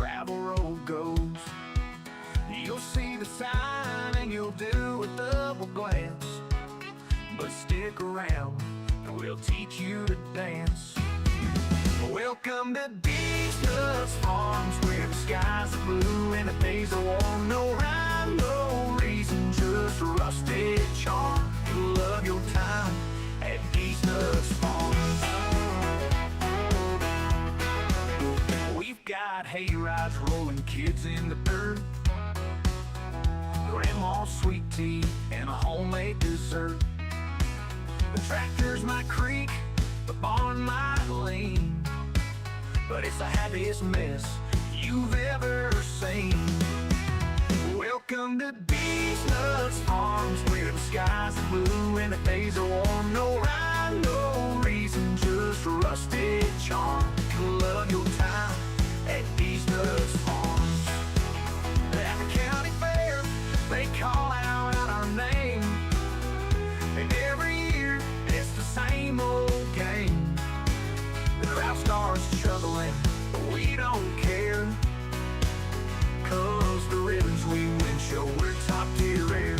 gravel road goes. You'll see the sign and you'll do a double glance, but stick around and we'll teach you to dance. Welcome to DieselDesigns Farms, where the skies are blue and the days are warm. No rhyme, no reason, just a rusted charm. You'll love your time at DieselDesigns Farms. We've got hay rides rolling kids in the dirt, grandma's sweet tea and a homemade dessert. The tractors might creak, the barn might lean, but it's the happiest mess you've ever seen. Welcome to DieselDesigns Farms, where the skies are blue and the days are warm. No rhyme, no reason, just a rusted charm. You'll love your time at DieselDesigns Farms. At the county fair, they call out our name, and every year it's the same old game. The crowd starts chuckling, but we don't care, 'cause the ribbons we win show we're top tier rare.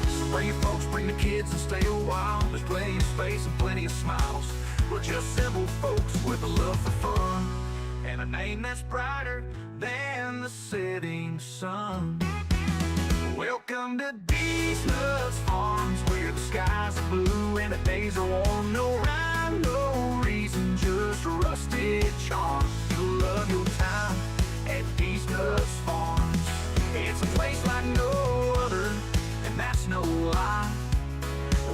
So bring your folks, bring the kids and stay a while. There's plenty of space and plenty of smiles. We're just simple folks with a love for fun and a name that's brighter than the setting sun. Welcome to DieselDesigns Farms, where the skies are blue and the days are warm. No rhyme, no reason, just a rusted charm. You'll love your time at DieselDesigns Farms. It's a place like no other, and that's no lie,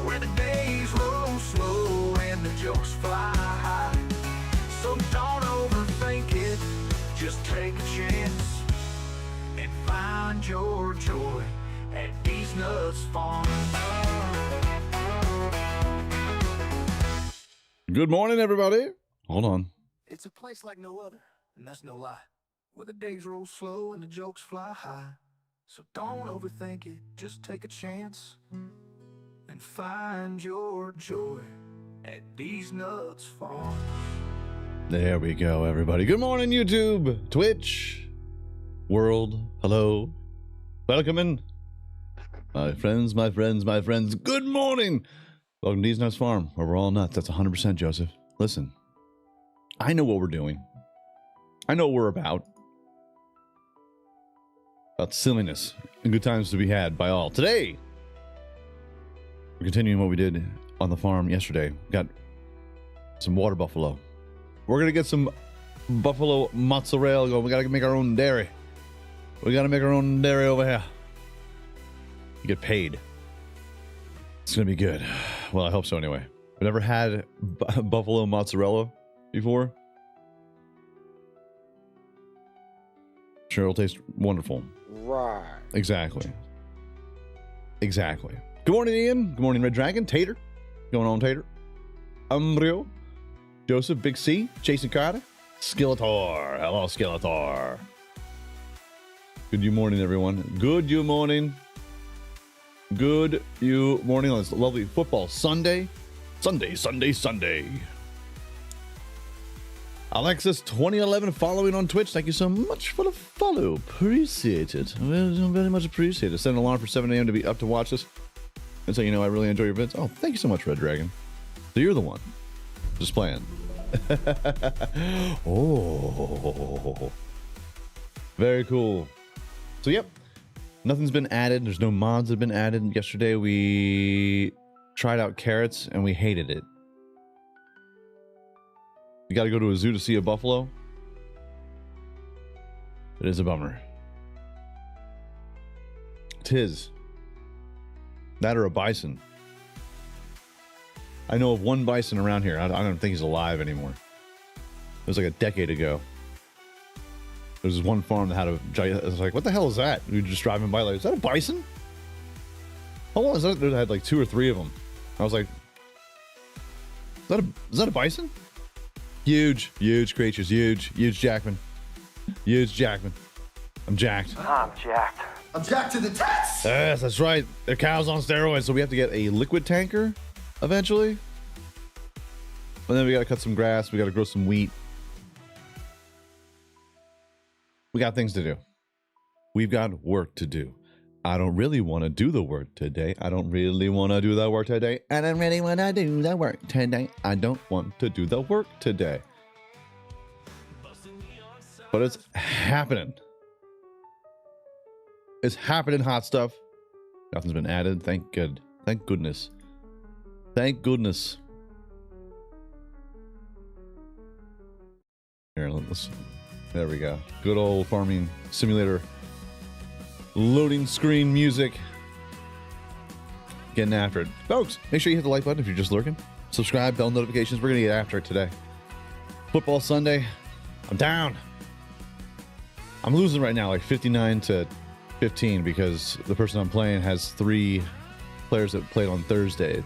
where the days roll slow and the jokes fly high. So don't overthink it, just take a chance and find your joy at DieselDesigns Farms. Good morning, everybody. Hold on. It's a place like no other, and that's no lie, where the days roll slow and the jokes fly high. So don't overthink it, just take a chance and find your joy at DieselDesigns Farms. There we go, everybody. Good morning, YouTube, Twitch, world. Hello. Welcome in. My friends, my friends, my friends. Good morning. Welcome to DieselDesigns Farm, where we're all nuts. That's 100% Joseph. Listen, I know what we're doing. I know what we're about. About silliness and good times to be had by all. Today, we're continuing what we did on the farm yesterday. Got some water buffalo. We're going to get some buffalo mozzarella going. We got to make our own dairy. We got to make our own dairy over here. Get paid. It's going to be good. Well, I hope so anyway. I've never had buffalo mozzarella before. Sure, it'll taste wonderful. Right. Exactly. Exactly. Good morning, Ian. Good morning, Red Dragon. Tater. What's going on, Tater? Umbrio. Joseph, Big C. Jason Carter. Skeletor. Hello, Skeletor. Good you morning, everyone. Good you morning. Good you morning on this lovely football Sunday. Sunday. Alexis 2011 following on Twitch. Thank you so much for the follow. Appreciate it. Very much appreciate it. Set an alarm for 7 a.m. to be up to watch this. And so you know I really enjoy your vids. Oh, thank you so much, Red Dragon. So you're the one. Just playing. Oh. Very cool. So yep. Nothing's been added. There's no mods that have been added. Yesterday we tried out carrots and we hated it. You gotta go to a zoo to see a buffalo. It is a bummer. Tis. That or a bison. I know of one bison around here. I don't think he's alive anymore. It was like a decade ago. There was one farm that had a giant. I was like, what the hell is that? We were just driving by, like, is that a bison? How long is that? They had like 2 or 3 of them. I was like, is that a bison? Huge creatures. Huge Jackman. Huge Jackman. I'm jacked. I'm jacked. I'm jacked to the tits! Yes, that's right. They're cows on steroids, so we have to get a liquid tanker eventually. And then we got to cut some grass. We got to grow some wheat. We got things to do. We've got work to do. I don't really want to do the work today. I don't really want to do the work today. I don't really want to do the work today. I don't want to do the work today. But it's happening. It's happening, hot stuff. Nothing's been added. Thank goodness. Thank goodness. Here, let's. There we go. Good old farming simulator. Loading screen music. Getting after it. Folks, make sure you hit the like button if you're just lurking. Subscribe, bell notifications. We're going to get after it today. Football Sunday. I'm down. I'm losing right now, like 59 to 15, because the person I'm playing has 3 players that played on Thursday.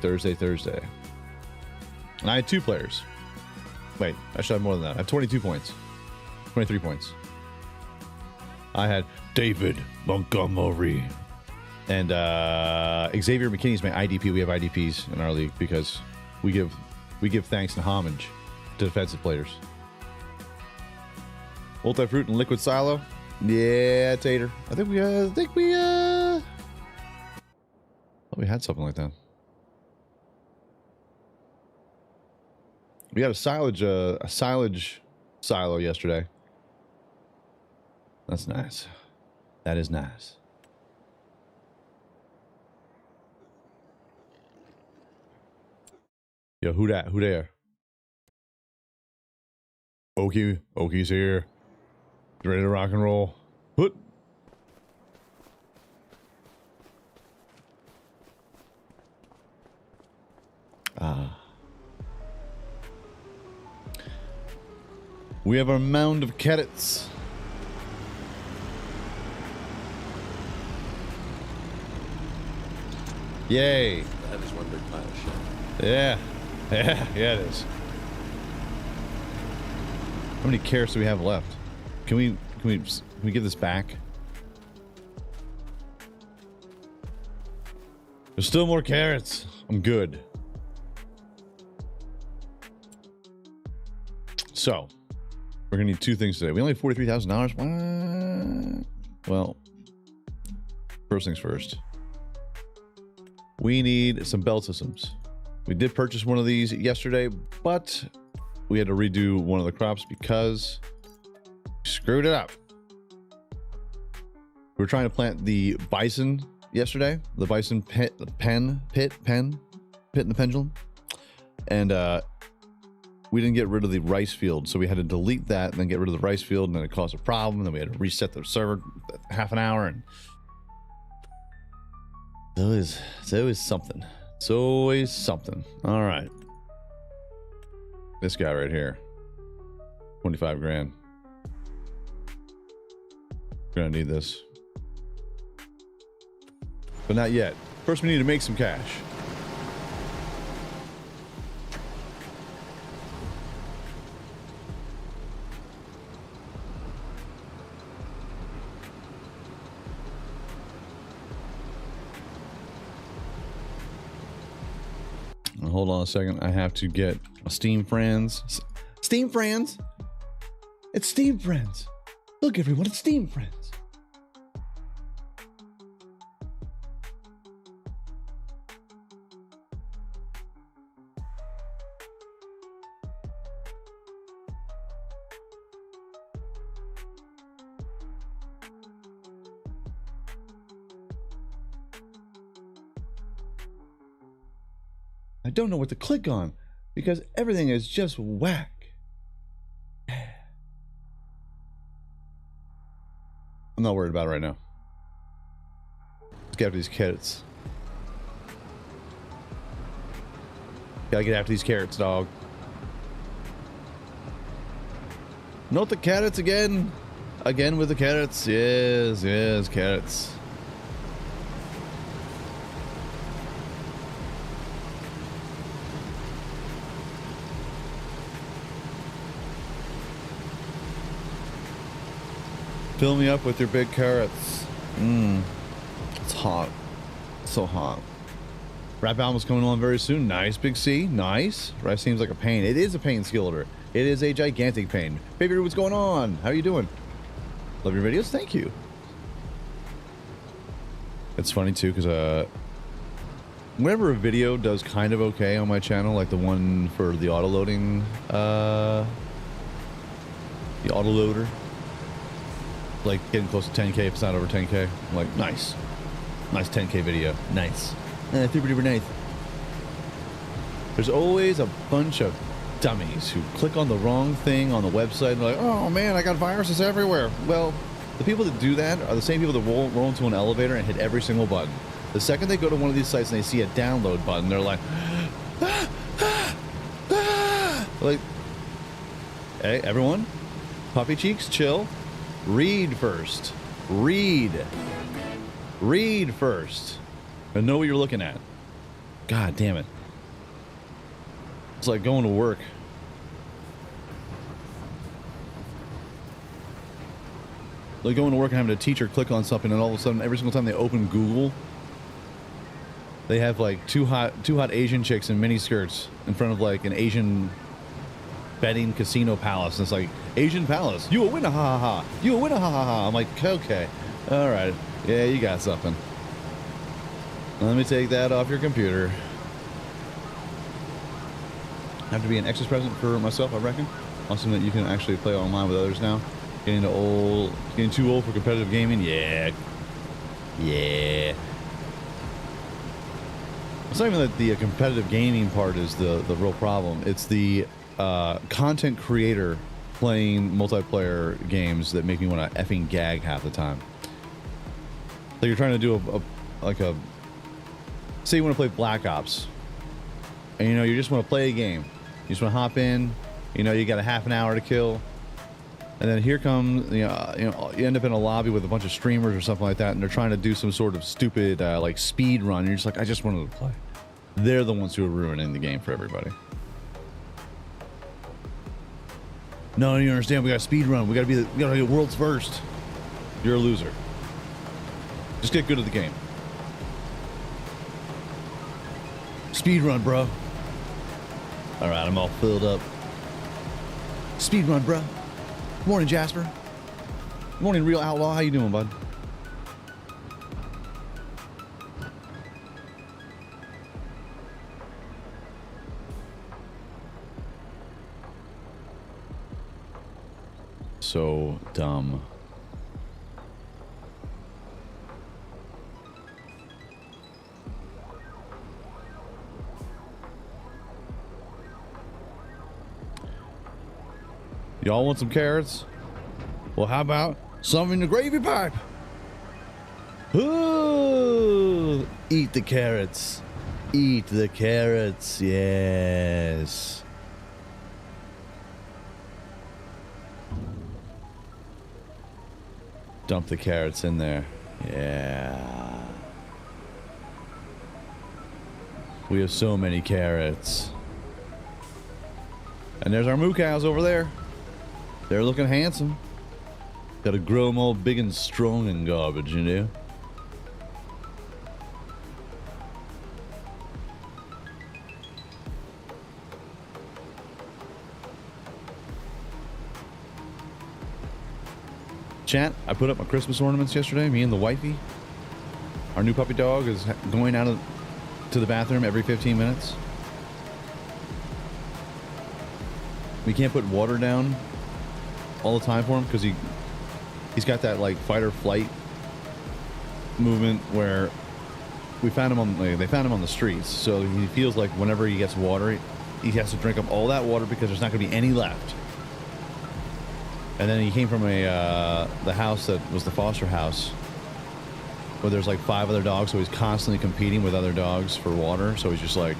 And I had 2 players. Wait, I should have more than that. I have 22 points. 23 points. I had David Montgomery and Xavier McKinney's my IDP. We have IDPs in our league because we give thanks and homage to defensive players. Multi-fruit and liquid silo. Yeah, Tater. I think we had something like that. We had a silage silo yesterday. That's nice. That is nice. Yo, who that? Who there? Oki's here. Ready to rock and roll. Hoot. We have our mound of carrots. Yay. That is one big pile of shit. Yeah. Yeah, it is. How many carrots do we have left? Can we give this back? There's still more carrots. I'm good. So, we're gonna need 2 things today. We only have $43,000. What? Well, first things first. We need some belt systems. We did purchase one of these yesterday, but we had to redo one of the crops because we screwed it up. We were trying to plant the bison yesterday, the bison pit in the pendulum, and we didn't get rid of the rice field, so we had to delete that and then get rid of the rice field, and then it caused a problem. And then we had to reset the server half an hour, and it's always something. It's always something. All right, this guy right here, 25 grand. We're gonna need this, but not yet. First, we need to make some cash. Hold on a second. I have to get a Steam Friends. Steam Friends? It's Steam Friends. Look, everyone, it's Steam Friends. I don't know what to click on because everything is just whack. I'm not worried about it right now. Let's get after these carrots. Gotta get after these carrots, dog. Not the carrots again. Again with the carrots. Yes, yes, carrots. Fill me up with your big carrots. It's hot. So hot. Rap album's coming on very soon. Nice, Big C. Nice. Rap seems like a pain. It is a pain, Skilleter. It is a gigantic pain. Baby, what's going on? How you doing? Love your videos. Thank you. It's funny too, because whenever a video does kind of okay on my channel, like the one for the autoloading, the autoloader, like getting close to 10K, if it's not over 10K, I'm like, nice. Nice 10K video. Nice. Super nice. There's always a bunch of dummies who click on the wrong thing on the website and are like, oh man, I got viruses everywhere. Well, the people that do that are the same people that roll into an elevator and hit every single button. The second they go to one of these sites and they see a download button, they're like, like, hey, everyone, puppy cheeks, chill. Read first. Read first. And know what you're looking at. God damn it. It's like going to work. Like going to work and having a teacher click on something, and all of a sudden, every single time they open Google, they have like two hot Asian chicks in mini skirts in front of like an Asian betting casino palace. And it's like, Asian palace, you a winner, ha ha ha. You a winner, ha ha ha. I'm like, okay, all right, yeah, you got something. Let me take that off your computer. Have to be an X's present for myself, I reckon. Awesome that you can actually play online with others now. Getting too old for competitive gaming. Yeah. It's not even that the competitive gaming part is the real problem. It's the content creator playing multiplayer games that make me want to effing gag half the time. So you're trying to do say you want to play Black Ops, and you know you just want to play a game. You just want to hop in. You know you got a half an hour to kill, and then here comes you end up in a lobby with a bunch of streamers or something like that, and they're trying to do some sort of stupid like speed run. And you're just like, I just wanted to play. They're the ones who are ruining the game for everybody. No, you understand? We got to speed run. We got to be world's first. You're a loser. Just get good at the game. Speed run, bro. All right, I'm all filled up. Speed run, bro. Morning, Jasper. Morning, Real Outlaw. How you doing, bud? So dumb. Y'all want some carrots? Well, how about some in the gravy pipe? Ooh, eat the carrots. Eat the carrots, yes. Dump the carrots in there. Yeah. We have so many carrots. And there's our moo cows over there. They're looking handsome. Gotta grow them all big and strong and garbage, you know? Chat, I put up my Christmas ornaments yesterday, me and the wifey. Our new puppy dog is going to the bathroom every 15 minutes. We can't put water down all the time for him because he's got that like fight or flight movement where they found him on the streets, so he feels like whenever he gets water, he has to drink up all that water because there's not going to be any left. And then he came from the house that was the foster house where there's like 5 other dogs, so he's constantly competing with other dogs for water, so he's just like,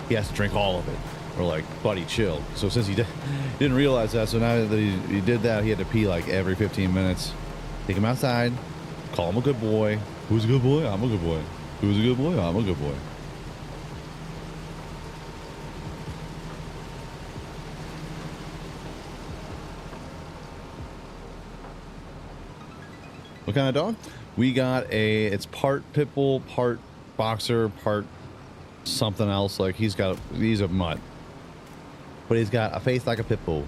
he has to drink all of it. We're like, buddy, chill. So since he didn't realize that, so now that he did that, he had to pee like every 15 minutes. Take him outside, call him a good boy. Who's a good boy? I'm a good boy. Who's a good boy? I'm a good boy. What kind of dog? We got it's part pit bull, part boxer, part something else. Like he's a mutt, but he's got a face like a pit bull,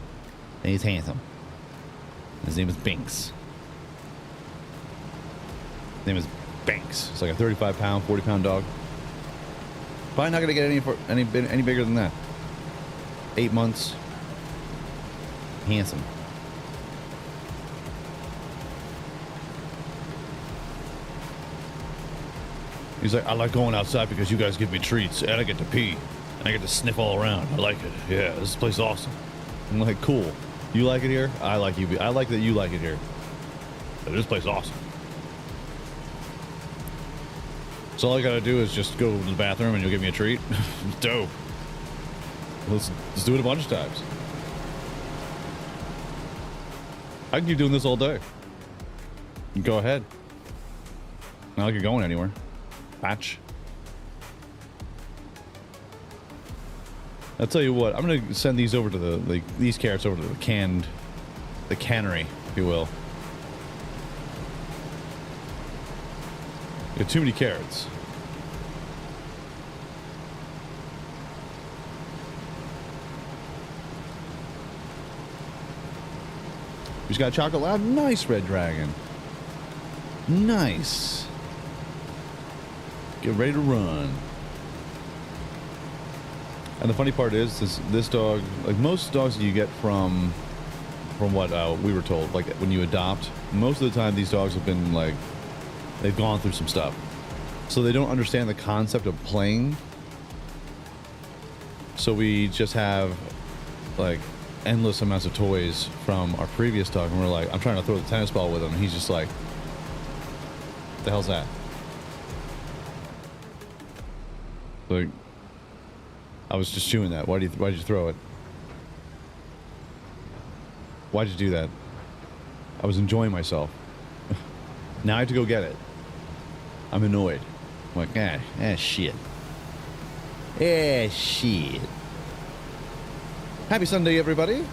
and he's handsome. His name is Binks. His name is Banks. It's like a 35-pound, 40-pound dog. Probably not gonna get any bigger than that. 8 months. Handsome. He's like, I like going outside because you guys give me treats and I get to pee and I get to sniff all around. I like it. Yeah, this place is awesome. I'm like, cool. You like it here? I like you. I like that you like it here. But this place is awesome. So all I gotta do is just go to the bathroom and you'll give me a treat. Dope. Let's do it a bunch of times. I can keep doing this all day. Go ahead. Not like you're going anywhere. Patch. I'll tell you what, I'm gonna send these over to these carrots over to the cannery, if you will. You have too many carrots. He's got a chocolate lab. Nice, Red Dragon. Nice. Get ready to run. And the funny part is this dog, like most dogs that you get from what we were told, like when you adopt, most of the time these dogs have been like, they've gone through some stuff. So they don't understand the concept of playing. So we just have like endless amounts of toys from our previous dog, and we're like, I'm trying to throw the tennis ball with him, and he's just like, what the hell's that? Like, I was just chewing that. Why'd you throw it? Why'd you do that? I was enjoying myself. Now I have to go get it. I'm annoyed. I'm like, shit. Shit. Happy Sunday, everybody.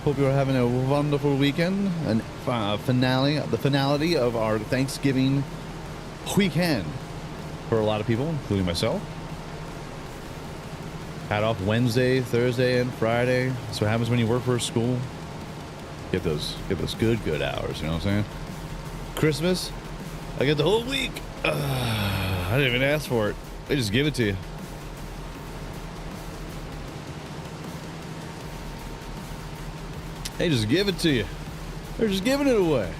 Hope you're having a wonderful weekend and the finality of our Thanksgiving weekend for a lot of people, including myself. Had off Wednesday, Thursday, and Friday. That's what happens when you work for a school. Get those good hours, you know what I'm saying? Christmas, I get the whole week. I didn't even ask for it. They just give it to you. They just give it to you. They're just giving it away.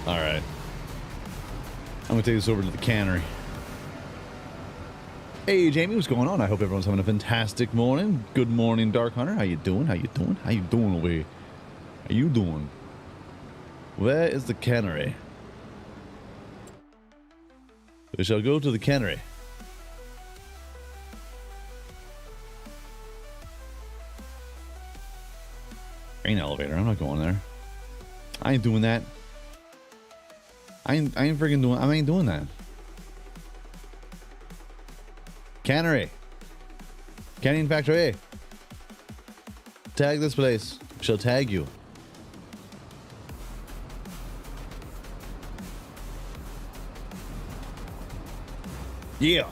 All right. I'm going to take this over to the cannery. Hey, Jamie, what's going on? I hope everyone's having a fantastic morning. Good morning, Dark Hunter. How you doing? How you doing? How you doing over here? How you doing? Where is the cannery? We shall go to the cannery. Ain't elevator. I'm not going there. I ain't doing that. I ain't freaking doing. I ain't doing that. Cannery. Canning factory. Tag this place. She'll tag you. Yeah.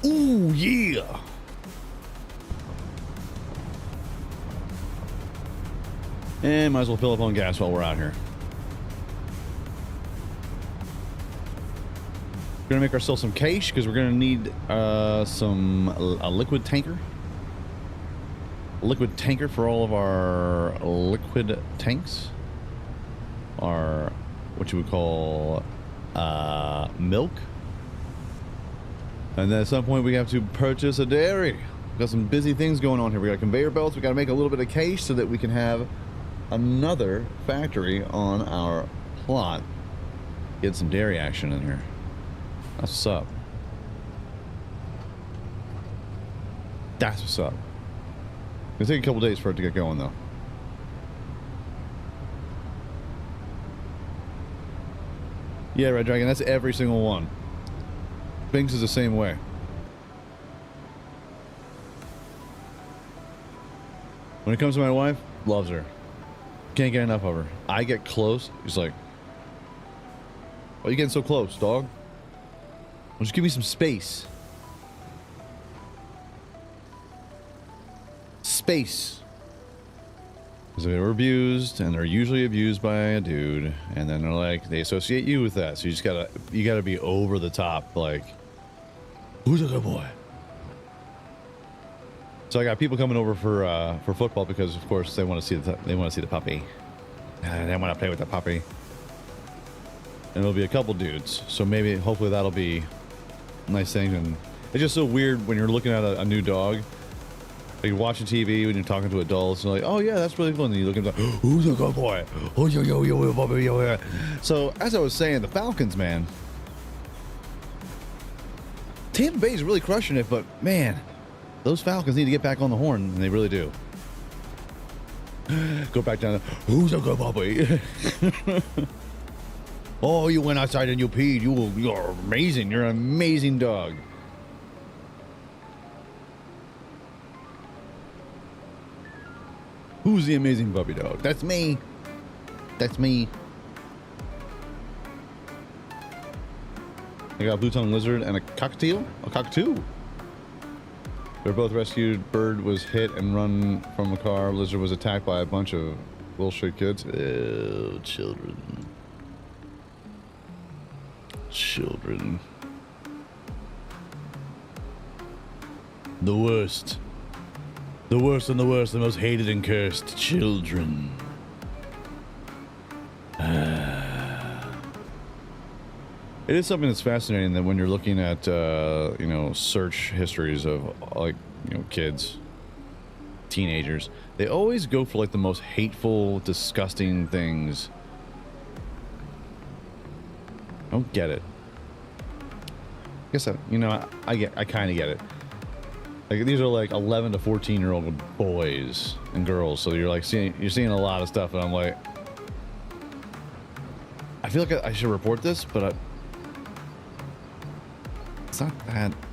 Ooh, yeah. And might as well fill up on gas while we're out here. We're gonna make ourselves some cache because we're gonna need a liquid tanker. A liquid tanker for all of our liquid tanks. Our what you would call milk. And then at some point we have to purchase a dairy. We've got some busy things going on here. We got conveyor belts. We got to make a little bit of cache so that we can have another factory on our plot. Get some dairy action in here. That's what's up. That's what's up. It'll take a couple days for it to get going, though. Yeah, Red Dragon, that's every single one. Binks is the same way. When it comes to my wife, loves her. Can't get enough of her. I get close. He's like, Why are you getting so close, dog? Just give me some space. Space. Because they were abused, and they're usually abused by a dude, and then they're like, they associate you with that. So you gotta be over the top, like, who's a good boy? So I got people coming over for football because, of course, they want to see the puppy. They want to play with the puppy. And it'll be a couple dudes, so maybe, hopefully, that'll be a nice thing. And it's just so weird when you're looking at a new dog. Like you're watching TV when you're talking to adults, and you're like, oh yeah, that's really fun. And you look at them, who's a good boy? Oh yo puppy, yo. So as I was saying, the Falcons, man, Tampa Bay's really crushing it, but man, those Falcons need to get back on the horn, and they really do. Go back down. Who's a good puppy? Oh, you went outside and you peed. You're amazing. You're an amazing dog. Who's the amazing puppy dog? That's me. That's me. I got a blue-tongued lizard and a cockatiel. A cockatoo. They're both rescued. Bird was hit and run from a car. Lizard was attacked by a bunch of bullshit kids. Ew, children. Children. The worst. The worst and the worst, the most hated and cursed. Children. It is something that's fascinating that when you're looking at, you know, search histories of, like, you know, kids, teenagers, they always go for, like, the most hateful, disgusting things. I don't get it. I guess, you know, I kind of get it. Like, these are, like, 11 to 14-year-old boys and girls, so you're, like, you're seeing a lot of stuff, and I'm like, I feel like I should report this, but it's not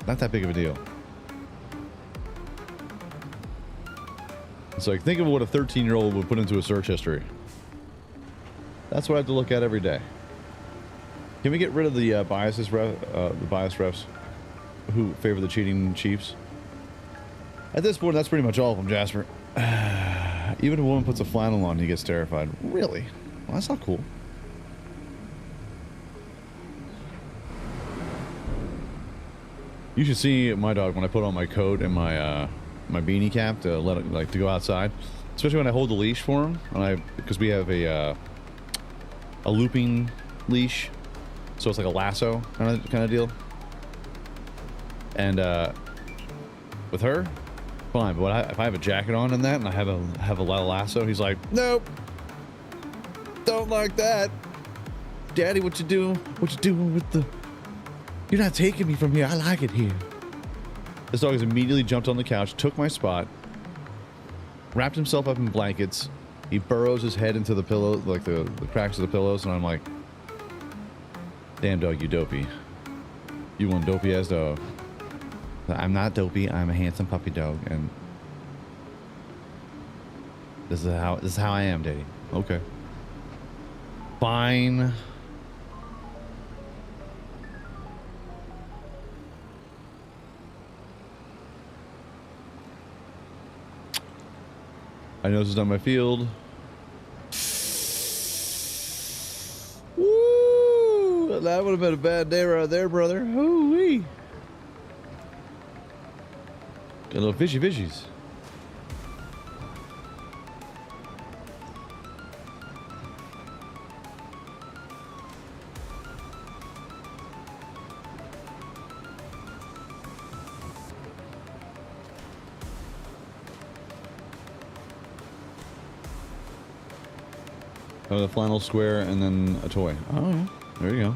that big of a deal. It's like, think of what a 13-year-old would put into a search history. That's what I have to look at every day. Can we get rid of the biased refs who favor the cheating Chiefs? At this point, that's pretty much all of them, Jasper. Even if a woman puts a flannel on, he gets terrified. Really? Well, that's not cool. You should see my dog when I put on my coat and my my beanie cap to let it, like, to go outside, especially when I hold the leash for him. Because we have a looping leash, so it's like a lasso kind of deal. And with her, fine. But if I have a jacket on and that, and I have a lasso, he's like, nope, don't like that, Daddy. What you doing with the? You're not taking me from here. I like it here. This dog has immediately jumped on the couch, took my spot, wrapped himself up in blankets. He burrows his head into the pillow, like the cracks of the pillows, and I'm like, damn dog, you dopey. You one dopey ass dog. I'm not dopey. I'm a handsome puppy dog, and this is how I am, Daddy. Okay. Fine. I know this is not my field. Woo! That would have been a bad day right there, brother. Hoo-wee. Got a little fishies. Oh, the flannel square and then a toy. Oh, yeah. There you go.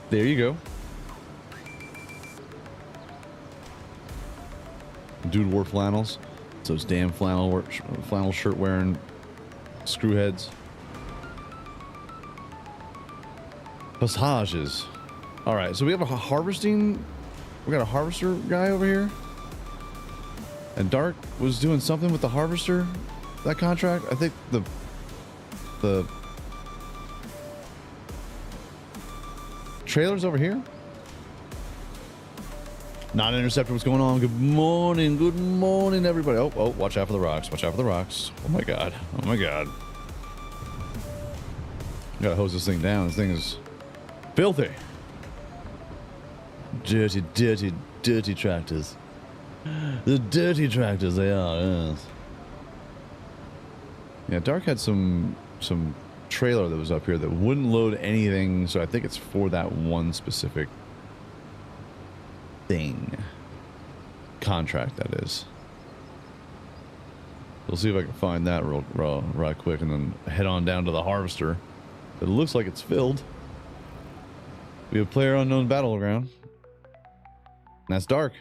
There you go. Dude wore flannels. It's those damn flannel shirt wearing screwheads. Passages. All right, so we have a harvesting. We got a harvester guy over here. And Dark was doing something with the harvester. That contract. I think the trailers over here? Not interceptor, what's going on? Good morning, everybody. Oh, watch out for the rocks. Watch out for the rocks. Oh my god. Oh my god. Gotta hose this thing down. This thing is filthy. Dirty, dirty, dirty tractors. The dirty tractors they are, yes. Yeah, Dark had some trailer that was up here that wouldn't load anything, so I think it's for that one specific thing. Contract, that is. We'll see if I can find that right quick and then head on down to the harvester. But it looks like it's filled. We have player unknown battleground. And that's Dark.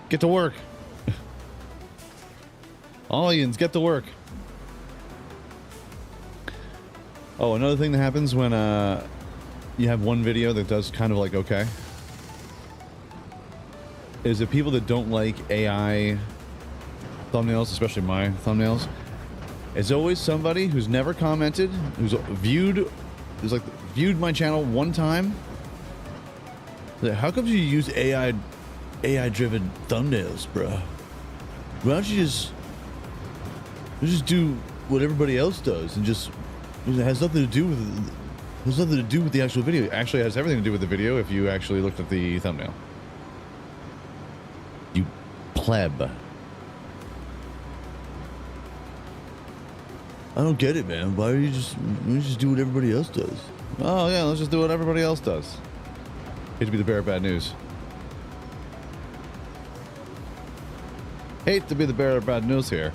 Get to work. Aliens, get to work. Oh, another thing that happens when you have one video that does kind of like okay is that people that don't like AI thumbnails, especially my thumbnails, it's always somebody who's never commented, who's viewed my channel one time. Like, how come you use AI driven thumbnails, bro? Why don't you just do what everybody else does and just it has nothing to do with the actual video. It actually has everything to do with the video if you actually looked at the thumbnail. You pleb. I don't get it, man. Why don't you just do what everybody else does? Oh yeah, let's just do what everybody else does. Hate to be the bearer of bad news. Hate to be the bearer of bad news here.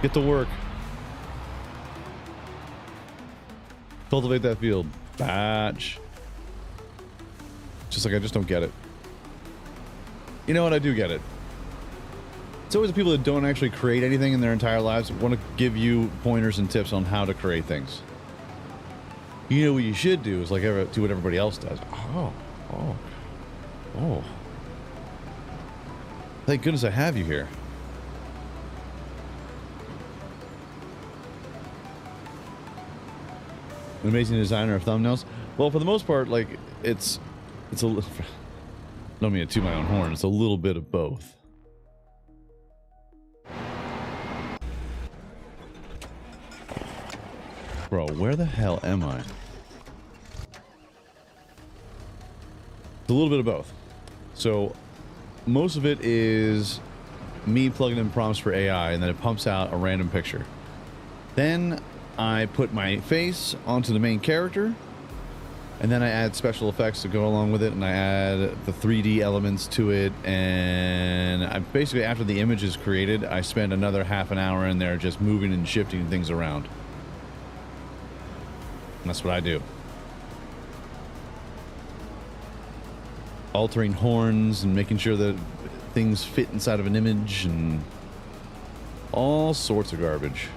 Get to work. Cultivate that field. Batch. Just like I just don't get it. You know what? I do get it. It's always the people that don't actually create anything in their entire lives want to give you pointers and tips on how to create things. You know what you should do is like do what everybody else does. Oh. Thank goodness I have you here. An amazing designer of thumbnails. Well, for the most part, like it's a little. Don't mean to toot my own horn. It's a little bit of both. Bro, where the hell am I? It's a little bit of both. So most of it is me plugging in prompts for AI, and then it pumps out a random picture. Then I put my face onto the main character, and then I add special effects to go along with it, and I add the 3D elements to it, and I basically, after the image is created, I spend another half an hour in there just moving and shifting things around. And that's what I do. Altering horns and making sure that things fit inside of an image and all sorts of garbage.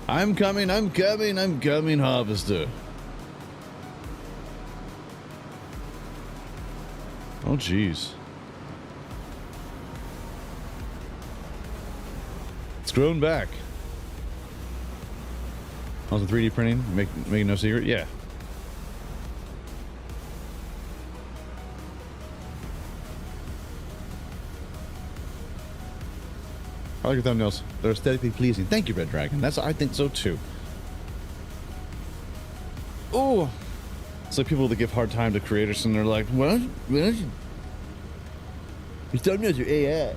I'm coming, harvester. Oh, jeez. It's grown back. On the 3D printing, making no secret, yeah. I like your thumbnails. They're aesthetically pleasing. Thank you, Red Dragon. I think so too. Oh, it's like people that give hard time to creators, and they're like, "What? Your thumbnails are AI,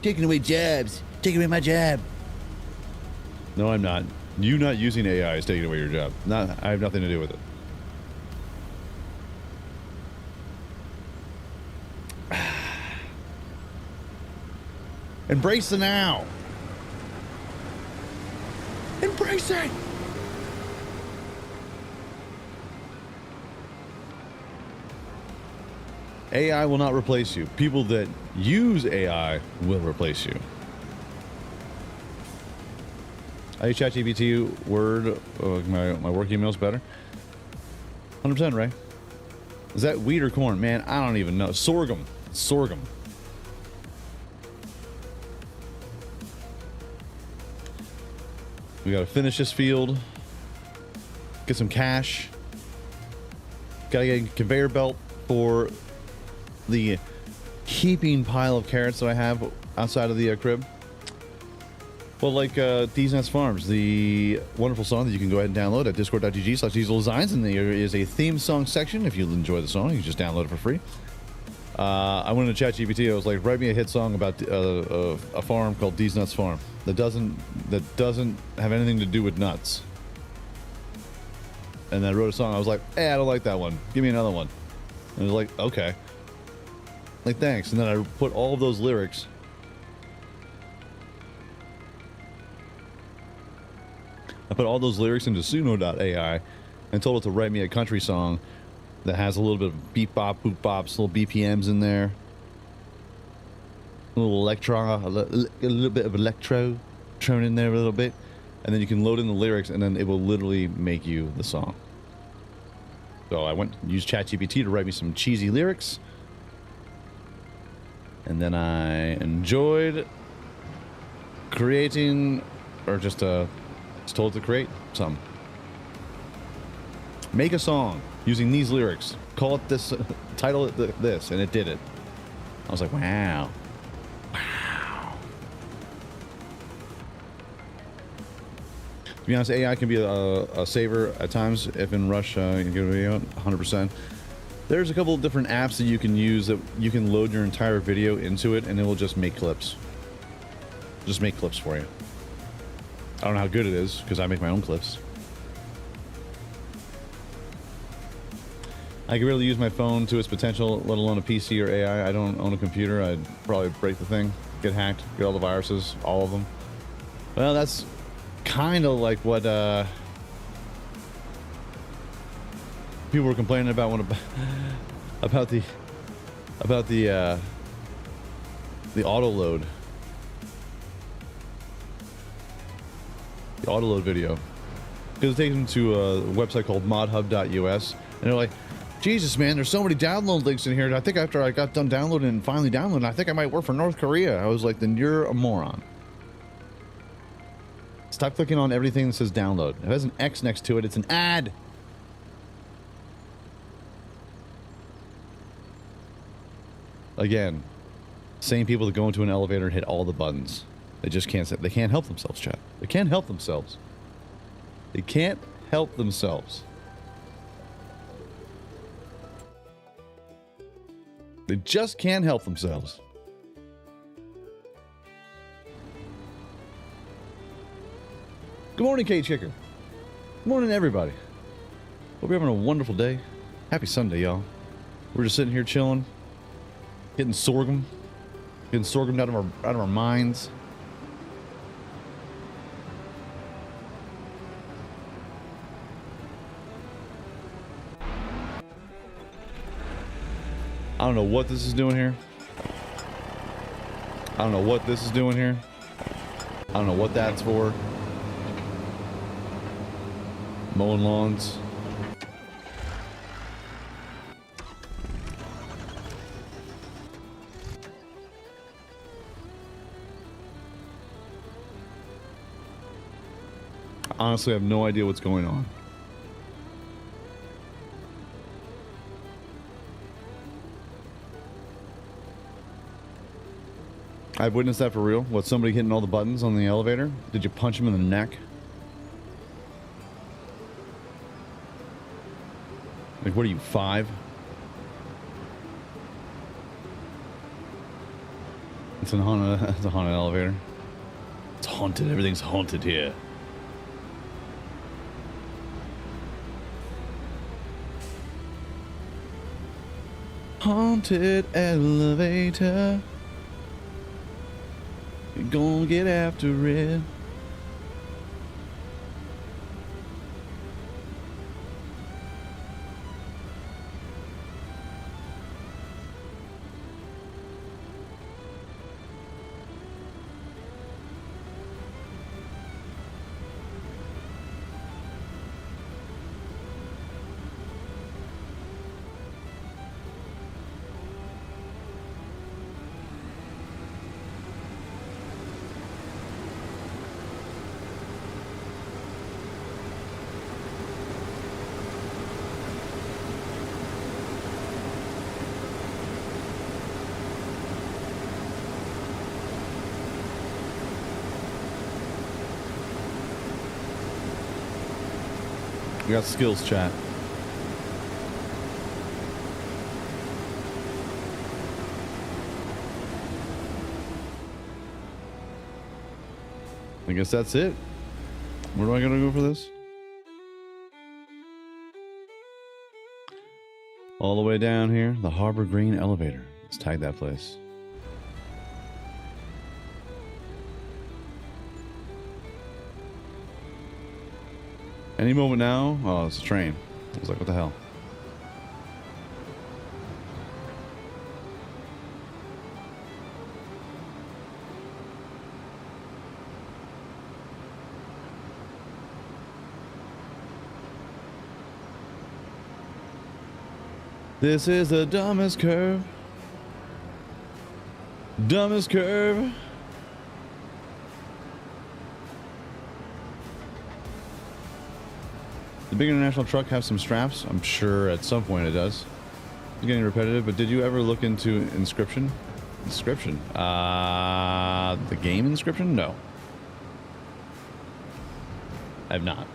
taking away jobs, taking away my job." No, I'm not. You not using AI is taking away your job. I have nothing to do with it. Embrace the now. Embrace it. AI will not replace you. People that use AI will replace you. I use ChatGPT, Word, my work email's better. 100%, Ray. Is that wheat or corn? Man, I don't even know. Sorghum. Sorghum. We gotta finish this field. Get some cash. Gotta get a conveyor belt for the heaping pile of carrots that I have outside of the crib. Well, like DieselDesigns Farms, the wonderful song that you can go ahead and download at discord.gg/DieselDesigns, and there is a theme song section. If you enjoy the song, you can just download it for free. I went into ChatGPT. I was like, write me a hit song about a farm called DieselDesigns Farm that doesn't have anything to do with nuts. And then I wrote a song. I was like, hey, I don't like that one. Give me another one. And it was like, okay. Like, thanks. And then I put all of those lyrics. I put all those lyrics into Suno.ai and told it to write me a country song that has a little bit of beep bop, boop bops, little BPMs in there. A little electro, a little bit of electro thrown in there a little bit. And then you can load in the lyrics and then it will literally make you the song. So I went and used ChatGPT to write me some cheesy lyrics. And then I enjoyed creating, or just told to create some. Make a song using these lyrics. Call it this, title it this, and it did it. I was like, wow. Wow. To be honest, AI can be a saver at times. If in rush, you can get a video 100%. There's a couple of different apps that you can use that you can load your entire video into it, and it will just make clips. Just make clips for you. I don't know how good it is, because I make my own clips. I can really use my phone to its potential, let alone a PC or AI. I don't own a computer. I'd probably break the thing, get hacked, get all the viruses, all of them. Well, that's kind of like what people were complaining about when about the auto load. The autoload video, because it takes them to a website called modhub.us, and they're like, Jesus, man, there's so many download links in here. I think after I got done downloading and finally downloading, I think I might work for North Korea. I was like, then you're a moron. Stop clicking on everything that says download. If it has an X next to it, it's an ad. Again, same people that go into an elevator and hit all the buttons. They just can't. They can't help themselves, chat. They can't help themselves. They can't help themselves. They just can't help themselves. Good morning, Cage Kicker. Good morning, everybody. Hope you're having a wonderful day. Happy Sunday, y'all. We're just sitting here chilling, getting sorghum out of our minds. I don't know what this is doing here. I don't know what this is doing here. I don't know what that's for. Mowing lawns. Honestly, I have no idea what's going on. I've witnessed that for real. What, somebody hitting all the buttons on the elevator? Did you punch him in the neck? Like, what are you, 5? It's a haunted elevator. It's haunted. Everything's haunted here. Haunted elevator. You're gonna get after it. We got skills, chat. I guess that's it. Where do I gotta go for this? All the way down here, the Harbor Green elevator. Let's tag that place. Any moment now. Oh, it's a train. I was like, what the hell? This is the dumbest curve. Dumbest curve. The big international truck have some straps? I'm sure at some point it does. It's getting repetitive, but did you ever look into Inscription? Inscription? The game Inscription? No. I have not.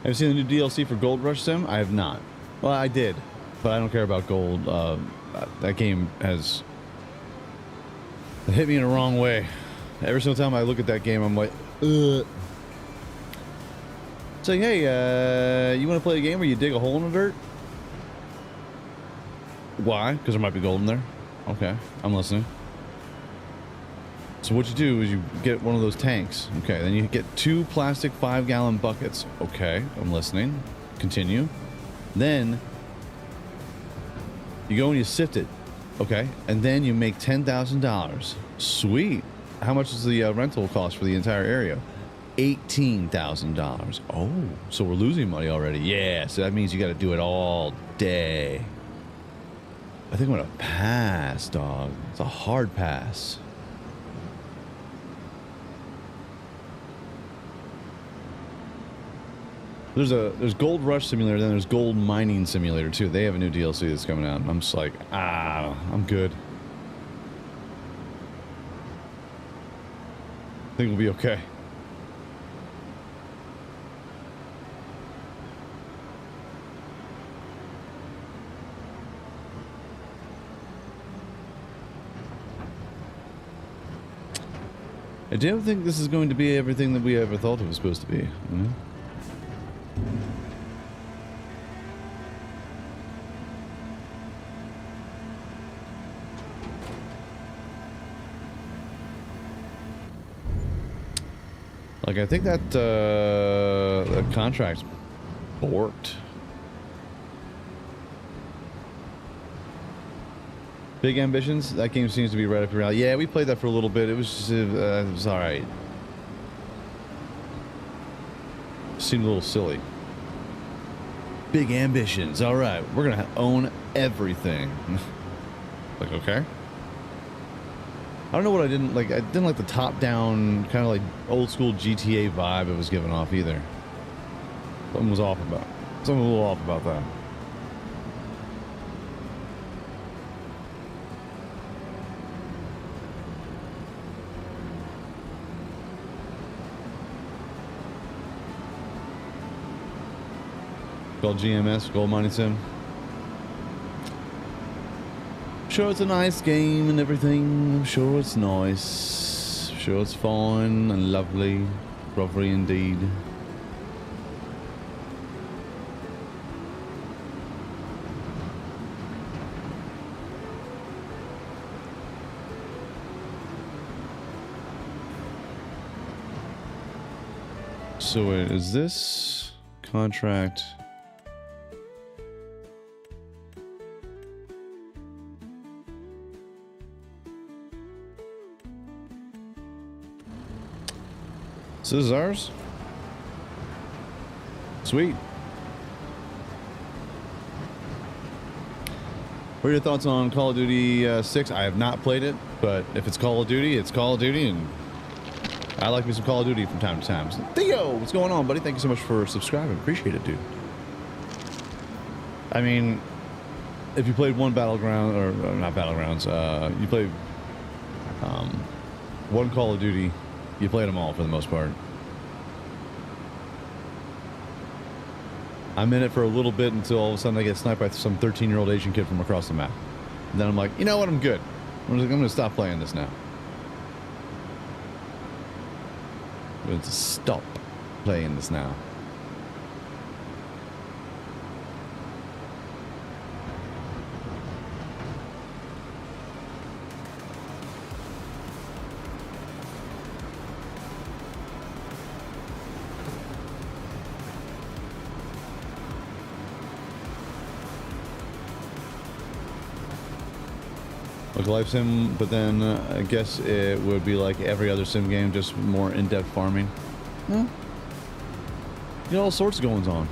Have you seen the new DLC for Gold Rush Sim? I have not. Well, I did, but I don't care about gold. That game has hit me in the wrong way. Every single time I look at that game, I'm like, ugh. Saying, hey, you want to play a game where you dig a hole in the dirt? Why? Because there might be gold in there. Okay, I'm listening. So what you do is you get one of those tanks. Okay, then you get 2 plastic 5-gallon buckets. Okay, I'm listening. Continue. Then you go and you sift it. Okay, and then you make $10,000. Sweet. How much is the rental cost for the entire area? $18,000. Oh, so we're losing money already. Yeah, so that means you got to do it all day. I think I'm gonna pass, dog. It's a hard pass. There's Gold Rush Simulator, then there's Gold Mining Simulator too. They have a new DLC that's coming out. And I'm just like, I'm good. I think we'll be okay. I don't think this is going to be everything that we ever thought it was supposed to be. You know? Like, I think that the contract's borked. Big Ambitions? That game seems to be right up your alley. Yeah, we played that for a little bit. It was just, it was alright. Seemed a little silly. Big Ambitions. Alright, we're gonna own everything. Like, okay. I don't know what I didn't like. I didn't like the top-down, kind of like old-school GTA vibe it was giving off either. Something was off about. Something a little off about that. Called GMS, Gold Mining Sim. Sure, it's a nice game and everything. I'm sure it's nice. I'm sure it's fine and lovely. Lovely indeed. So wait, is this contract? So this is ours? Sweet. What are your thoughts on Call of Duty 6? I have not played it, but if it's Call of Duty, it's Call of Duty, and I like me some Call of Duty from time to time. So, Theo, what's going on, buddy? Thank you so much for subscribing. Appreciate it, dude. I mean, if you played one Battleground, or not Battlegrounds, you played one Call of Duty, you played them all for the most part. I'm in it for a little bit until all of a sudden I get sniped by some 13-year-old Asian kid from across the map. And then I'm like, you know what? I'm good. I'm going to stop playing this now. I'm going to stop playing this now. Like life sim, but then I guess it would be like every other sim game, just more in-depth farming. You know, all sorts of goings on.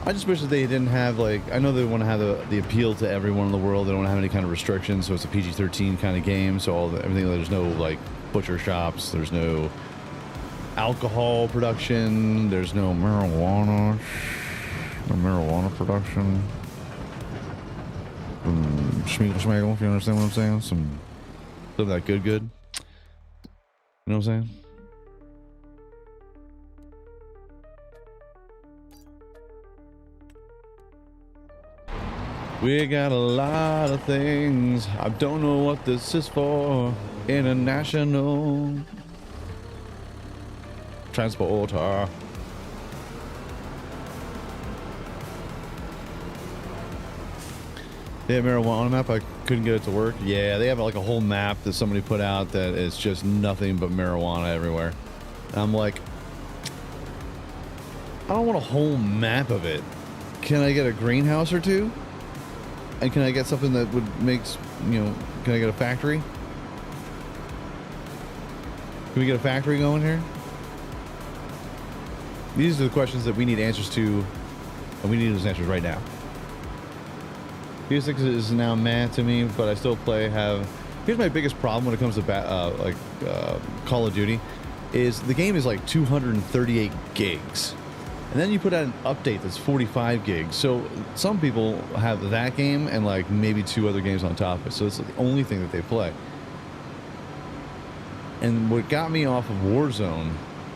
I just wish that they didn't have, like, I know they want to have the appeal to everyone in the world. They don't want to have any kind of restrictions, so it's a PG-13 kind of game. So everything, there's no like butcher shops, there's no alcohol production, there's no marijuana production. Schmeagle, if you understand what I'm saying. Some of that good. You know what I'm saying? We got a lot of things. I don't know what this is for. International transporter. They have marijuana map. I couldn't get it to work. Yeah, they have like a whole map that somebody put out that is just nothing but marijuana everywhere. And I'm like, I don't want a whole map of it. Can I get a greenhouse or two? And can I get something that would makes, you know, can I get a factory? Can we get a factory going here? These are the questions that we need answers to, and we need those answers right now. PS6 is now mad to me, but I still play. Here's my biggest problem when it comes to Call of Duty, is the game is like 238 gigs, and then you put out an update that's 45 gigs. So some people have that game and like maybe 2 other games on top of it. So it's the only thing that they play. And what got me off of Warzone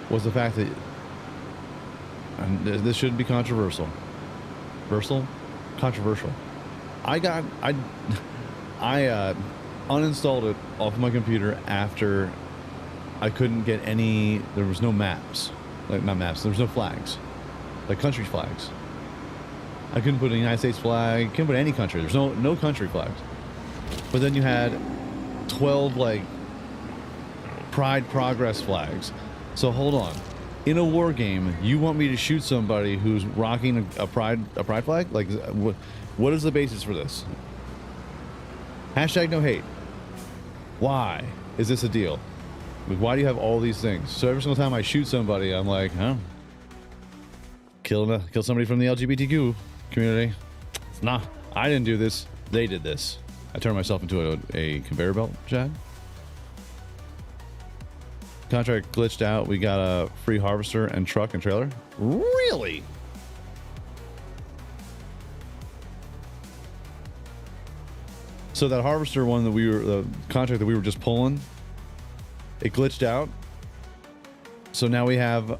was the fact that, and this shouldn't be controversial. Controversial. I uninstalled it off my computer after I couldn't get any. There was no maps, like not maps. There was no flags, like country flags. I couldn't put a United States flag. Couldn't put any country. There's no country flags. But then you had 12 like Pride Progress flags. So hold on. In a war game, you want me to shoot somebody who's rocking a pride flag? Like what is the basis for this? Hashtag no hate. Why is this a deal? Like, why do you have all these things? So every single time I shoot somebody, I'm like, huh? Kill somebody from the LGBTQ community. Nah, I didn't do this. They did this. I turned myself into a conveyor belt, Chad. Contract glitched out. We got a free harvester and truck and trailer. Really? So that harvester one that the contract that we were just pulling, it glitched out. So now we have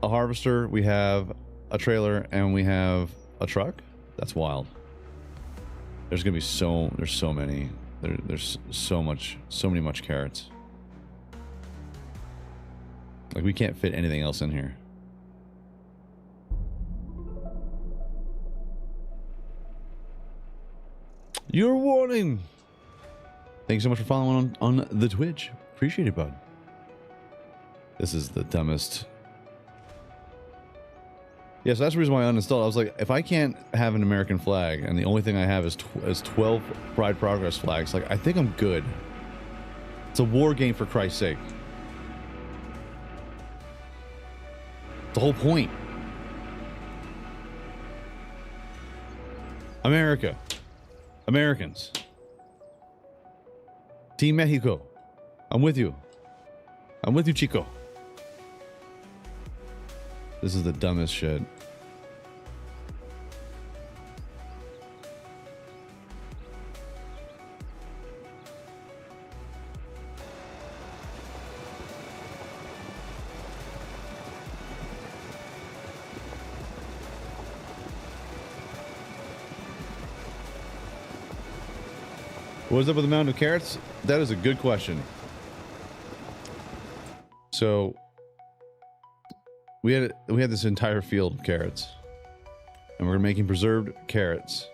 a harvester, we have a trailer, and we have a truck. That's wild. There's gonna be there's so many much carrots. Like we can't fit anything else in here. Your warning. Thanks so much for following on the Twitch. Appreciate it, bud. This is the dumbest. Yeah, so that's the reason why I uninstalled. I was like, if I can't have an American flag and the only thing I have is 12 Pride Progress flags, like I think I'm good. It's a war game, for Christ's sake. The whole point. America. Americans. Team Mexico. I'm with you. I'm with you, Chico. This is the dumbest shit. What's up with the mountain of carrots? That is a good question. So we had this entire field of carrots, and we're making preserved carrots,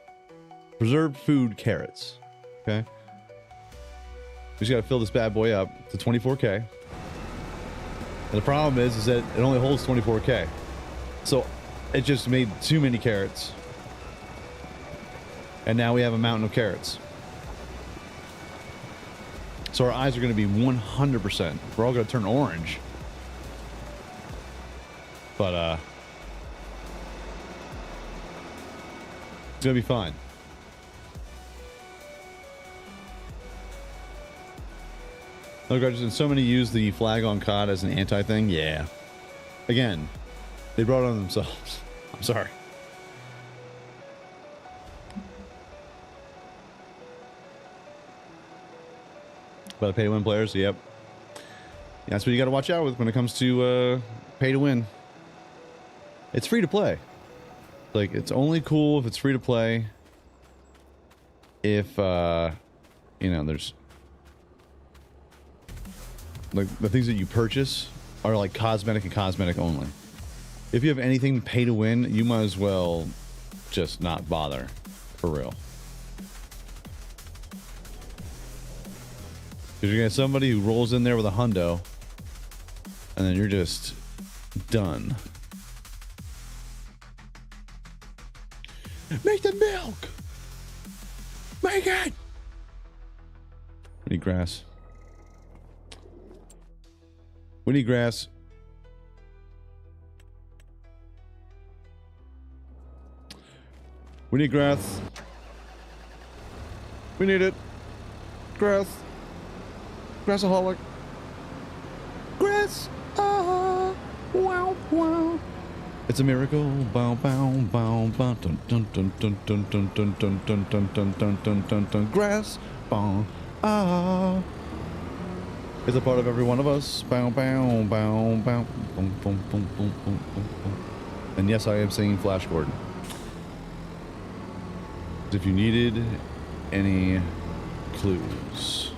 preserved food carrots. Okay, we just got to fill this bad boy up to 24K. And the problem is that it only holds 24K, so it just made too many carrots, and now we have a mountain of carrots. So our eyes are going to be 100%. We're all going to turn orange. But, it's going to be fine. Look, and so many use the flag on COD as an anti-thing. Yeah. Again, they brought it on themselves. I'm sorry. By the pay-to-win players, yep. Yeah, that's what you got to watch out with when it comes to pay-to-win. It's free to play. Like, it's only cool if it's free to play. If, you know, there's... like, the things that you purchase are, like, cosmetic and cosmetic only. If you have anything pay-to-win, you might as well just not bother. For real. Because you're gonna have somebody who rolls in there with a hundo, and then you're just done. Make the milk! Make it! We need grass. We need grass. We need grass. We need it. Grass. Grassaholic. Grass. Wow, wow. It's a miracle. Bow, bow, bow, bow. Dun, dun, dun, dun, dun, dun, dun, dun, dun, dun, dun, dun, dun, dun, dun. Grass. Bow. It's a part of every one of us. Bow, bow, bow, bow. Boom, boom, boom, boom, boom, boom, boom. And yes, I am singing Flash Gordon. If you needed any clues.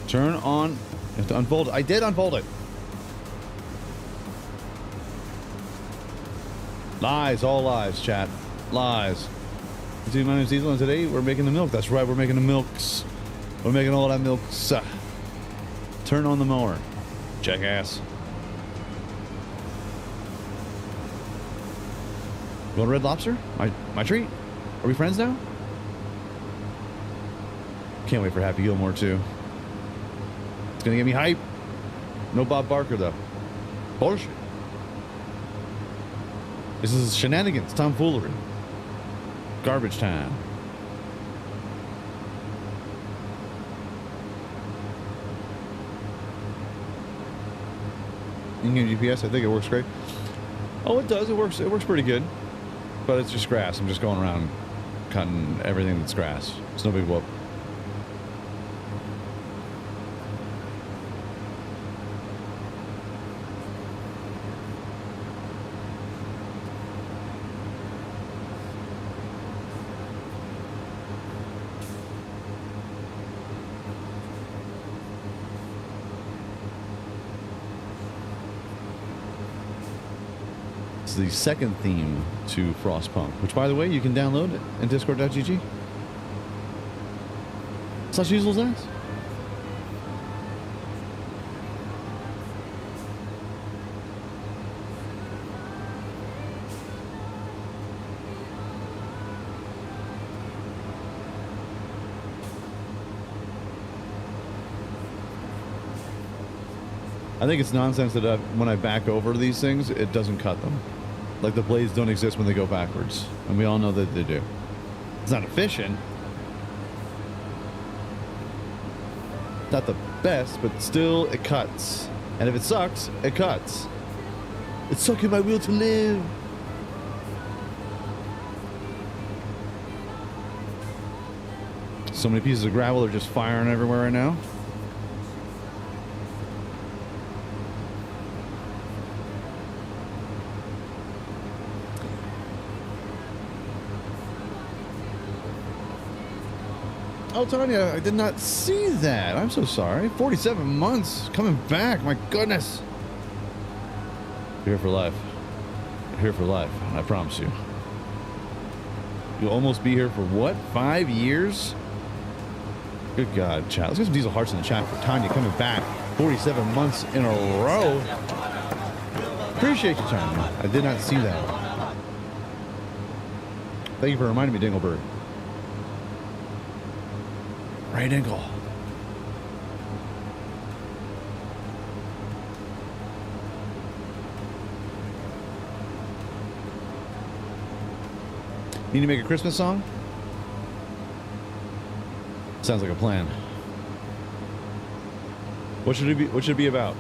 Turn on. You have to unfold it. I did unfold it. Lies, all lies, chat. Lies. See, my name's Diesel, and today we're making the milk. That's right, we're making the milks. We're making all that milk. Turn on the mower, jackass. You want a Red Lobster? My treat? Are we friends now? Can't wait for Happy Gilmore too. It's gonna get me hype. No Bob Barker though. Bullshit. This is shenanigans, tomfoolery. Garbage time. In-game GPS, I think it works great. Oh, it does. It works pretty good. But it's just grass. I'm just going around cutting everything that's grass. It's no big whoop. The second theme to Frostpunk, which by the way you can download it in discord.gg. Such DieselDesigns. I think it's nonsense that when I back over these things, it doesn't cut them. Like the blades don't exist when they go backwards. And we all know that they do. It's not efficient. Not the best, but still it cuts. And if it sucks, it cuts. It's sucking my will to live. So many pieces of gravel are just firing everywhere right now. Oh, Tanya, I did not see that. I'm so sorry. 47 months coming back. My goodness. You're here for life. You're here for life. I promise you. You'll almost be here for what? 5 years? Good God, chat. Let's get some diesel hearts in the chat for Tanya coming back 47 months in a row. Appreciate you, Tanya. I did not see that. Thank you for reminding me, Dinglebird. Right ankle. Need to make a Christmas song? Sounds like a plan. What should it be? What should it be about?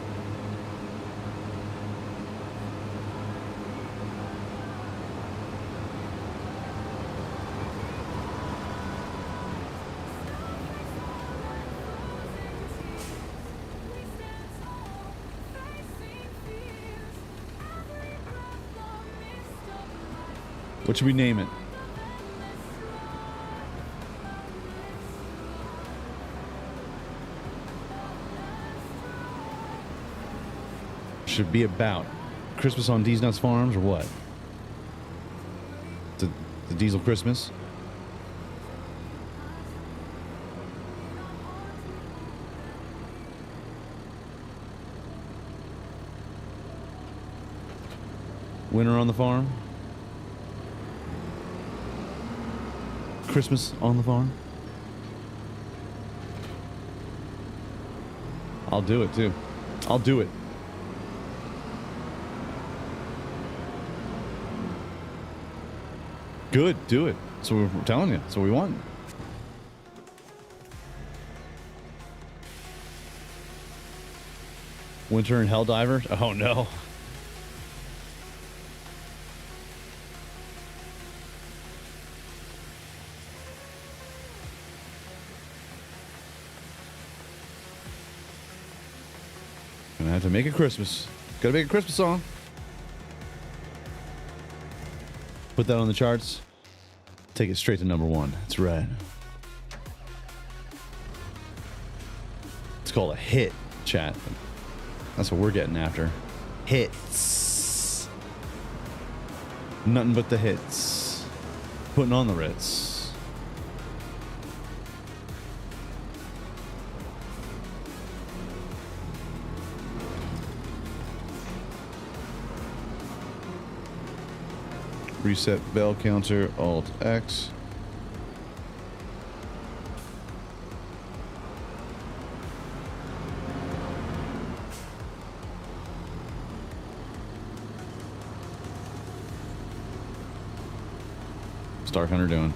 What should we name it? Should be about Christmas on D's Nuts Farms or what? The Diesel Christmas? Winter on the farm? Christmas on the farm? I'll do it too. I'll do it. Good, do it. That's what we're telling you. That's what we want. Winter and Helldiver? Oh no. Gonna have to make a Christmas. Gotta make a Christmas song. Put that on the charts. Take it straight to #1. That's right. It's called a hit, chat. That's what we're getting after. Hits. Nothing but the hits. Putting on the Ritz. Reset bell counter, Alt X. Stark Hunter doing?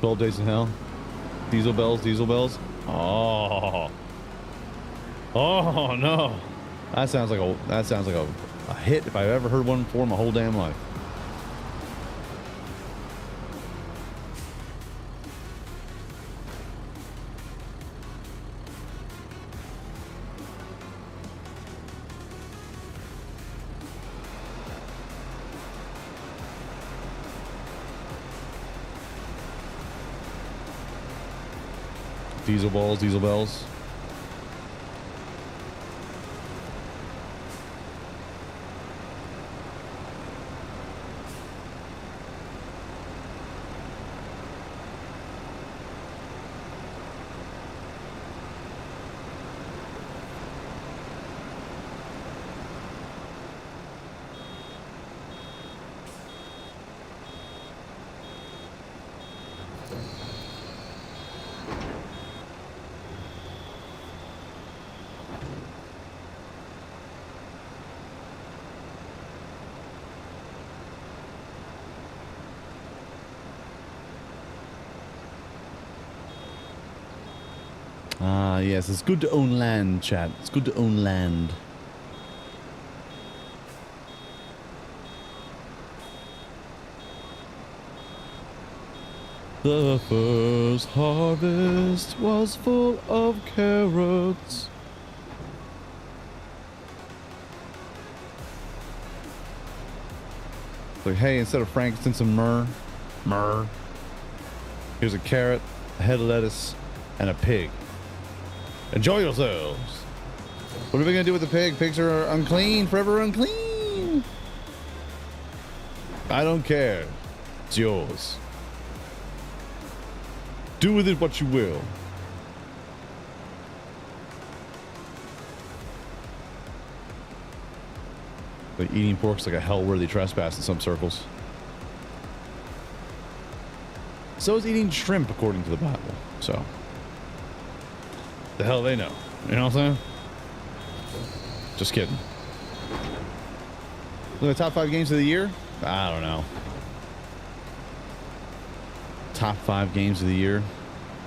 12 Days in Hell. Diesel bells, diesel bells. Oh. Oh no. That sounds like a hit if I've ever heard one before in my whole damn life. Diesel balls, diesel bells. Ah, yes, it's good to own land, chat. It's good to own land. The first harvest was full of carrots. Like, hey, instead of frankincense and myrrh, here's a carrot, a head of lettuce, and a pig. Enjoy yourselves. What are we gonna do with the pig? Pigs are unclean, forever unclean. I don't care. It's yours. Do with it what you will. Like eating pork's like a hell-worthy trespass in some circles. So is eating shrimp according to the Bible. So the hell they know. You know what I'm saying? Just kidding. Look at the top 5 games of the year? I don't know. Top 5 games of the year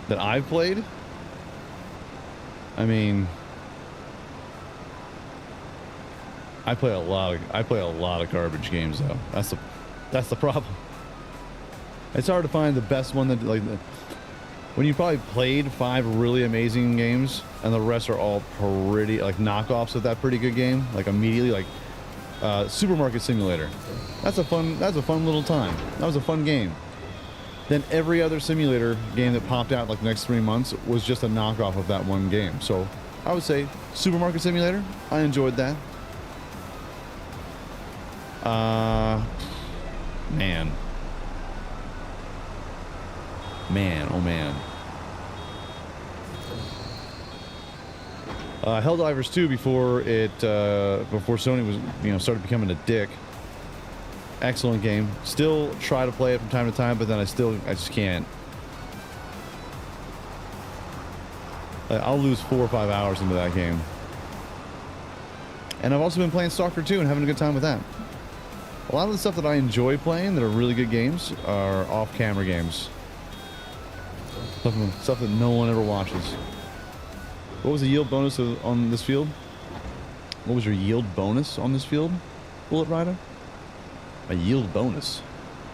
that I've played? I mean, I play a lot of garbage games though. That's the problem. It's hard to find the best one that like when you probably played 5 really amazing games and the rest are all pretty like knockoffs of that pretty good game, like immediately like Supermarket Simulator. That's a fun little time. That was a fun game. Then every other simulator game that popped out like the next 3 months was just a knockoff of that one game. So I would say Supermarket Simulator, I enjoyed that. Man, oh man. Helldivers 2 before Sony was, started becoming a dick. Excellent game. Still try to play it from time to time, but then I just can't. I'll lose 4 or 5 hours into that game. And I've also been playing Stalker 2 and having a good time with that. A lot of the stuff that I enjoy playing that are really good games are off-camera games. Stuff that no one ever watches. What was the yield bonus on this field? What was your yield bonus on this field, Bullet Rider? A yield bonus.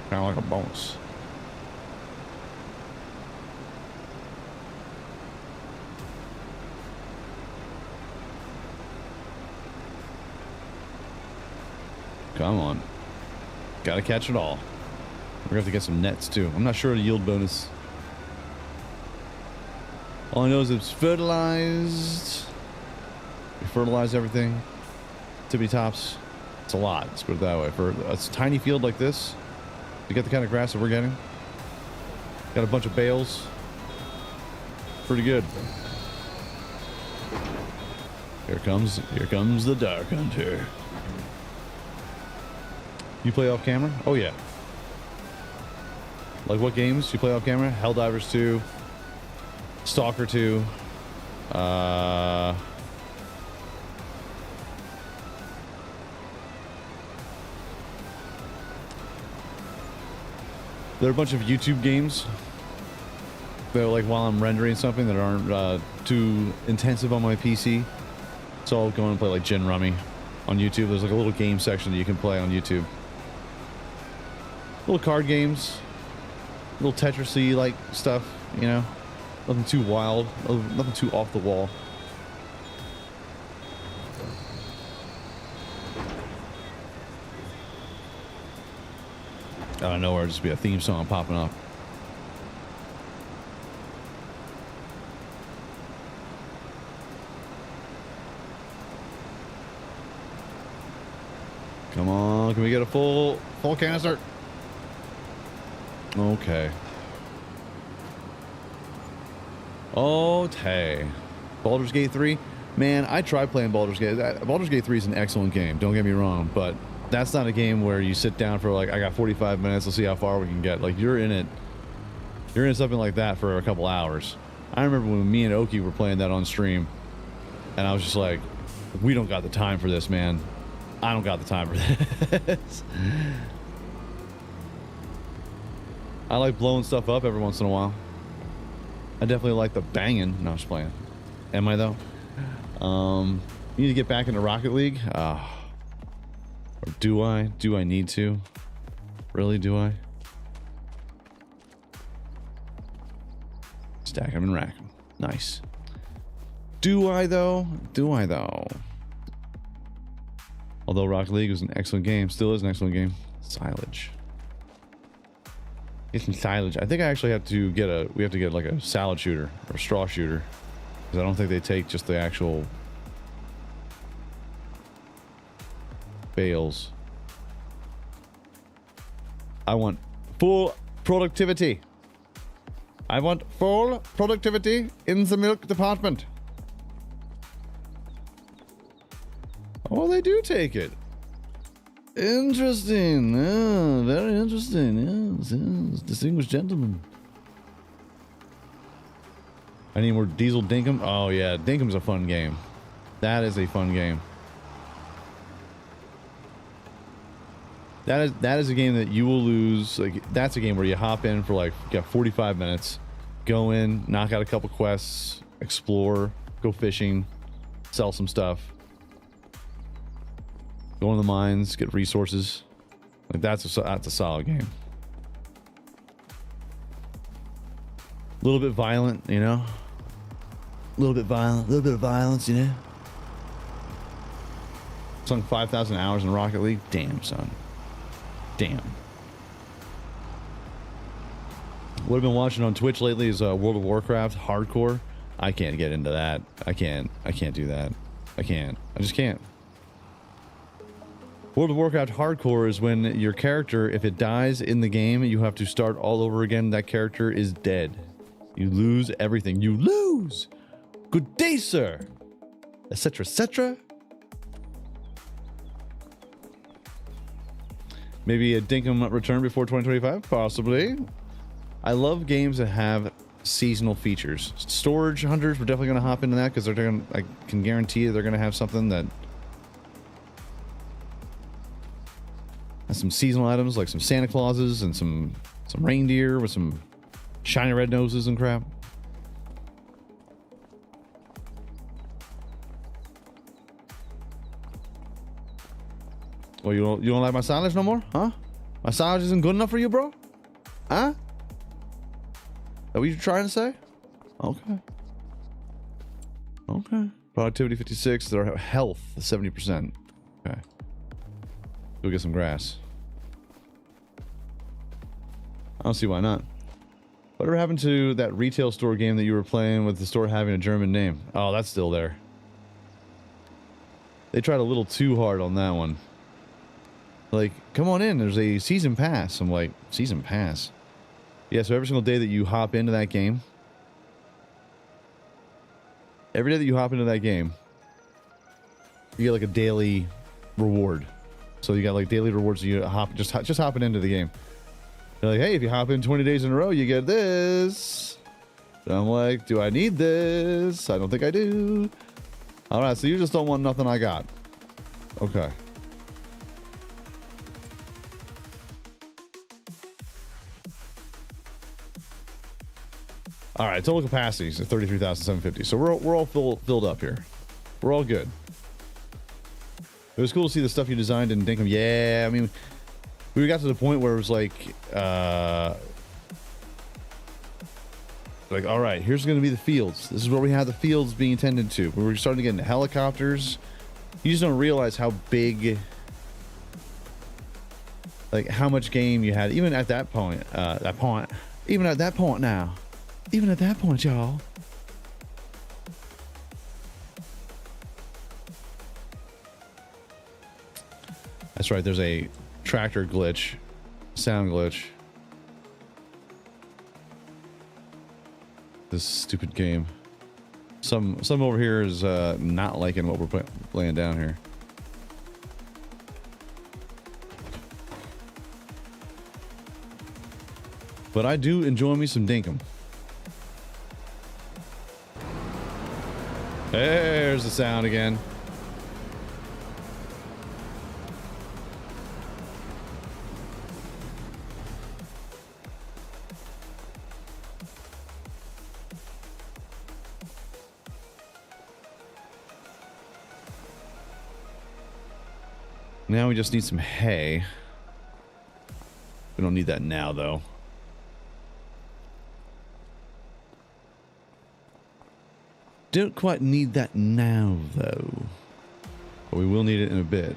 Kind of like a bonus. Come on. Gotta catch it all. We're gonna have to get some nets too. I'm not sure the yield bonus. All I know is it's fertilized. We fertilize everything. Tippy tops. It's a lot. Let's put it that way. For a tiny field like this, to get the kind of grass that we're getting. Got a bunch of bales. Pretty good. Here comes the Dark Hunter. You play off camera? Oh yeah. Like what games you play off camera? Helldivers 2, Stalker 2, there are a bunch of YouTube games that are like while I'm rendering something that aren't too intensive on my PC. So I'll go and play like Gin Rummy on YouTube. There's like a little game section that you can play on YouTube. Little card games, little Tetris-y like stuff, you know? Nothing too wild, nothing too off the wall. Out of nowhere, just be a theme song popping up. Come on, can we get a full canister? Okay. Okay. Baldur's Gate 3? Man, I tried playing Baldur's Gate. Baldur's Gate 3 is an excellent game, don't get me wrong, but that's not a game where you sit down for like, I got 45 minutes, let's see how far we can get. Like, you're in something like that for a couple hours. I remember when me and Oki were playing that on stream, and I was just like, we don't got the time for this, man. I don't got the time for this. I like blowing stuff up every once in a while. I definitely like the banging. No, I'm just playing. Am I though? You need to get back into Rocket League. Or do I? Do I need to? Really? Do I? Stack them and rack them. Nice. Do I though? Do I though? Although Rocket League was an excellent game, still is an excellent game. Silage. Get some silage. I think I actually have to get a. We have to get like a salad shooter or a straw shooter, because I don't think they take just the actual bales. I want full productivity. I want full productivity in the milk department. Oh, they do take it. Interesting. Yeah, very interesting. Yes, yes. Distinguished gentleman. I need more Diesel Dinkum. Oh, yeah. Dinkum's a fun game. That is a fun game. That is a game that you will lose. Like, that's a game where you hop in for like, you got 45 minutes, go in, knock out a couple quests, explore, go fishing, sell some stuff, go in the mines, get resources. Like, that's a solid game. A little bit violent, you know. A little bit violent, a little bit of violence, you know. Sunk 5,000 hours in Rocket League. Damn, son. Damn. What I've been watching on Twitch lately is World of Warcraft hardcore. I can't get into that. I can't do that. I just can't. World of Warcraft hardcore is when your character, if it dies in the game, you have to start all over again. That character is dead. You lose everything. You lose. Good day, sir. Etc. etc. Maybe a Dinkum return before 2025? Possibly. I love games that have seasonal features. Storage hunters, we're definitely going to hop into that because they're going. I can guarantee you they're going to have something that has some seasonal items like some Santa Clauses and some reindeer with some shiny red noses and crap. Well, you don't like my silage no more, huh? My silage isn't good enough for you, bro? Huh? Is that what you're trying to say? Okay. Okay. Productivity 56. Their health 70%. Okay. Go get some grass. I don't see why not. Whatever happened to that retail store game that you were playing with the store having a German name? Oh, that's still there. They tried a little too hard on that one. Like, come on in, there's a season pass. I'm like, season pass? Yeah, so every single day that you hop into that game, you get like a daily reward. So you got like daily rewards, you just hopping into the game. They're like, hey, if you hop in 20 days in a row, you get this. And I'm like, do I need this? I don't think I do. All right, so you just don't want nothing I got. Okay. All right, total capacity is 33,750. So we're all filled up here. We're all good. It was cool to see the stuff you designed in Dinkum. Yeah, I mean, we got to the point where it was like, all right, here's going to be the fields. This is where we have the fields being tended to. We were starting to get into helicopters. You just don't realize how big, like how much game you had, even at that point. Even at that point now. Even at that point, y'all. That's right, there's a tractor glitch, sound glitch. This stupid game. Some over here is not liking what we're laying down here. But I do enjoy me some Dinkum. There's the sound again. Now we just need some hay. We don't need that now, though. Don't quite need that now, though. But we will need it in a bit.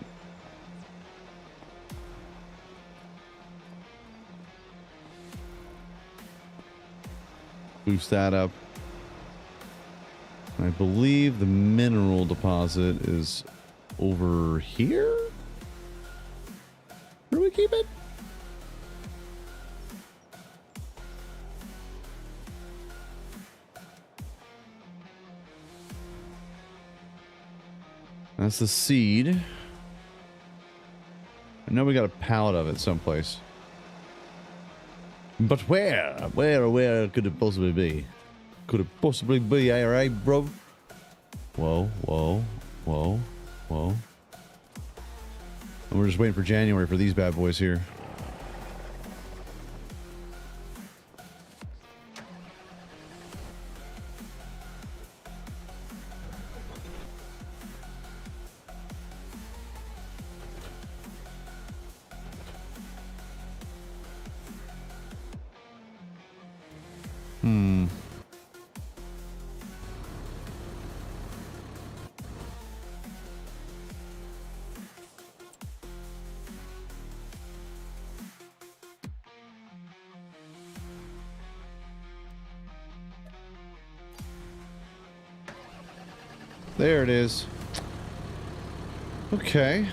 Boost that up. I believe the mineral deposit is over here. Where do we keep it? That's the seed. I know we got a pallet of it someplace. But where? Where could it possibly be? Could it possibly be, alright, bro? Whoa, whoa, whoa, whoa. And we're just waiting for January for these bad boys here. There it is. Okay.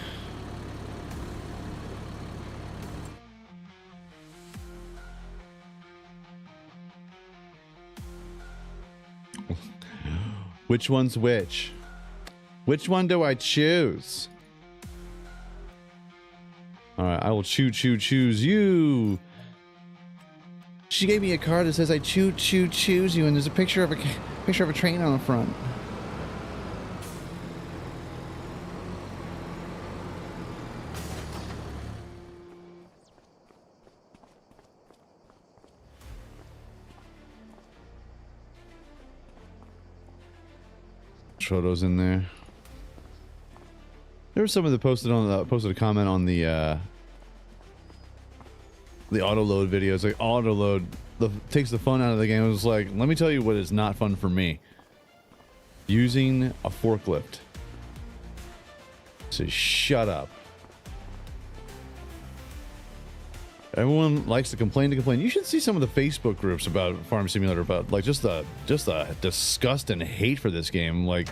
Which one's which? Which one do I choose? All right, I will choose you. She gave me a card that says I choose you, and there's a picture of a train on the front. Photos in there. There was someone that posted a comment on the auto load videos. Like auto load takes the fun out of the game. It was like, let me tell you what is not fun for me. Using a forklift. So shut up. Everyone likes to complain. You should see some of the Facebook groups about Farm Simulator, about like just the disgust and hate for this game. Like,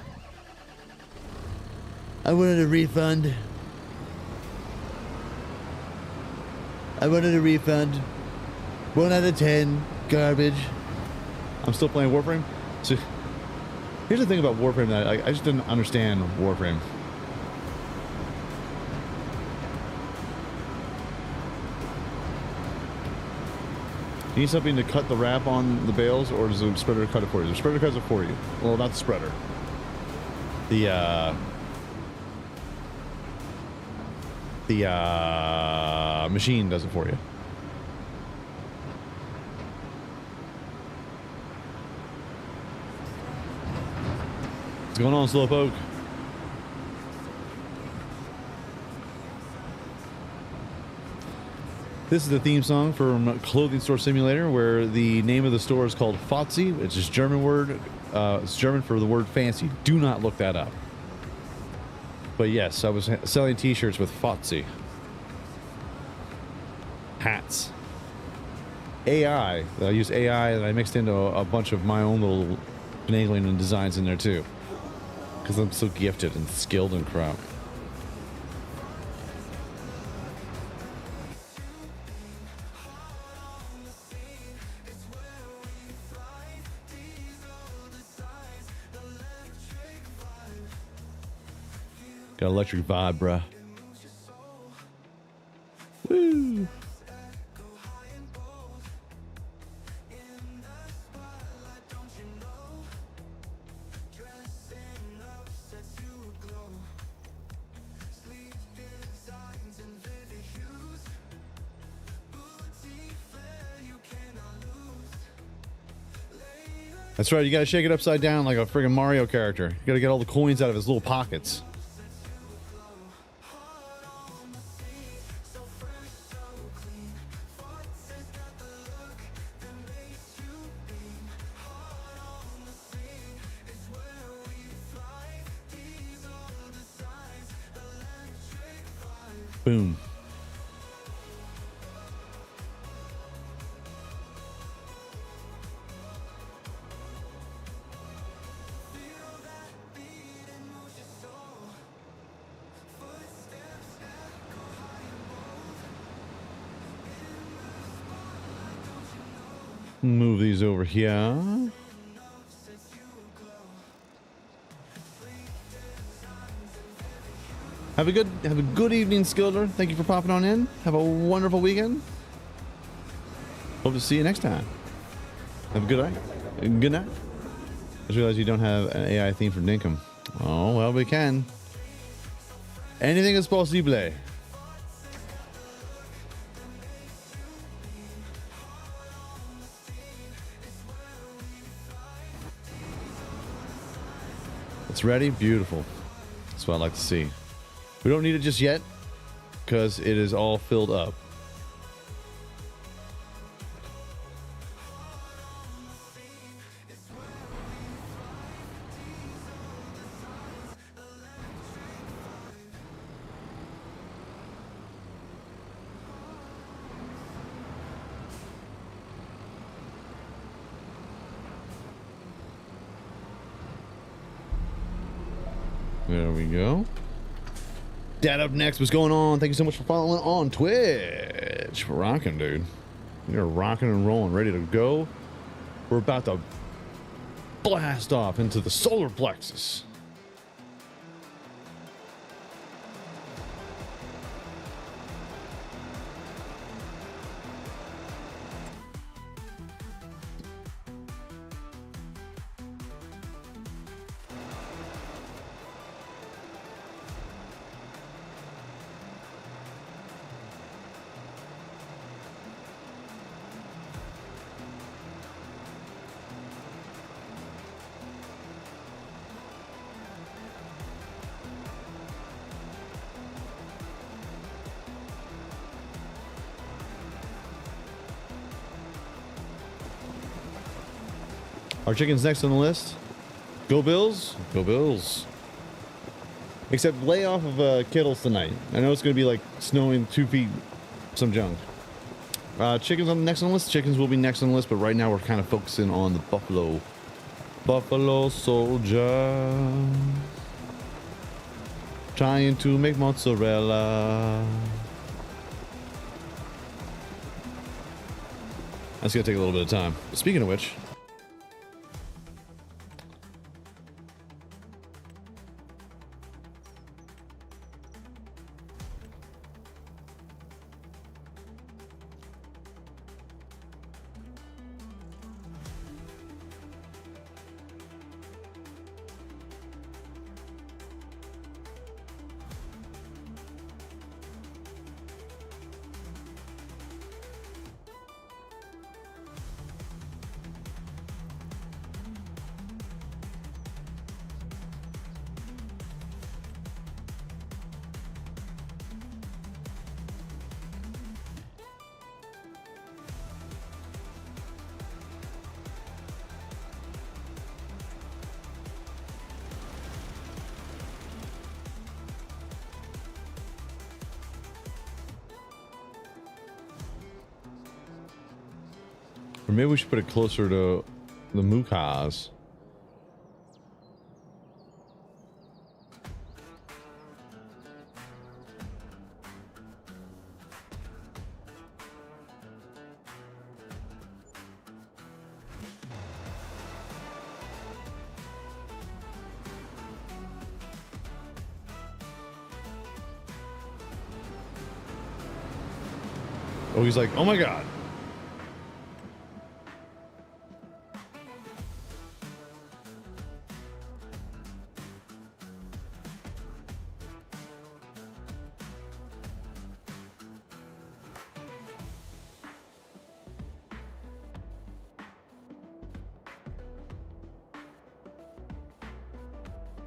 I wanted a refund. I wanted a refund. 1 out of 10. Garbage. I'm still playing Warframe. So here's the thing about Warframe that I just didn't understand Warframe. You need something to cut the wrap on the bales, or does the spreader cut it for you? The spreader cuts it for you. Well, not the spreader. The machine does it for you. What's going on, Slowpoke? This is the theme song from Clothing Store Simulator, where the name of the store is called Fotzi, which is German word. It's German for the word fancy. Do not look that up. But yes, I was selling t-shirts with Fotzi. Hats. AI. I used AI and I mixed into a bunch of my own little finagling and designs in there too. Because I'm so gifted and skilled and crap. Got electric vibe, bruh. Woo! That's right, you gotta shake it upside down like a friggin' Mario character. You gotta get all the coins out of his little pockets. Boom. Move these over here. Have a good evening, Skilder. Thank you for popping on in. Have a wonderful weekend. Hope to see you next time. Have a good night. Good night. I just realized you don't have an AI theme for Dinkum. Oh, well, we can. Anything is possible. It's ready. Beautiful. That's what I like to see. We don't need it just yet because it is all filled up. There we go. Dad up next. What's going on? Thank you so much for following on Twitch. We're rocking, dude. We are rocking and rolling, ready to go. We're about to blast off into the solar plexus. Our chicken's next on the list. Go Bills. Go Bills. Except lay off of Kittles tonight. I know it's going to be like snowing 2 feet, some junk. Chickens on the next on the list. Chickens will be next on the list, but right now we're kind of focusing on the buffalo. Buffalo soldier. Trying to make mozzarella. That's going to take a little bit of time. Speaking of which... Or maybe we should put it closer to the Mukas. Oh, he's like, oh my God.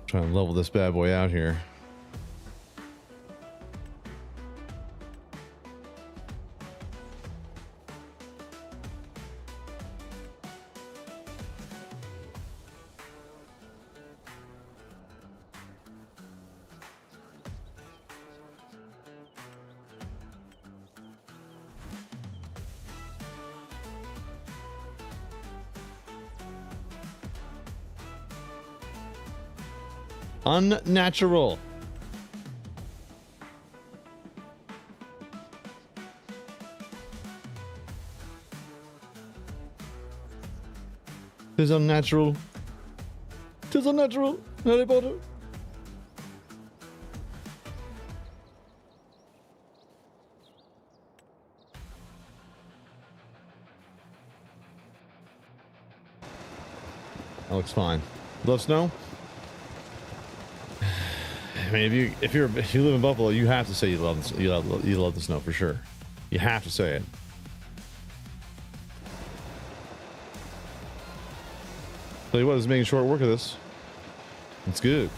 Trying to level this bad boy out here. Unnatural. Tis unnatural. Tis unnatural. Harry Potter. That looks fine. Love snow? I mean, if you live in Buffalo, you have to say you love the snow for sure. You have to say it. Tell you what, it's making short work of this. It's good.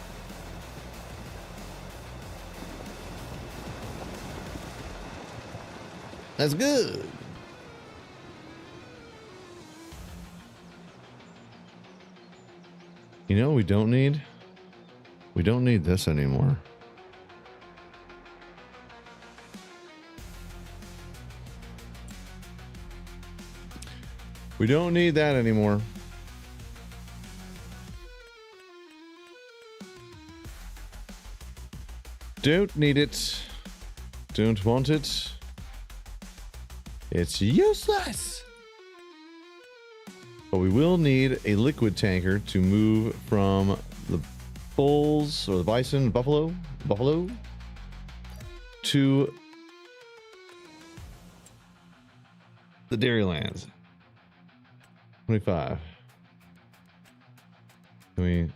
That's good. You know what we don't need? We don't need this anymore. We don't need that anymore. Don't need it. Don't want it. It's useless. But we will need a liquid tanker to move from the bulls or the bison, buffalo to the Dairylands. 25. Can we?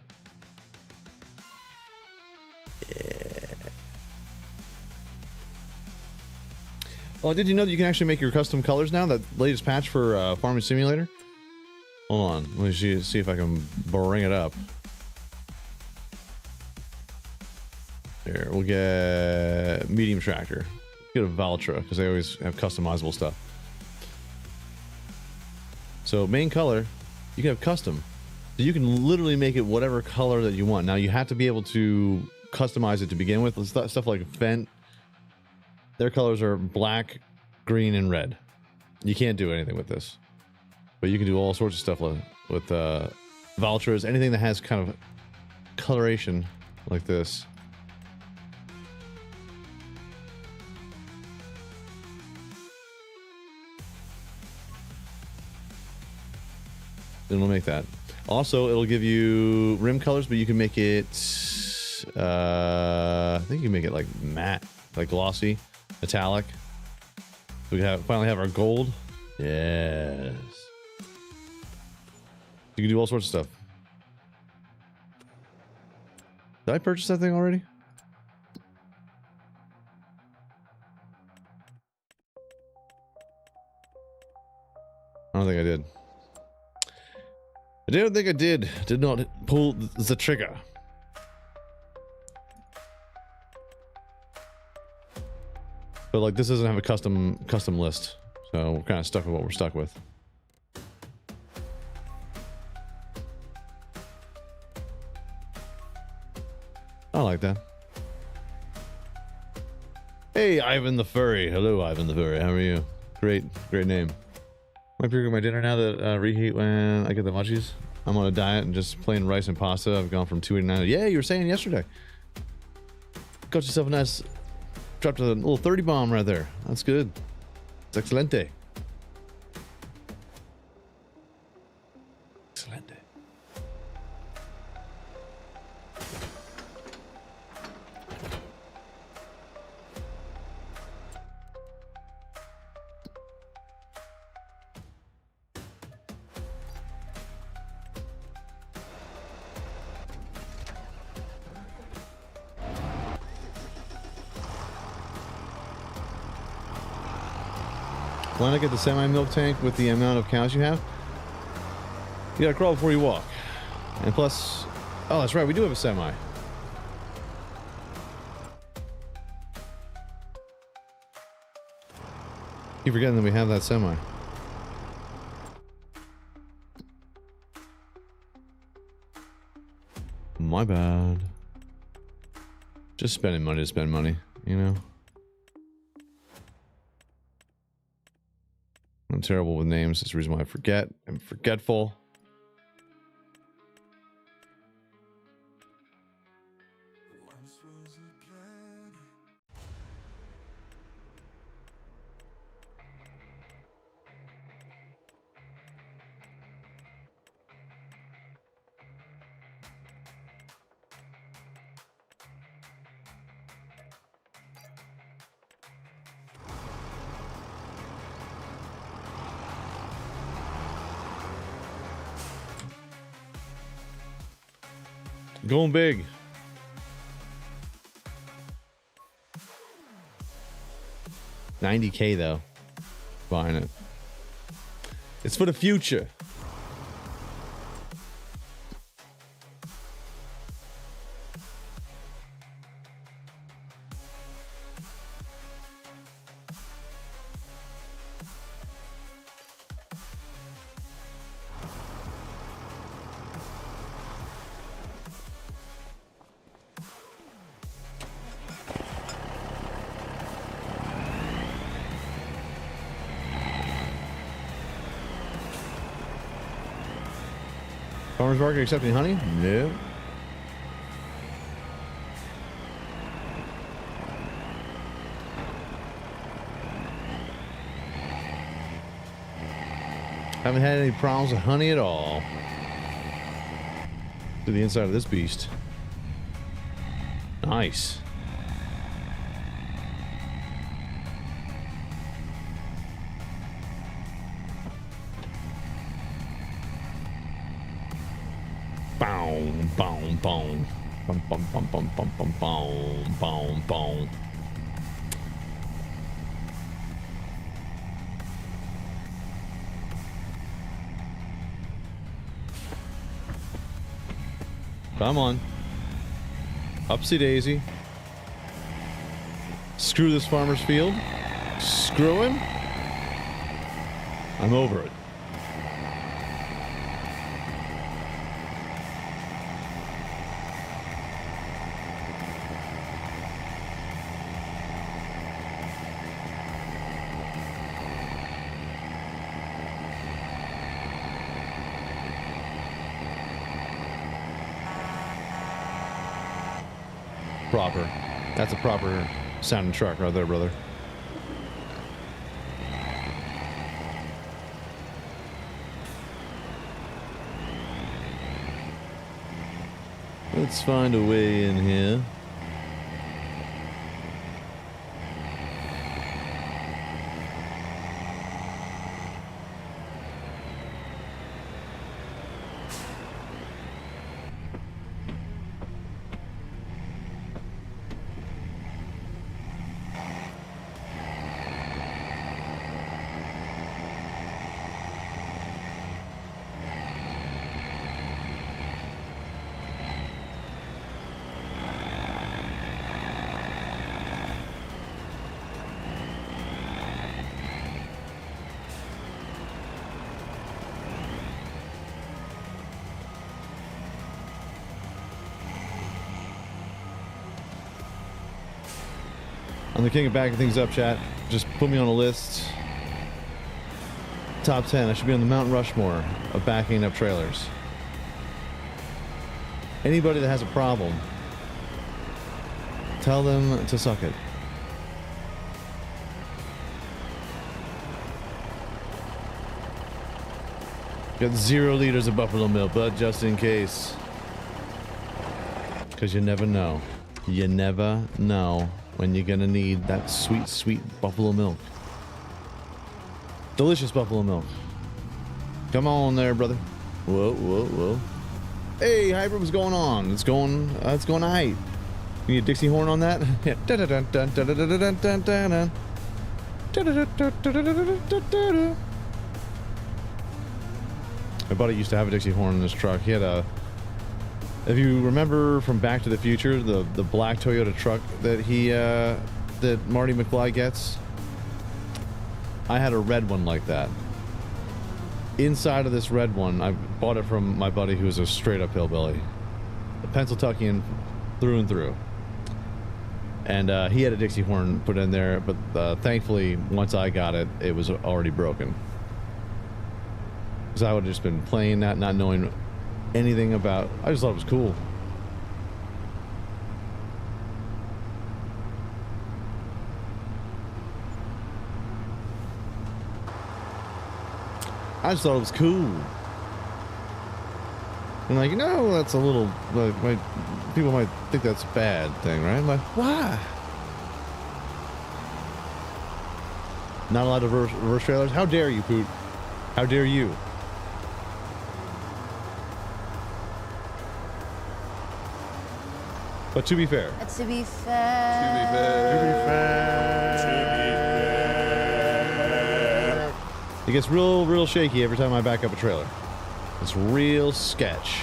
Oh, did you know that you can actually make your custom colors now? That latest patch for Farming Simulator? Hold on, let me see if I can bring it up. There, we'll get medium tractor. Get a Valtra, because they always have customizable stuff. So main color, you can have custom. So you can literally make it whatever color that you want. Now you have to be able to customize it to begin with. Stuff like Fendt, their colors are black, green, and red. You can't do anything with this. But you can do all sorts of stuff with Valtras, anything that has kind of coloration like this. Then we'll make that. Also, it'll give you rim colors, but you can make it, I think you can make it like matte, like glossy, metallic. We can finally have our gold. Yes. You can do all sorts of stuff. Did I purchase that thing already? I don't think I did. I don't think I did. Did not pull the trigger. But like this doesn't have a custom list, so we're kind of stuck with what we're stuck with. I like that. Hey, Ivan the Furry. Hello, Ivan the Furry. How are you? Great name. Might be cooking my dinner now that reheat when I get the munchies. I'm on a diet and just plain rice and pasta. I've gone from 289. Yeah, you were saying yesterday. Got yourself a nice, dropped a little 30 bomb right there. That's good. It's excelente. Excelente. Why not get the semi-milk tank with the amount of cows you have? You gotta crawl before you walk. And plus... Oh, that's right, we do have a semi. Keep forgetting that we have that semi. My bad. Just spending money to spend money, you know? I'm terrible with names. That's the reason why I forget. I'm forgetful. Going big. $90K though. Buying it. It's for the future. Farmers market accepting honey? No. Haven't had any problems with honey at all. To the inside of this beast. Nice. Boom, boom, boom. Bum, bum, bum, bum, bum, bum, boom, boom, boom. Come on. Upsy daisy. Screw this farmer's field. Screw him. I'm over it. Proper. That's a proper sounding truck right there, brother. Let's find a way in here. I'm the king of backing things up, chat. Just put me on a list. Top 10. I should be on the Mount Rushmore of backing up trailers. Anybody that has a problem, tell them to suck it. Got 0 liters of buffalo milk, but just in case. Because you never know. You never know when you're gonna need that sweet, sweet buffalo milk. Delicious buffalo milk. Come on there, brother. Whoa, whoa, whoa. Hey, Hybrid, what's going on? It's going high. You need a Dixie horn on that? Yeah. My buddy used to have a Dixie horn in his truck. He had a... If you remember from Back to the Future, the black Toyota truck that that Marty McFly gets, I had a red one like that. Inside of this red one, I bought it from my buddy who was a straight up hillbilly, a Pennsylvanian through and through. And he had a Dixie horn put in there, but thankfully, once I got it, it was already broken. Because I would have just been playing that, not knowing anything about. I just thought it was cool. I just thought it was cool. And like, no, that's a little. People might think that's a bad thing, right? I'm like, why? Not allowed to reverse trailers? How dare you, Poot? How dare you? But to be fair, To be fair. it gets real shaky every time I back up a trailer. It's real sketch.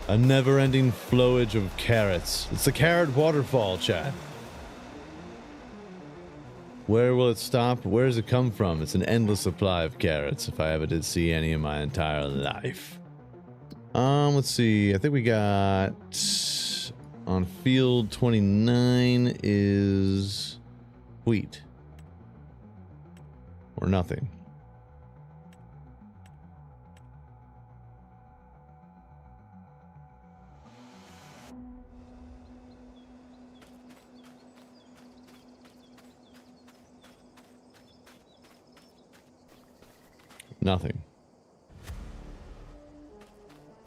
A never-ending flowage of carrots. It's the carrot waterfall, Chad. Where will it stop? Where does it come from? It's an endless supply of carrots, if I ever did see any in my entire life. Let's see. I think we got on field 29 is wheat. Or nothing. Nothing.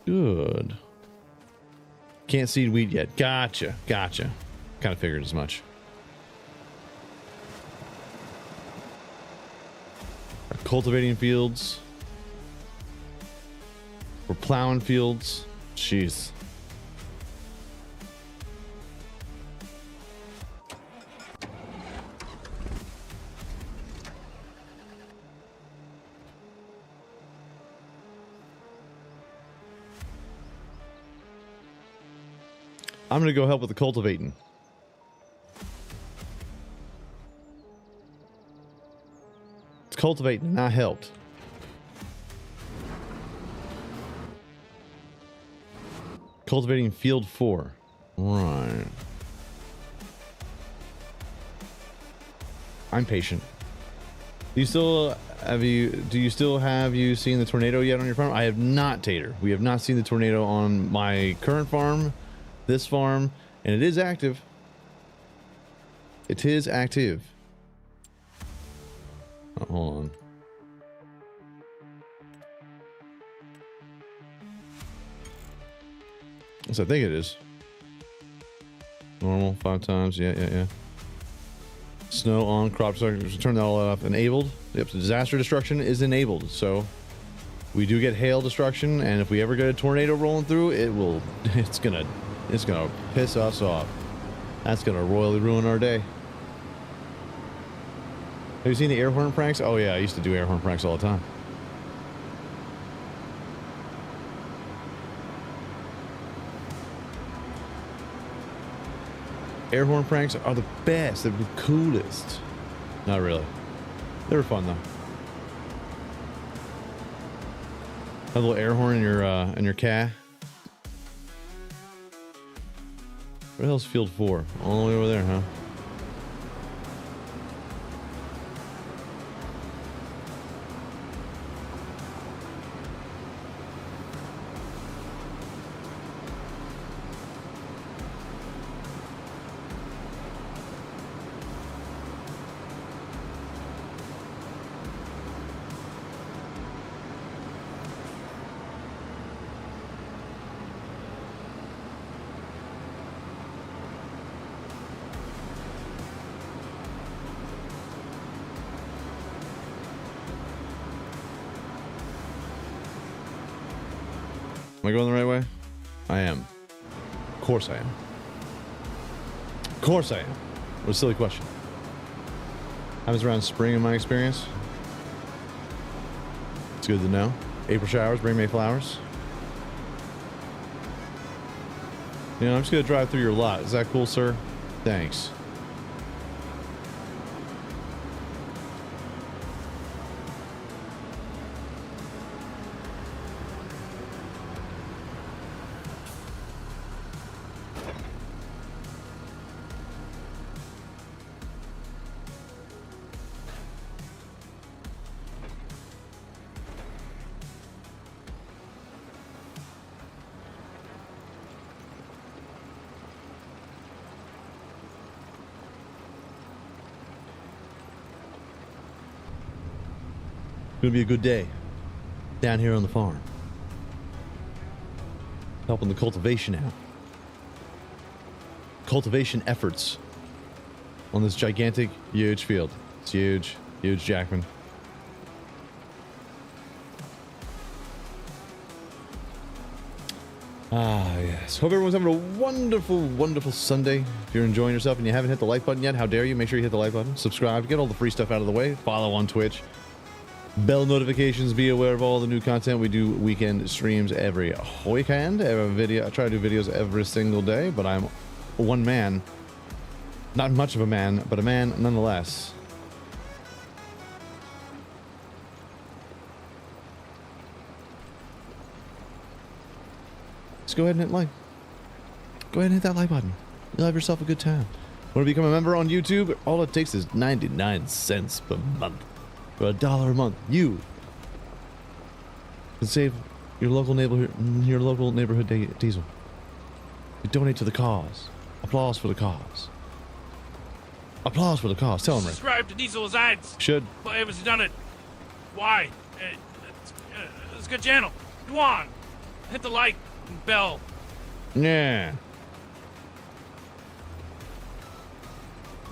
Good. Can't seed wheat yet. Gotcha. Kind of figured as much. We're cultivating fields. We're plowing fields. Jeez. I'm going to go help with the cultivating. It's cultivating, not helped. Cultivating field 4. Right. I'm patient. Do you still have you seen the tornado yet on your farm? I have not, Tater. We have not seen the tornado on my current farm. This farm, and it is active. It is active. Oh, hold on. Yes, I think it is. Normal, 5 times. Yeah. Snow on, crop destruction. Turn that all off. Enabled. Yep, so disaster destruction is enabled. So we do get hail destruction, and if we ever get a tornado rolling through, it's gonna piss us off. That's gonna royally ruin our day. Have you seen the air horn pranks? Oh yeah, I used to do air horn pranks all the time. Air horn pranks are the best. They're the coolest. Not really. They were fun though. A little air horn in your car. Where the hell's field 4? All the way over there, huh? Am I going the right way? I am. Of course I am. Of course I am. What a silly question. Happens around spring in my experience. It's good to know. April showers bring May flowers. You know, I'm just going to drive through your lot. Is that cool, sir? Thanks. Gonna be a good day down here on the farm. Helping the cultivation out. Cultivation efforts on this gigantic, huge field. It's huge, huge Jackman. Ah, yes. Hope everyone's having a wonderful, wonderful Sunday. If you're enjoying yourself and you haven't hit the like button yet, how dare you? Make sure you hit the like button. Subscribe. Get all the free stuff out of the way. Follow on Twitch. Bell notifications. Be aware of all the new content. We do weekend streams every weekend. Every video. I try to do videos every single day, but I'm one man. Not much of a man, but a man nonetheless. Just go ahead and hit like. Go ahead and hit that like button. You'll have yourself a good time. Want to become a member on YouTube? All it takes is 99 cents per month. For $1 a month, you can save your local neighborhood diesel. You donate to the cause. Applause for the cause. Applause for the cause. Tell them, Rick. Subscribe to DieselDesigns. Should. Why haven't you done it? Why? It's a good channel. Go on. Hit the like and bell. Yeah.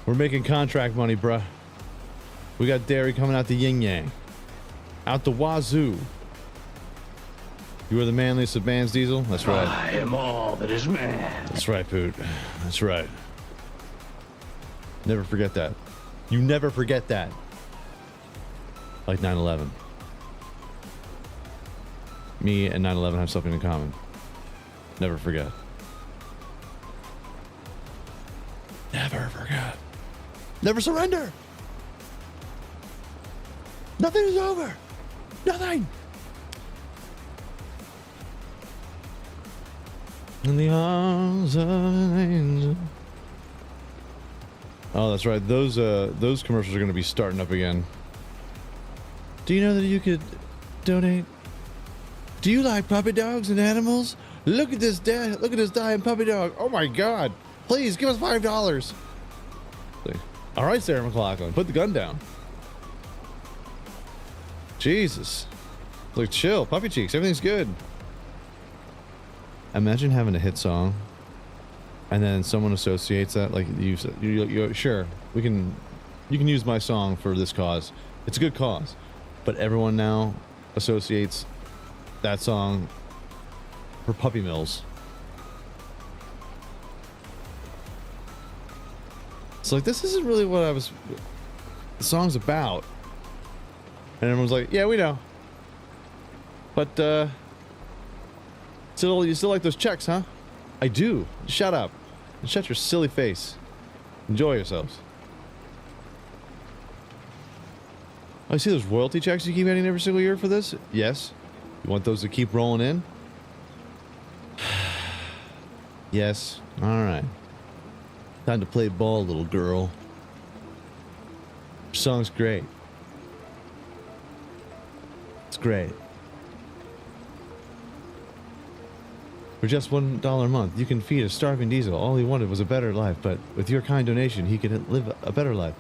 We're making contract money, bruh. We got dairy coming out the yin yang. Out the wazoo. You are the manliest of bands, Diesel? That's right. I am all that is man. That's right, Poot. That's right. Never forget that. You never forget that. Like 9/11. Me and 9/11 have something in common. Never forget. Never forget. Never surrender. Nothing is over. Nothing. In the arms of an angel. Oh, that's right. Those commercials are going to be starting up again. Do you know that you could donate? Do you like puppy dogs and animals? Look at this look at this dying puppy dog. Oh my God! Please give us $5. All right, Sarah McLachlan, put the gun down. Jesus, like chill, puppy cheeks. Everything's good. Imagine having a hit song, and then someone associates that, like you sure you can use my song for this cause. It's a good cause, but everyone now associates that song for puppy mills. It's like, this isn't really what the song's about. And everyone's like, yeah, we know. But, you still like those checks, huh? I do. Shut up. Shut your silly face. Enjoy yourselves. I see those royalty checks you keep getting every single year for this? Yes. You want those to keep rolling in? Yes. All right. Time to play ball, little girl. Your song's great. It's great. For just $1 a month, you can feed a starving Diesel. All he wanted was a better life, but with your kind donation, he could live a better life.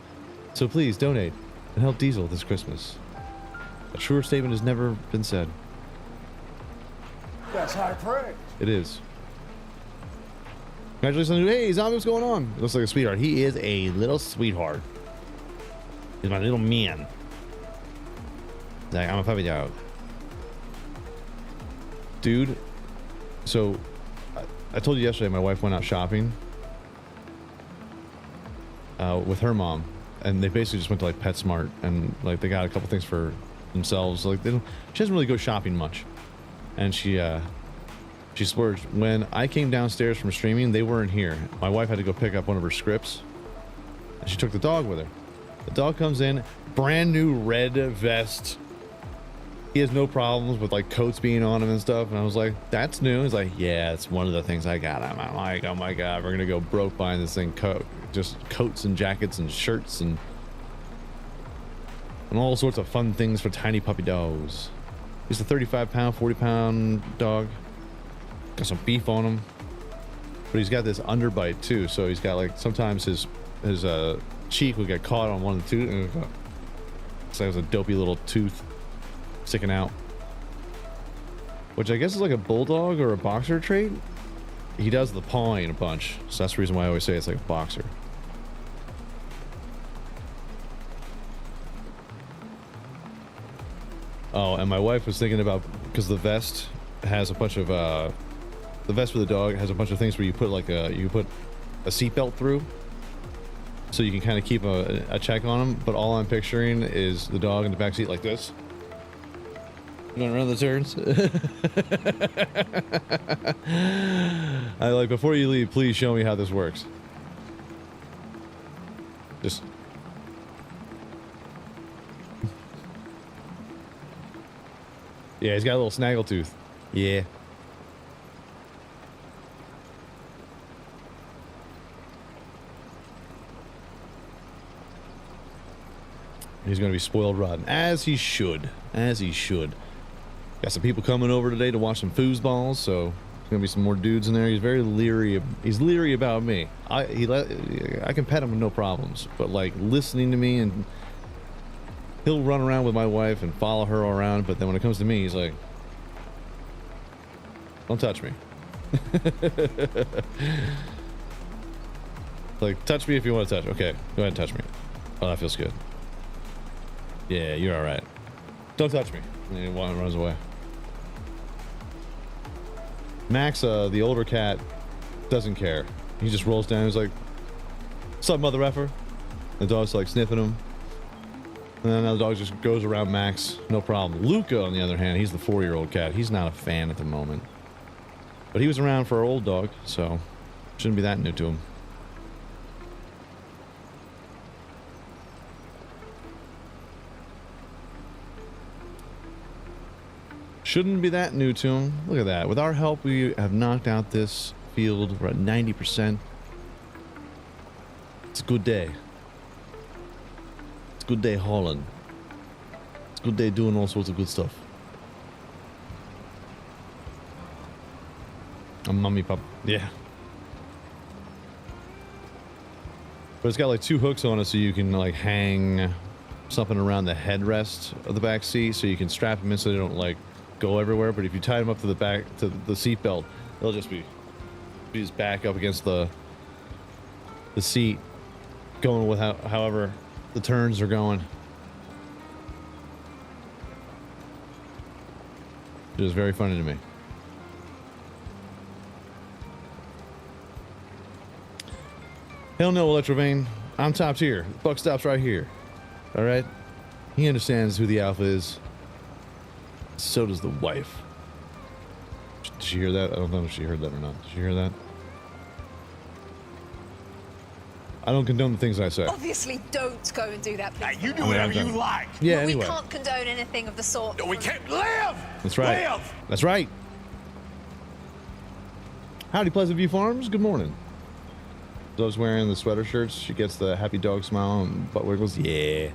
So please donate and help Diesel this Christmas. A truer statement has never been said. That's high praise. It is. Congratulations. Hey, Zombie, what's going on? Looks like a sweetheart. He is a little sweetheart. He's my little man. Like, I'm a puppy dog. Dude, so I told you yesterday my wife went out shopping with her mom, and they basically just went to like PetSmart, and like they got a couple things for themselves. Like she doesn't really go shopping much, and she splurged. When I came downstairs from streaming, they weren't here. My wife had to go pick up one of her scripts, and she took the dog with her. The dog comes in, brand new red vest. He has no problems with like coats being on him and stuff. And I was like, that's new. He's like, yeah, it's one of the things I got. I'm like, oh my God, we're gonna go broke buying this thing. Just coats and jackets and shirts and all sorts of fun things for tiny puppy dogs. He's a 35-pound, 40-pound dog. Got some beef on him, but he's got this underbite too. So he's got like, sometimes his cheek will get caught on one of the tooth. It's like a dopey little tooth sticking out, which I guess is like a bulldog or a boxer trait. He does the pawing a bunch, so that's the reason why I always say it's like a boxer. Oh, and my wife was thinking about, because the vest has a bunch of the vest for the dog has a bunch of things where you put like you put a seatbelt through, so you can kind of keep a check on them. But all I'm picturing is the dog in the back seat like this, going around the turns. I like, before you leave, please show me how this works. Just. Yeah, he's got a little snaggletooth. Yeah. He's going to be spoiled rotten, as he should. As he should. Got some people coming over today to watch some foosballs, so there's going to be some more dudes in there. He's very leery. He's leery about me. I can pet him with no problems, but like listening to me, and he'll run around with my wife and follow her around, but then when it comes to me, he's like, don't touch me. Like, touch me if you want to touch. Okay, go ahead and touch me. Oh, that feels good. Yeah, you're all right. Don't touch me. And then he runs away. Max, the older cat, doesn't care. He just rolls down. He's like, "What's up, mother effer?" The dog's like sniffing him. And then the dog just goes around Max, no problem. Luca, on the other hand, he's the 4-year-old cat. He's not a fan at the moment. But he was around for our old dog, so shouldn't be that new to him. Shouldn't be that new to him. Look at that. With our help, we have knocked out this field. We're at 90%. It's a good day. It's a good day hauling. It's a good day doing all sorts of good stuff. A mummy pup. Yeah. But it's got like 2 hooks on it, so you can like hang something around the headrest of the back seat, so you can strap them in so they don't like go everywhere. But if you tie them up to the back, to the seat belt, they'll just be his back up against the seat, going with however the turns are going. It is very funny to me. Hell no, Electrovane. I'm top tier. The buck stops right here. All right? He understands who the alpha is. So does the wife. Did she hear that? I don't know if she heard that or not. Did she hear that? I don't condone the things I say. Obviously, don't go and do that, please. Now, you do whatever you like. Yeah, Well, anyway. we can't condone anything of the sort. No, we can't live. That's right. Live. That's right. Howdy, Pleasant View Farms. Good morning. Dove's wearing the sweater shirts. She gets the happy dog smile and butt wiggles. Yeah.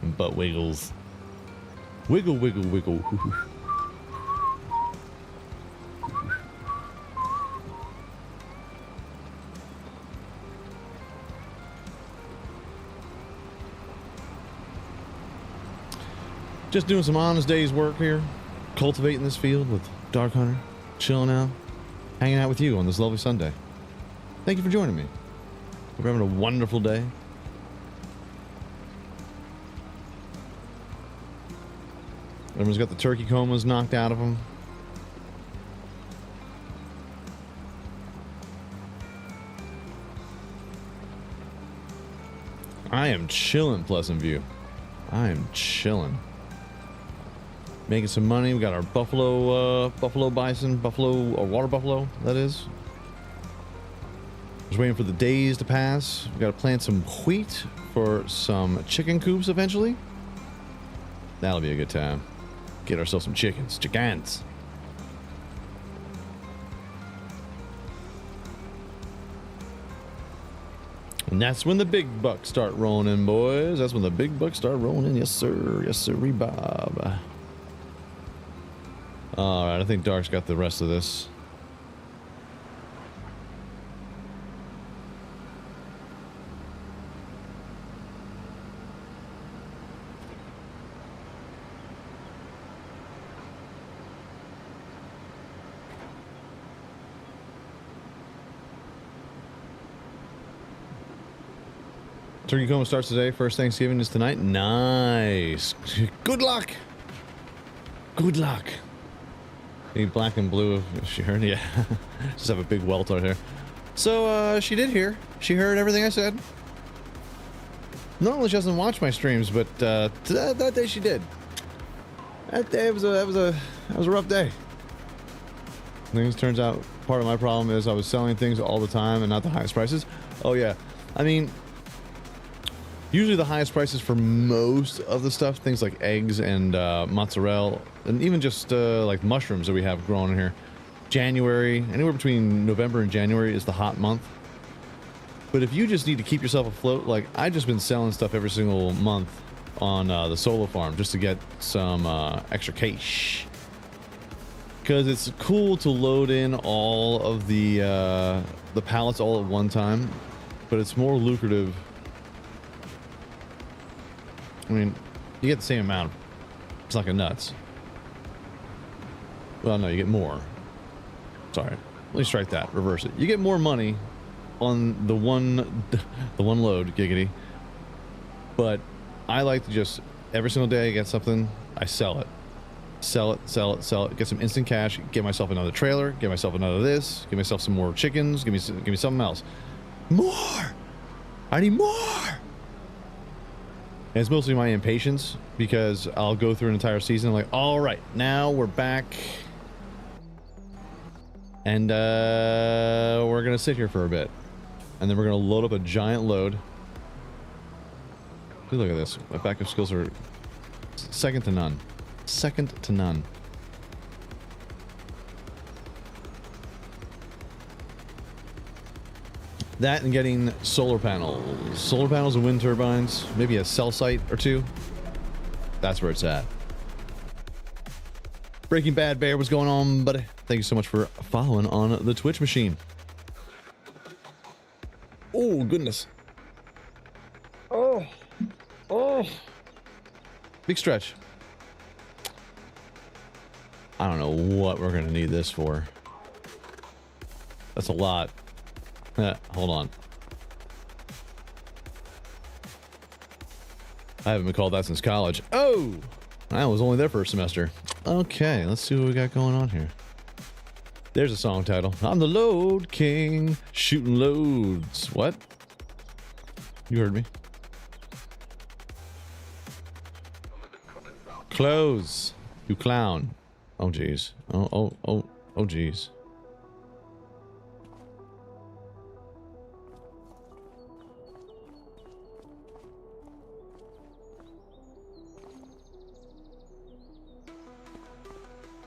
And butt wiggles. Wiggle, wiggle, wiggle. Just doing some honest day's work here. Cultivating this field with Dark Hunter. Chilling out. Hanging out with you on this lovely Sunday. Thank you for joining me. Hope you're having a wonderful day. Everyone's got the turkey comas knocked out of them. I am chilling, Pleasant View. I am chilling. Making some money. We got our buffalo bison, or water buffalo, that is. Just waiting for the days to pass. We got to plant some wheat for some chicken coops eventually. That'll be a good time. Get ourselves some chickens. Chickens. And that's when the big bucks start rolling in, boys. That's when the big bucks start rolling in. Yes, sir. Yes, sir. Bob. All right. I think Dark's got the rest of this. Turkey coma starts today. First Thanksgiving is tonight. Nice. Good luck. Good luck. Need black and blue if she heard. Yeah. Just have a big welt out here. So she did hear. She heard everything I said. Normally she doesn't watch my streams, but that day she did. That day was a rough day. Things turns out part of my problem is I was selling things all the time and not the highest prices. Oh yeah, I mean, usually the highest prices for most of the stuff, things like eggs and mozzarella, and even just like mushrooms that we have growing in here. January, anywhere between November and January is the hot month. But if you just need to keep yourself afloat, like I just been selling stuff every single month on the solar farm just to get some extra cash. Because it's cool to load in all of the pallets all at one time, but it's more lucrative. I mean, you get the same amount. It's like a nuts. Well, no, you get more. Sorry, let me strike that. Reverse it. You get more money on the one load, giggity. But I like to just every single day I get something, I sell it. Sell it, get some instant cash, get myself another trailer, get myself another this, give myself some more chickens, give me something else. More! I need more! And it's mostly my impatience because I'll go through an entire season like, all right, now we're back. And we're gonna sit here for a bit. And then we're gonna load up a giant load. Look at this. My backup skills are second to none. Second to none. That and getting solar panels. Solar panels and wind turbines. Maybe a cell site or two. That's where it's at. Breaking Bad Bear, what's going on, buddy? Thank you so much for following on the Twitch machine. Oh, goodness. Oh. Big stretch. I don't know what we're going to need this for. That's a lot. Hold on. I haven't been called that since college. Oh! I was only there for a semester. Okay, let's see what we got going on here. There's a song title. I'm the load king, shooting loads. What? You heard me. Close, you clown. Oh, jeez. Oh, jeez.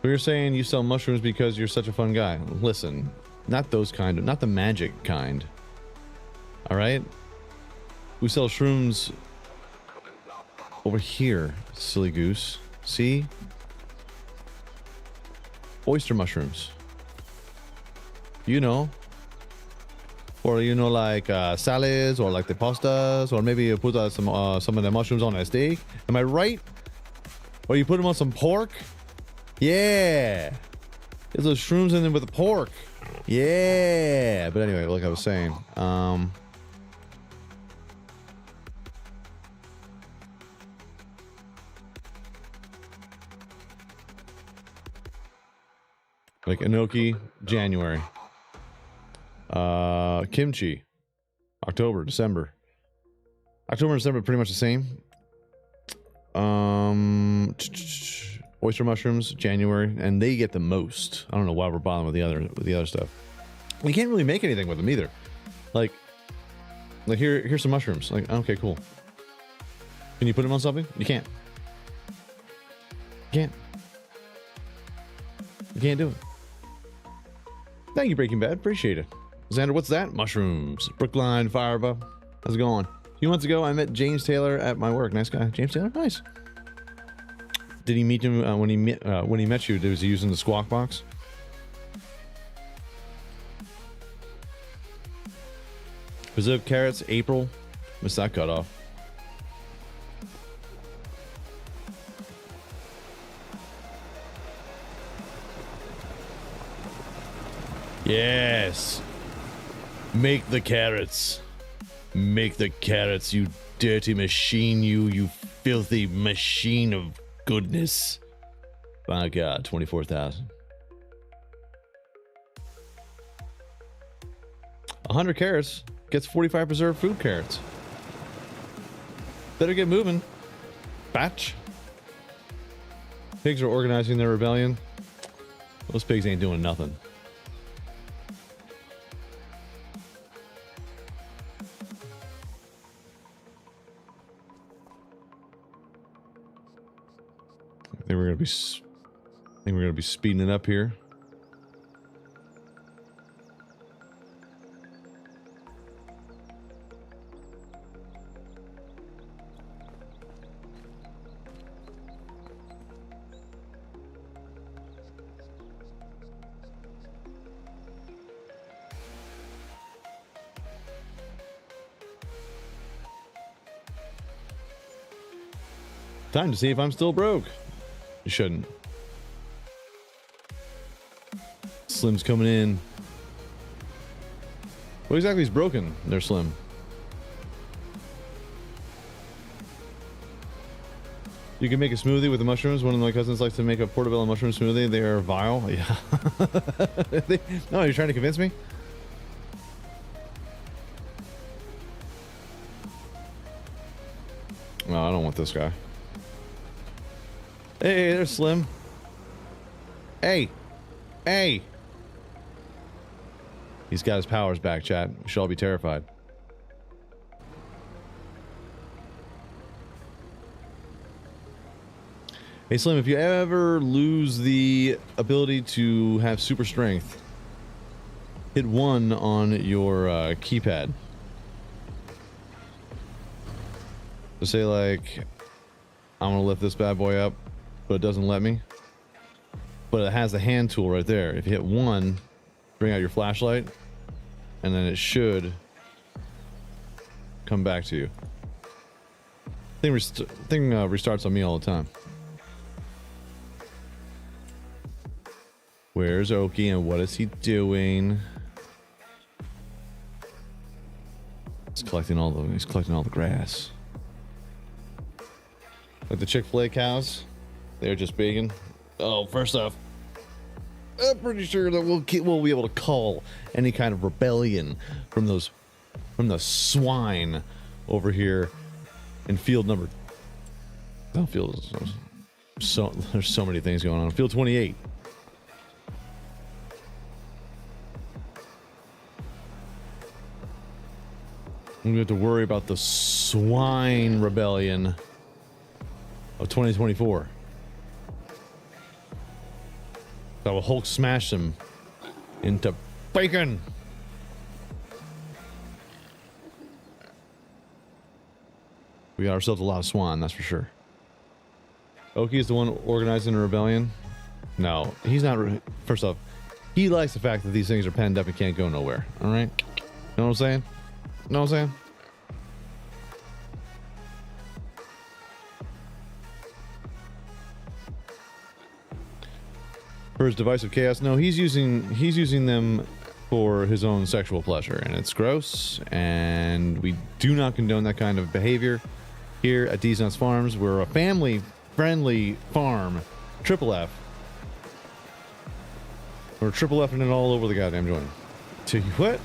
So you're saying you sell mushrooms because you're such a fun guy. Listen, not those kind of, not the magic kind. All right? We sell shrooms over here, silly goose. See? Oyster mushrooms. You know. Or, you know, like salads or like the pastas, or maybe you put some of the mushrooms on a steak. Am I right? Or you put them on some pork? Yeah. There's those shrooms in there with the pork. Yeah. But anyway, like I was saying, like enoki, January. Kimchi, October, December. October and December pretty much the same. Oyster mushrooms, January, and they get the most. I don't know why we're bothering with the other stuff. We can't really make anything with them either. Like here's some mushrooms. Like, okay, cool. Can you put them on something? You can't. You can't do it. Thank you, Breaking Bad. Appreciate it. Xander, what's that? Mushrooms. Brookline, Fireball. How's it going? A few months ago, I met James Taylor at my work. Nice guy. James Taylor? Nice. Did he meet him when he met you? Was he using the squawk box? Preserved carrots, April. Missed that cutoff. Yes. Make the carrots. Make the carrots, you dirty machine, you filthy machine of goodness. My God, 24,000. 100 carrots gets 45 preserved food carrots. Better get moving. Batch. Pigs are organizing their rebellion. Those pigs ain't doing nothing. I think we're gonna be speeding it up here. Time to see if I'm still broke. You shouldn't. Slim's coming in. What exactly is broken there, Slim? You can make a smoothie with the mushrooms. One of my cousins likes to make a portobello mushroom smoothie. They are vile. Yeah. No, you're trying to convince me? No, I don't want this guy. Hey, there's Slim. Hey. Hey. He's got his powers back, chat. We should all be terrified. Hey, Slim, if you ever lose the ability to have super strength, hit 1 on your keypad. So say, like, I'm going to lift this bad boy up, but it doesn't let me. But it has the hand tool right there. If you hit 1, bring out your flashlight, and then it should come back to you. Thing restarts on me all the time. Where's Oki and what is he doing? He's collecting all the grass. Like the Chick-fil-A cows, they're just bacon. Oh, first off, I'm pretty sure that we'll be able to call any kind of rebellion from the swine over here in field number. Oh, there's so many things going on. Field 28. I'm going to have to worry about the swine rebellion of 2024. I will Hulk smash them into bacon. We got ourselves a lot of swan, that's for sure. Oki is the one organizing a rebellion. No, he's not. First off, he likes the fact that these things are penned up and can't go nowhere. All right, know what I'm saying? Know what I'm saying? For his divisive chaos, no, he's using them for his own sexual pleasure, and it's gross, and we do not condone that kind of behavior here at DieselDesigns Farms. We're a family-friendly farm. Triple F. We're triple F-ing it all over the goddamn joint. What?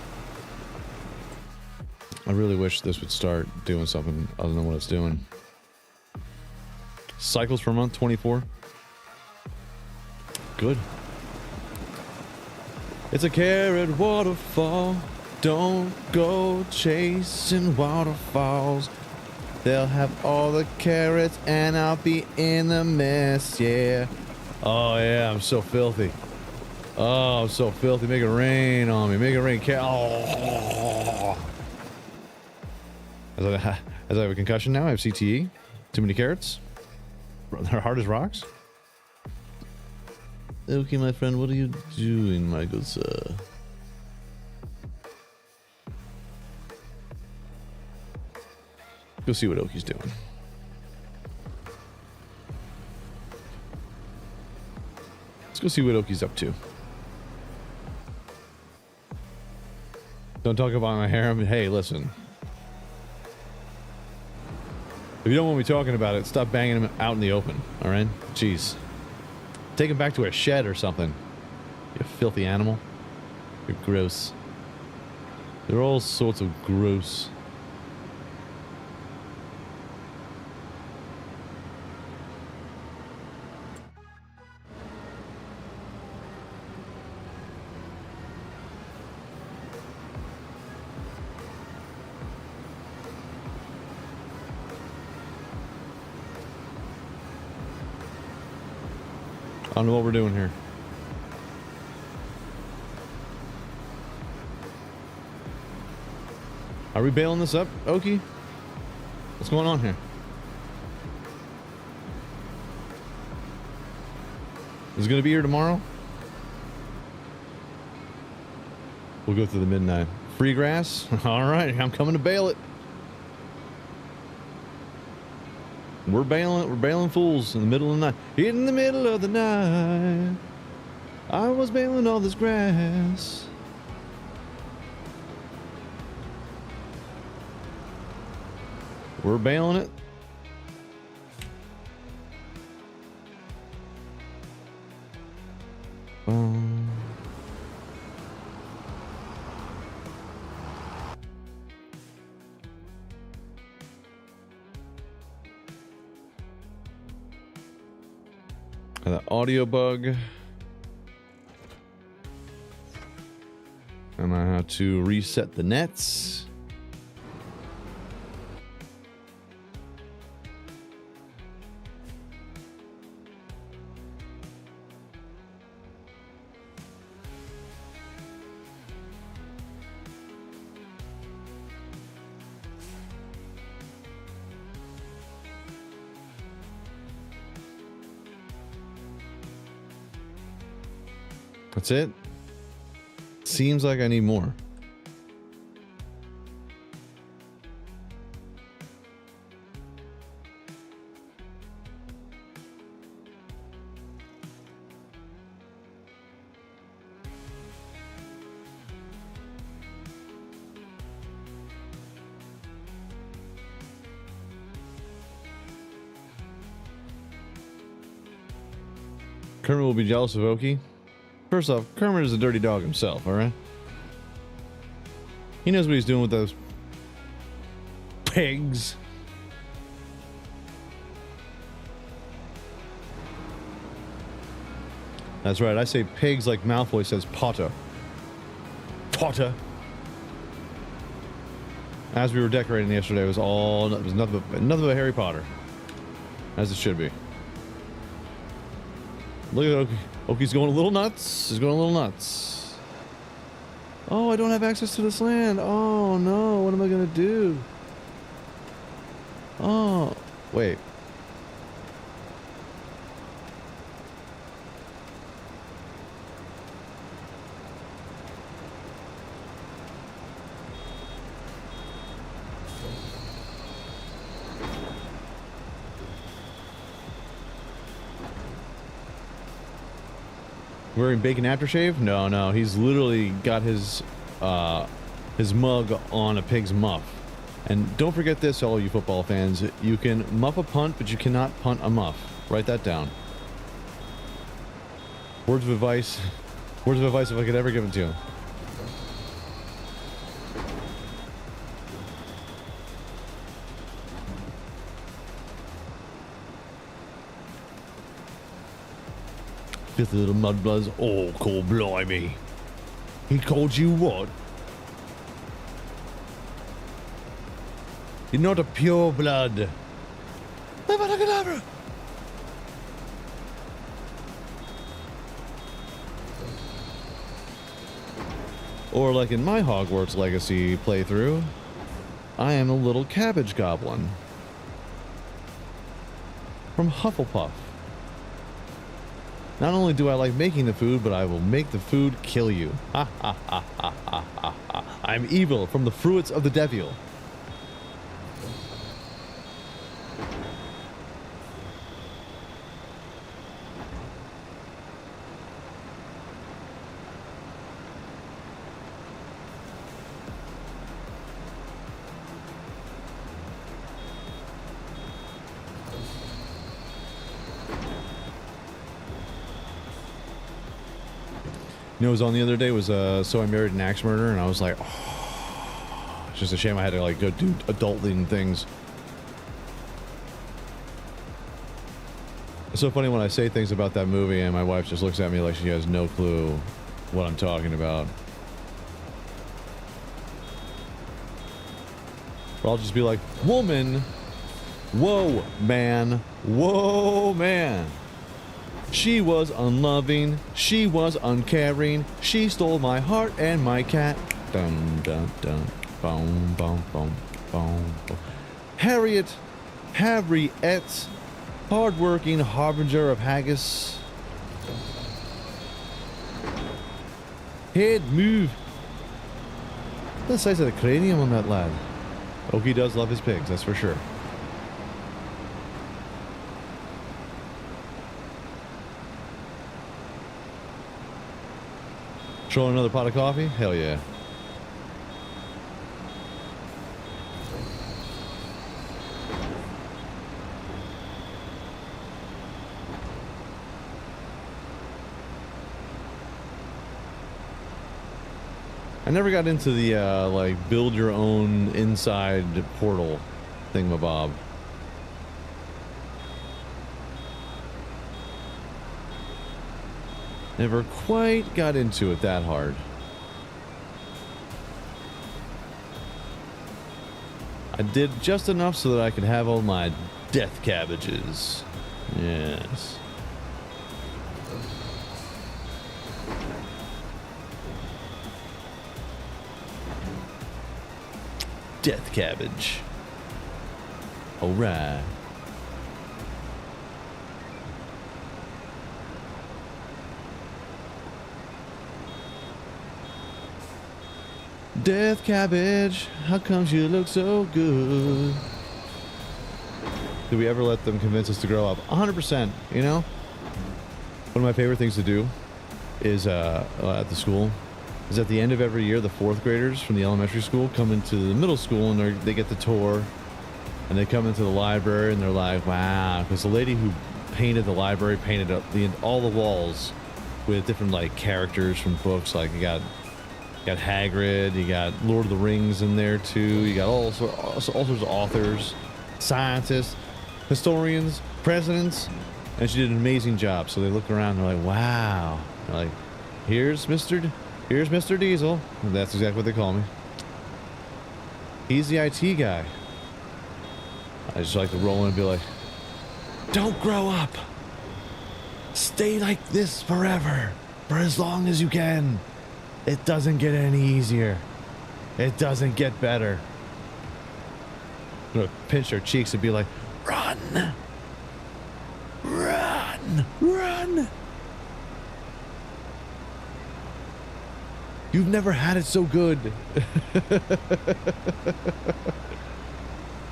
I really wish this would start doing something other than what it's doing. Cycles per month, 24. Good. It's a carrot waterfall. Don't go chasing waterfalls. They'll have all the carrots and I'll be in the mess, yeah. Oh yeah, I'm so filthy. Oh, I'm so filthy. Make it rain on me. Make it rain. Oh. As I have a concussion now, I have CTE. Too many carrots. They're hard as rocks. Okay, my friend, what are you doing, my good sir? Go see what Oki's doing. Let's go see what Oki's up to. Don't talk about my harem. Hey, listen. If you don't want me talking about it, stop banging him out in the open, all right? Jeez. Take him back to a shed or something. You filthy animal. You're gross. They're all sorts of gross. I don't know what we're doing here. Are we bailing this up, Okie? What's going on here? Is it going to be here tomorrow? We'll go through the midnight. Free grass? All right, I'm coming to bail it. We're bailing fools in the middle of the night. In the middle of the night, I was bailing all this grass. We're bailing it. The audio bug. And I have to reset the nets. That's it. Seems like I need more. Kermit will be jealous of Okie. First off, Kermit is a dirty dog himself, alright? He knows what he's doing with those pigs. That's right, I say pigs like Malfoy says Potter. Potter. As we were decorating yesterday, it was nothing but Harry Potter. As it should be. Look at Okie. Okie's going a little nuts. He's going a little nuts. Oh, I don't have access to this land. Oh, no. What am I going to do? Oh, wait. Wearing bacon aftershave? No. He's literally got his mug on a pig's muff. And don't forget this, all you football fans. You can muff a punt, but you cannot punt a muff. Write that down. Words of advice. Words of advice if I could ever give them to you. Fifth little mudbloods. Oh, cool, blimey. He called you what? You're not a pure blood. Abracadabra. Or like in my Hogwarts Legacy playthrough, I am a little cabbage goblin. From Hufflepuff. Not only do I like making the food, but I will make the food kill you. Ha ha ha ha ha ha ha. I'm evil from the fruits of the devil. know what was on the other day was So I Married an Axe Murderer, and I was like, oh, it's just a shame I had to like go do adult-themed things. It's so funny when I say things about that movie and my wife just looks at me like she has no clue what I'm talking about. Or I'll just be like, woman, whoa, man, whoa, man. She was unloving, she was uncaring, she stole my heart and my cat. Dun, dun, dun, boom, boom, boom, boom, boom. Harriet, hard-working harbinger of haggis. Head move. Look at the size of the cranium on that lad. Okie does love his pigs, that's for sure. Throw another pot of coffee? Hell yeah. I never got into the like build your own inside portal thingamabob. Never quite got into it that hard. I did just enough so that I could have all my death cabbages. Yes. Death cabbage. All right. Death cabbage, how comes you look so good? Did we ever let them convince us to grow up? 100%, you know? One of my favorite things to do is at the school is at the end of every year, the fourth graders from the elementary school come into the middle school and they get the tour, and they come into the library and they're like, wow, because the lady who painted the library painted up all the walls with different like characters from books. Like you got Hagrid, you got Lord of the Rings in there too, you got all sorts of authors, scientists, historians, presidents, and she did an amazing job. So they look around and they're like, wow. They're like, here's Mr. Diesel. And that's exactly what they call me. He's the IT guy. I just like to roll in and be like, don't grow up. Stay like this forever, for as long as you can. It doesn't get any easier. It doesn't get better. I'm gonna pinch their cheeks and be like, run! Run! Run! You've never had it so good.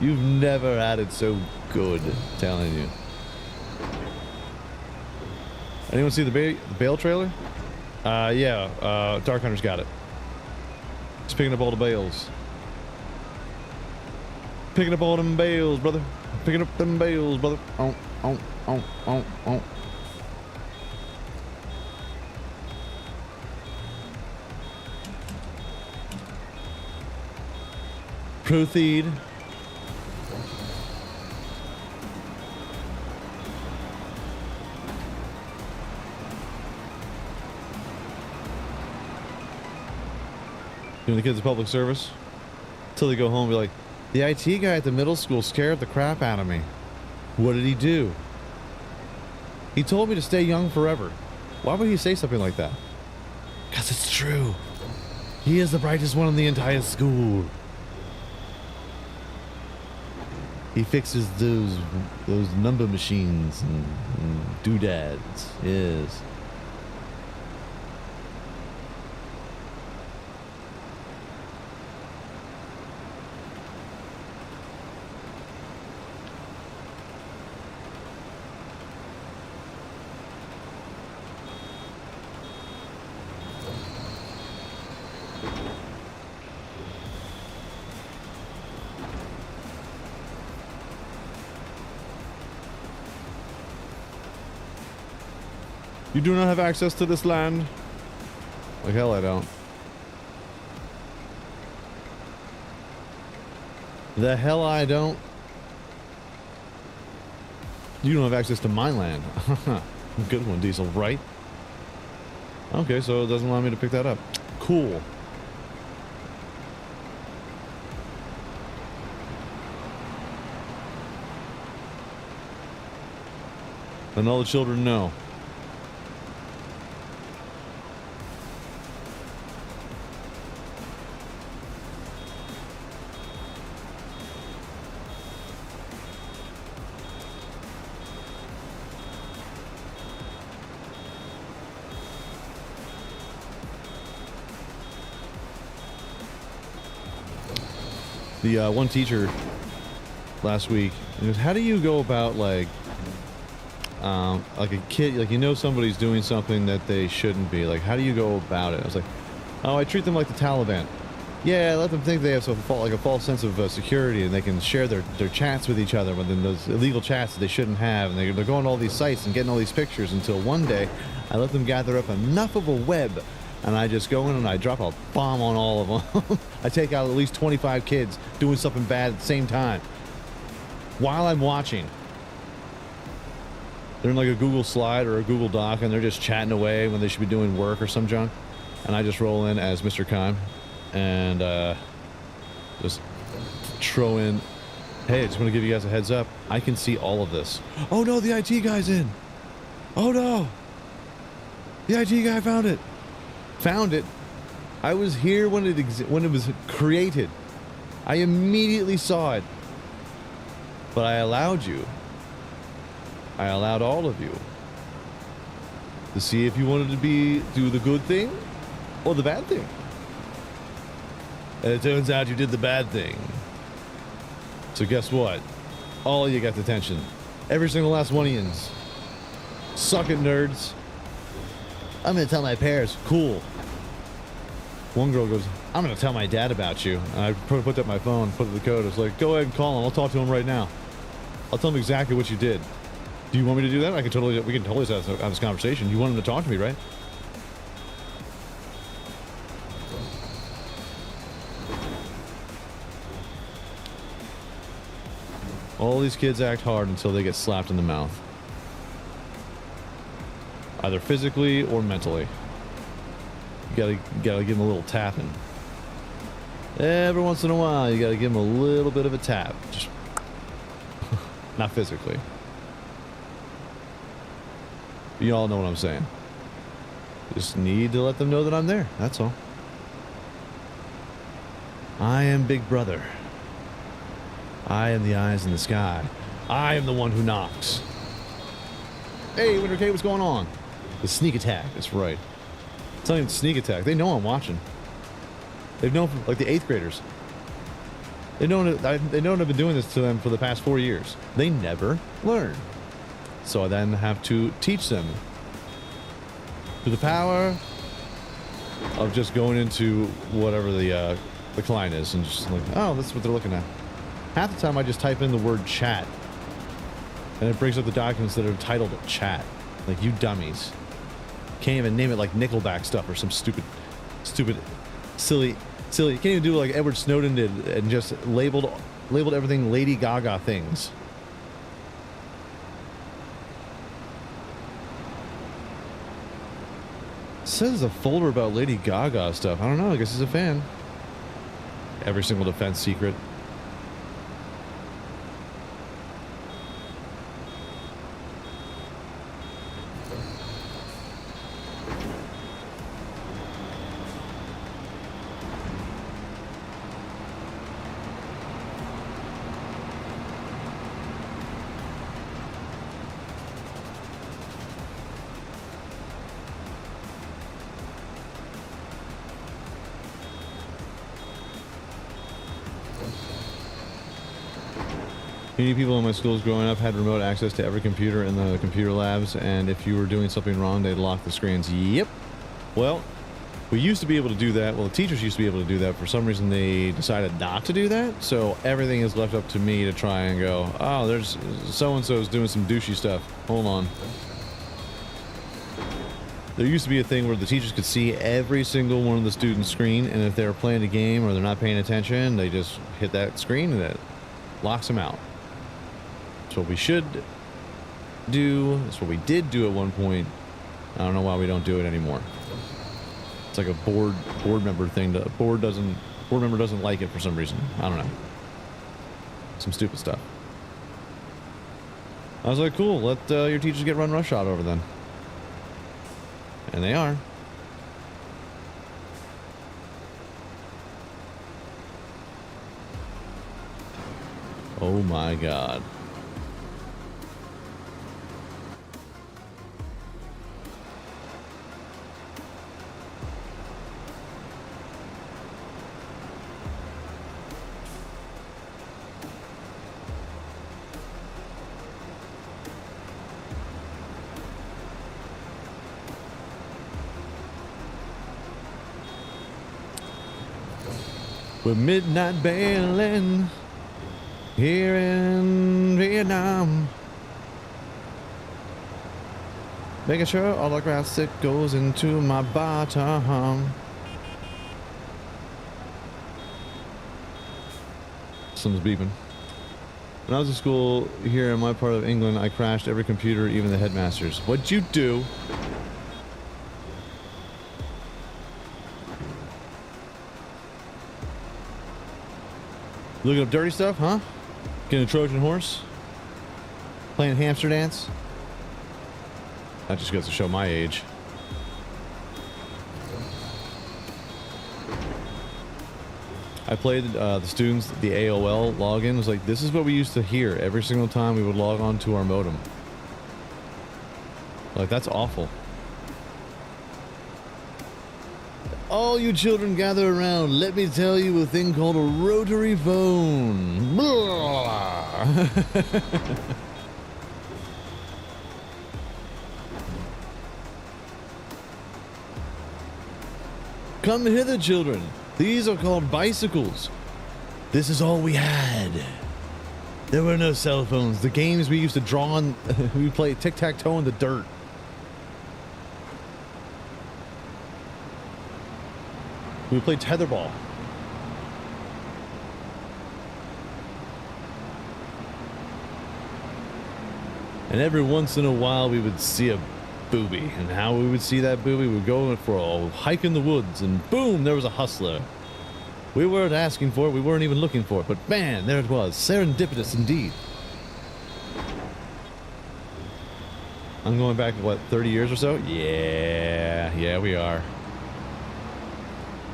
You've never had it so good, I'm telling you. Anyone see the Bale trailer? Yeah, Dark Hunter's got it. He's picking up all the bales. Picking up all them bales, brother. Picking up them bales, brother. Oh. Proceed. Doing the kids a public service until they go home and be like, the IT guy at the middle school scared the crap out of me. What did he do? He told me to stay young forever. Why would he say something like that? Because it's true. He is the brightest one in the entire school. He fixes those number machines and doodads. Yes. You do not have access to this land. Like hell I don't. The hell I don't. You don't have access to my land. Good one, Diesel, right? Okay, so it doesn't allow me to pick that up. Cool. And all the children know. The one teacher last week, he goes, how do you go about like a kid, like, you know, somebody's doing something that they shouldn't be, like, how do you go about it? I was like, oh, I treat them like the Taliban. Yeah, let them think they have like a false sense of security, and they can share their chats with each other, but then those illegal chats that they shouldn't have, and they're going to all these sites and getting all these pictures until one day I let them gather up enough of a web, and I just go in and I drop a bomb on all of them. I take out at least 25 kids doing something bad at the same time while I'm watching. They're in like a Google slide or a Google Doc, and they're just chatting away when they should be doing work or some junk. And I just roll in as Mr. Khan and just throw in, hey, I just want to give you guys a heads up. I can see all of this. Oh no, the IT guy's in. Oh no. The IT guy found it. Found it. I was here when it was created. I immediately saw it. But I allowed you. I allowed all of you to see if you wanted to do the good thing or the bad thing. And it turns out you did the bad thing. So guess what? All of you got detention. Every single last one of you. Suck it, nerds. I'm gonna tell my parents. Cool. One girl goes, I'm gonna tell my dad about you. And I put up my phone, put up the code. I was like, go ahead and call him. I'll talk to him right now. I'll tell him exactly what you did. Do you want me to do that? We can totally have this conversation. You want him to talk to me, right? All these kids act hard until they get slapped in the mouth. Either physically or mentally. You gotta give them a little tapping. Every once in a while, you gotta give them a little bit of a tap. Just not physically. You all know what I'm saying. Just need to let them know that I'm there. That's all. I am Big Brother. I am the eyes in the sky. I am the one who knocks. Hey, Winter K, what's going on? The sneak attack. That's right. It's not even sneak attack. They know I'm watching. They've known, like the 8th graders. They know I've been doing this to them for the past 4 years. They never learn. So I then have to teach them to the power of just going into whatever the client is and just like, oh, that's what they're looking at. Half the time I just type in the word chat and it brings up the documents that are titled chat. Like, you dummies. Can't even name it like Nickelback stuff or some stupid, silly. You can't even do it like Edward Snowden did and just labeled everything Lady Gaga things. It says a folder about Lady Gaga stuff. I don't know. I guess he's a fan. Every single defense secret. Many people in my schools growing up had remote access to every computer in the computer labs, and if you were doing something wrong, they'd lock the screens. Yep. Well, we used to be able to do that. Well, the teachers used to be able to do that. For some reason, they decided not to do that. So everything is left up to me to try and go, oh, there's so-and-so's doing some douchey stuff. Hold on. There used to be a thing where the teachers could see every single one of the students' screen, and if they're playing a game or they're not paying attention, they just hit that screen and it locks them out. That's what we should do. That's what we did do at one point. I don't know why we don't do it anymore. It's like a board member thing. Board member doesn't like it for some reason. I don't know. Some stupid stuff. I was like, cool, let your teachers get run roughshod over then. And they are. Oh my God. We're midnight bailing here in Vietnam, making sure all the grass that goes into my bottom. Something's beeping. When I was in school here in my part of England, I crashed every computer, even the headmasters. What'd you do? Looking up dirty stuff, huh? Getting a Trojan horse? Playing hamster dance? That just goes to show my age. I played the students, the AOL login. It was like, this is what we used to hear every single time we would log on to our modem. Like, that's awful. All you children gather around. Let me tell you a thing called a rotary phone. Blah. Come hither, children. These are called bicycles. This is all we had. There were no cell phones. The games we used to draw on, we played tic-tac-toe in the dirt. We played tetherball. And every once in a while we would see a booby. And how we would see that booby, we would go for a hike in the woods and boom, there was a hustler. We weren't asking for it, we weren't even looking for it, but man, there it was. Serendipitous indeed. I'm going back to what, 30 years or so? Yeah, we are.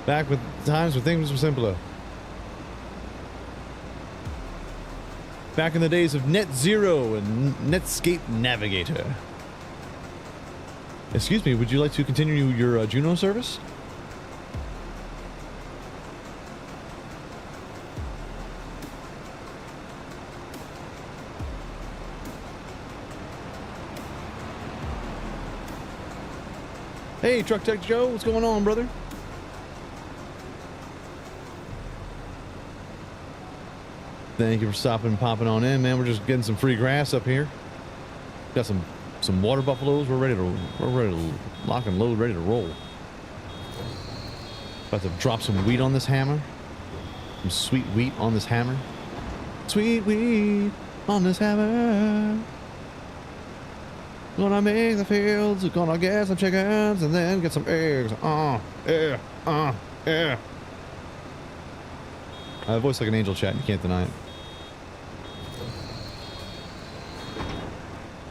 Back with times when things were simpler. Back in the days of Net Zero and Netscape Navigator. Excuse me, would you like to continue your Juno service? Hey, Truck Tech Joe, what's going on, brother? Thank you for stopping and popping on in, man. We're just getting some free grass up here. Got some water buffaloes. We're ready to lock and load, ready to roll. About to drop some wheat on this hammer. Some sweet wheat on this hammer. Sweet wheat on this hammer. Gonna make the fields. Gonna get some chickens and then get some eggs. Yeah. I have a voice like an angel, chat. You can't deny it.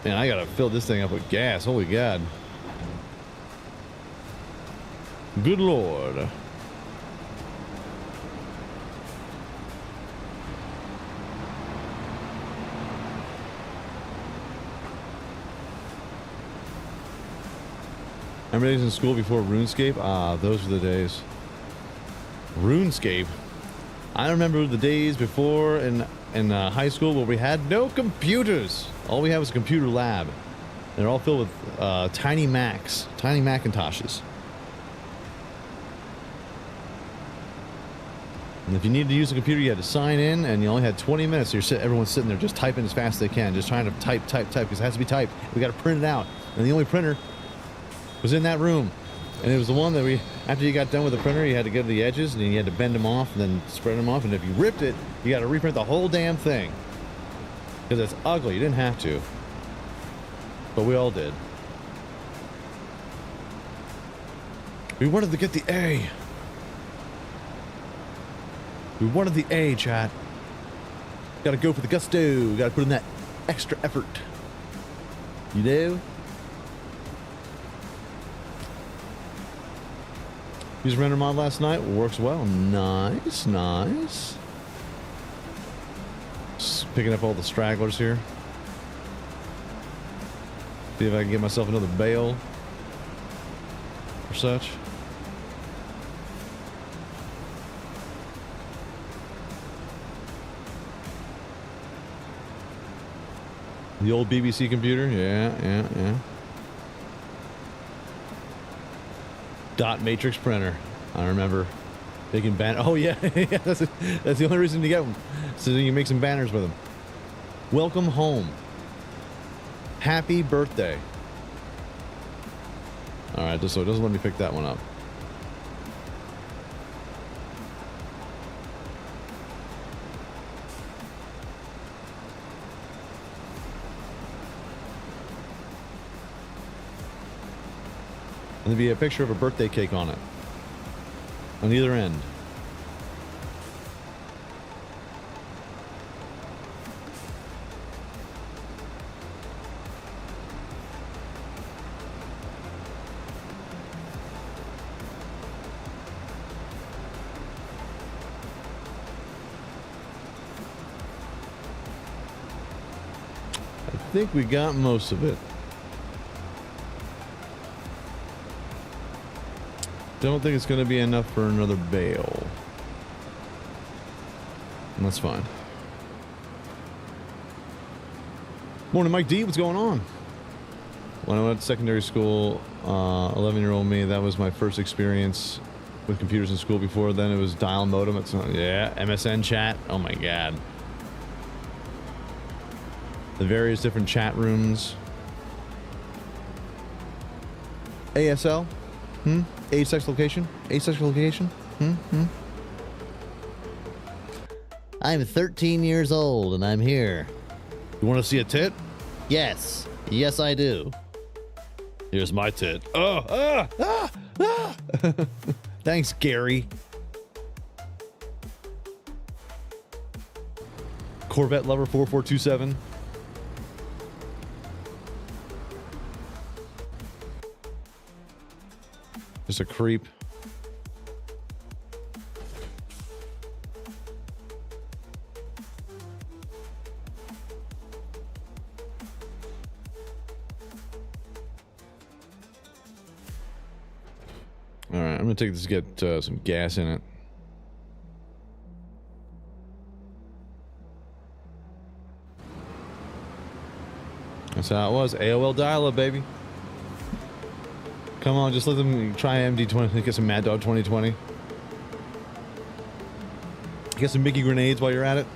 Man, I gotta fill this thing up with gas. Holy God. Good Lord. Remember days in school before RuneScape? Ah, those were the days. RuneScape? I remember the days before in high school where we had no computers. All we had was a computer lab. They're all filled with tiny Macs, tiny Macintoshes. And if you needed to use a computer, you had to sign in, and you only had 20 minutes. So everyone's sitting there just typing as fast as they can, just trying to type, because it has to be typed. We got to print it out. And the only printer was in that room. And it was the one that after you got done with the printer, you had to go to the edges and you had to bend them off and then spread them off. And if you ripped it, you got to reprint the whole damn thing. Because it's ugly. You didn't have to. But we all did. We wanted to get the A. We wanted the A, chat. Gotta go for the gusto. Gotta put in that extra effort. You do? Used render mod last night. Works well. Nice, nice. Just picking up all the stragglers here. See if I can get myself another bale or such. The old BBC computer, yeah. Dot matrix printer. I remember making banner. Oh yeah, yeah. That's the only reason to get one, so you can make some banners with them. Welcome home. Happy birthday. All right, so it doesn't let me pick that one up. And there'd be a picture of a birthday cake on it. On either end. I think we got most of it. Don't think it's going to be enough for another bale. And that's fine. Morning, Mike D. What's going on? When I went to secondary school, 11-year-old me, that was my first experience with computers in school. Before then, it was dial modem. It's not, yeah, MSN chat. Oh my god. The various different chat rooms. ASL? Age-sex location? Age-sex location? I'm 13 years old and I'm here. You want to see a tit? Yes. Yes, I do. Here's my tit. Thanks, Gary. Corvette Lover 4427. Just a creep. All right, I'm gonna take this to get some gas in it. That's how it was. AOL dial-up, baby. Come on, just let them try MD20. Get some Mad Dog 2020. Get some Mickey grenades while you're at it.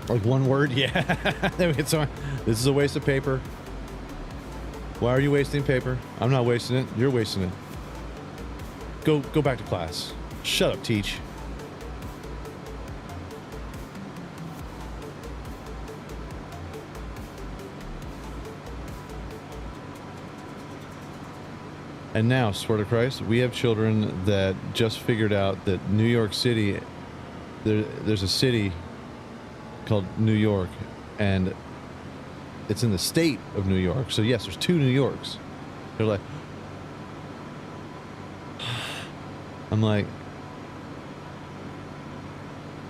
Like one word? Yeah. This is a waste of paper. Why are you wasting paper? I'm not wasting it. You're wasting it. Go back to class. Shut up, teach. And now, swear to Christ, we have children that just figured out that New York City, there's a city called New York, and it's in the state of New York. So yes, there's two New Yorks. They're like, I'm like,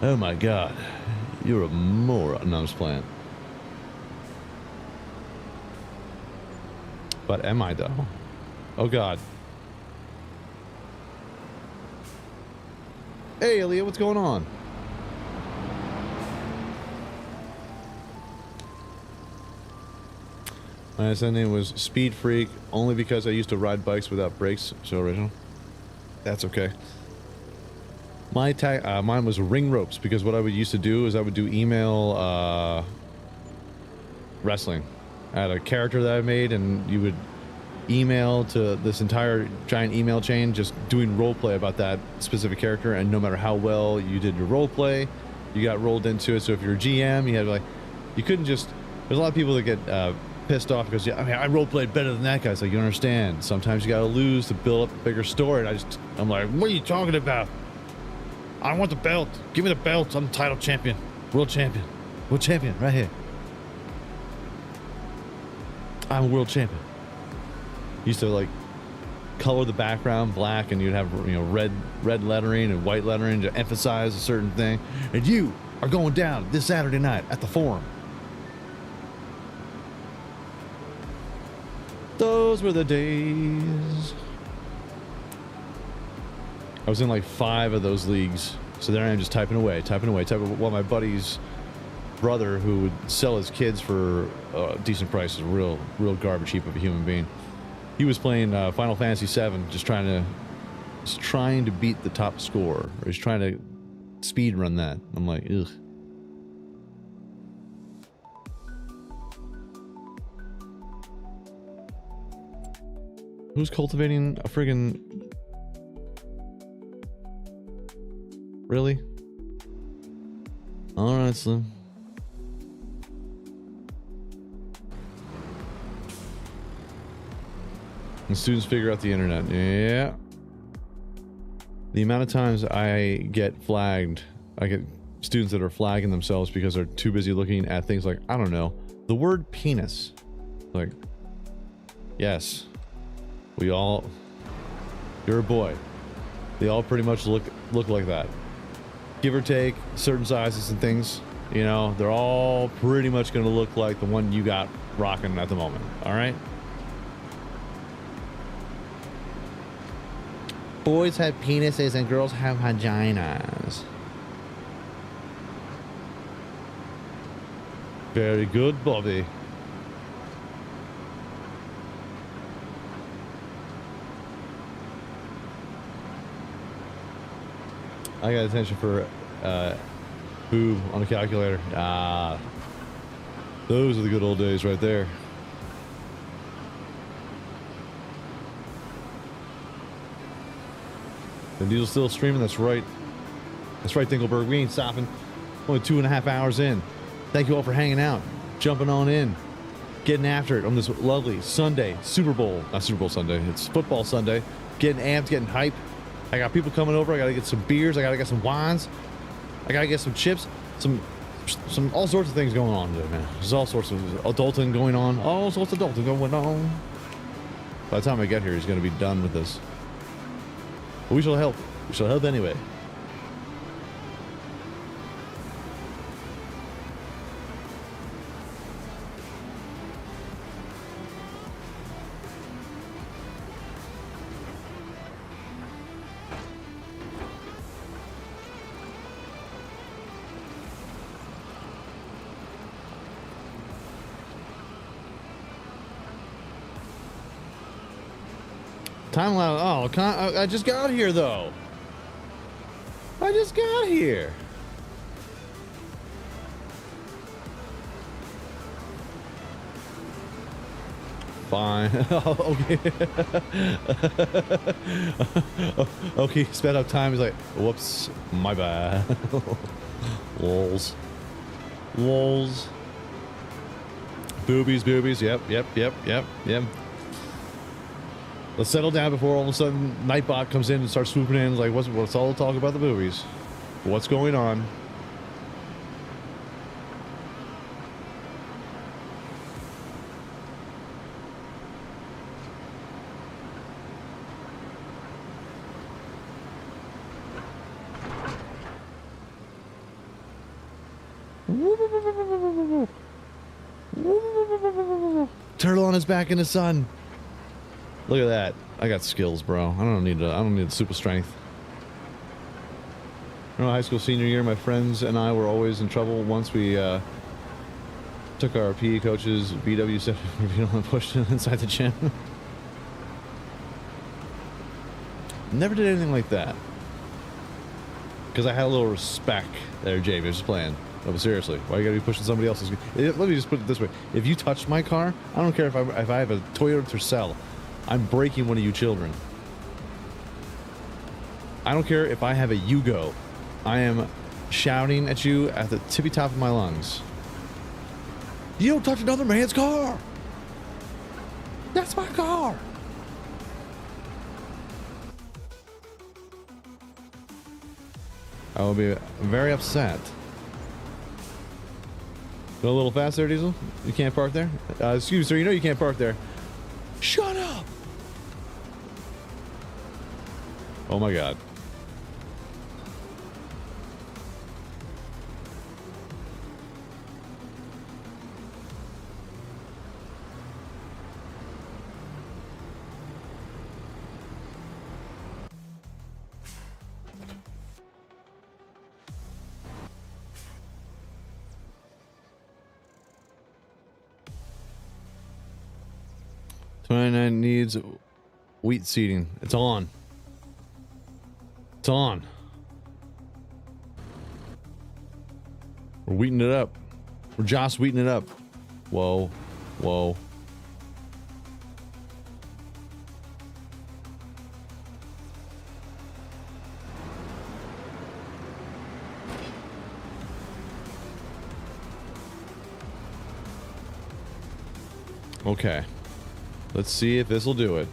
oh my God, you're a moron. No, I'm just playing. But am I though? Oh God. Hey, Elliot, what's going on? My SN name was Speed Freak only because I used to ride bikes without brakes. So original. That's okay. Mine was ring ropes, because what I would used to do is I would do email wrestling. I had a character that I made, and you would email to this entire giant email chain just doing role play about that specific character, and no matter how well you did your role play, you got rolled into it. So if you're a GM, you had like, you couldn't just, there's a lot of people that get pissed off because, yeah, I mean, I role played better than that guy. It's like, you understand, sometimes you gotta lose to build up a bigger story. And I'm like, what are you talking about? I want the belt. Give me the belt. I'm the title champion. World champion. World champion right here. I'm a world champion. Used to like color the background black, and you'd have, you know, red lettering and white lettering to emphasize a certain thing. And you are going down this Saturday night at the Forum. Those were the days. I was in like 5 of those leagues. So there I am, just typing away. While my buddy's brother, who would sell his kids for decent prices, real garbage heap of a human being, he was playing Final Fantasy VII, just trying to beat the top score. Or he's trying to speed run that. I'm like, ugh. Who's cultivating a friggin'... Really? Alright, Slim. And students figure out the internet. Yeah. The amount of times I get flagged, I get students that are flagging themselves because they're too busy looking at things like, I don't know, the word penis. Like, yes. We all... You're a boy. They all pretty much look like that. Give or take certain sizes and things, you know, they're all pretty much going to look like the one you got rocking at the moment. All right. Boys have penises and girls have vaginas. Very good, Bobby. I got attention for boob on a calculator. Ah, those are the good old days right there. The Diesel's still streaming. That's right. That's right, Dinkelberg. We ain't stopping. Only 2.5 hours in. Thank you all for hanging out, jumping on in, getting after it on this lovely Sunday, Super Bowl. Not Super Bowl Sunday. It's football Sunday. Getting amped, getting hype. I got people coming over. I gotta get some beers. I gotta get some wines. I gotta get some chips. Some all sorts of things going on today, man. There's all sorts of adulting going on. All sorts of adulting going on. By the time I get here, he's gonna be done with this. But we shall help. We shall help anyway. Time allowed. Oh, I just got here though. I just got here. Fine. Okay. Okay, sped up time. He's like, whoops, my bad. Lols. Lols. Boobies. Yep. Let's settle down before all of a sudden Nightbot comes in and starts swooping in. Like, what's all the talk about the boobies? What's going on? Turtle on his back in the sun. Look at that. I got skills, bro. I don't need super strength. You know, high school senior year, my friends and I were always in trouble once we took our PE coach's BW set and pushed it inside the gym. Never did anything like that. Because I had a little respect there, Jay. Just playing. No, but seriously, why you gotta be pushing somebody else's? Let me just put it this way: if you touch my car, I don't care if I have a Toyota Tercel, I'm breaking one of you children. I don't care if I have a Yugo, I am shouting at you at the tippy top of my lungs. You don't touch another man's car. That's my car. I will be very upset. Go a little fast there, Diesel? You can't park there? Excuse me, sir, you know you can't park there. Shut up! Oh my god. Needs wheat seeding. It's on. It's on. We're wheating it up. We're Joss wheating it up. Whoa. Whoa. Okay. Let's see if this will do it.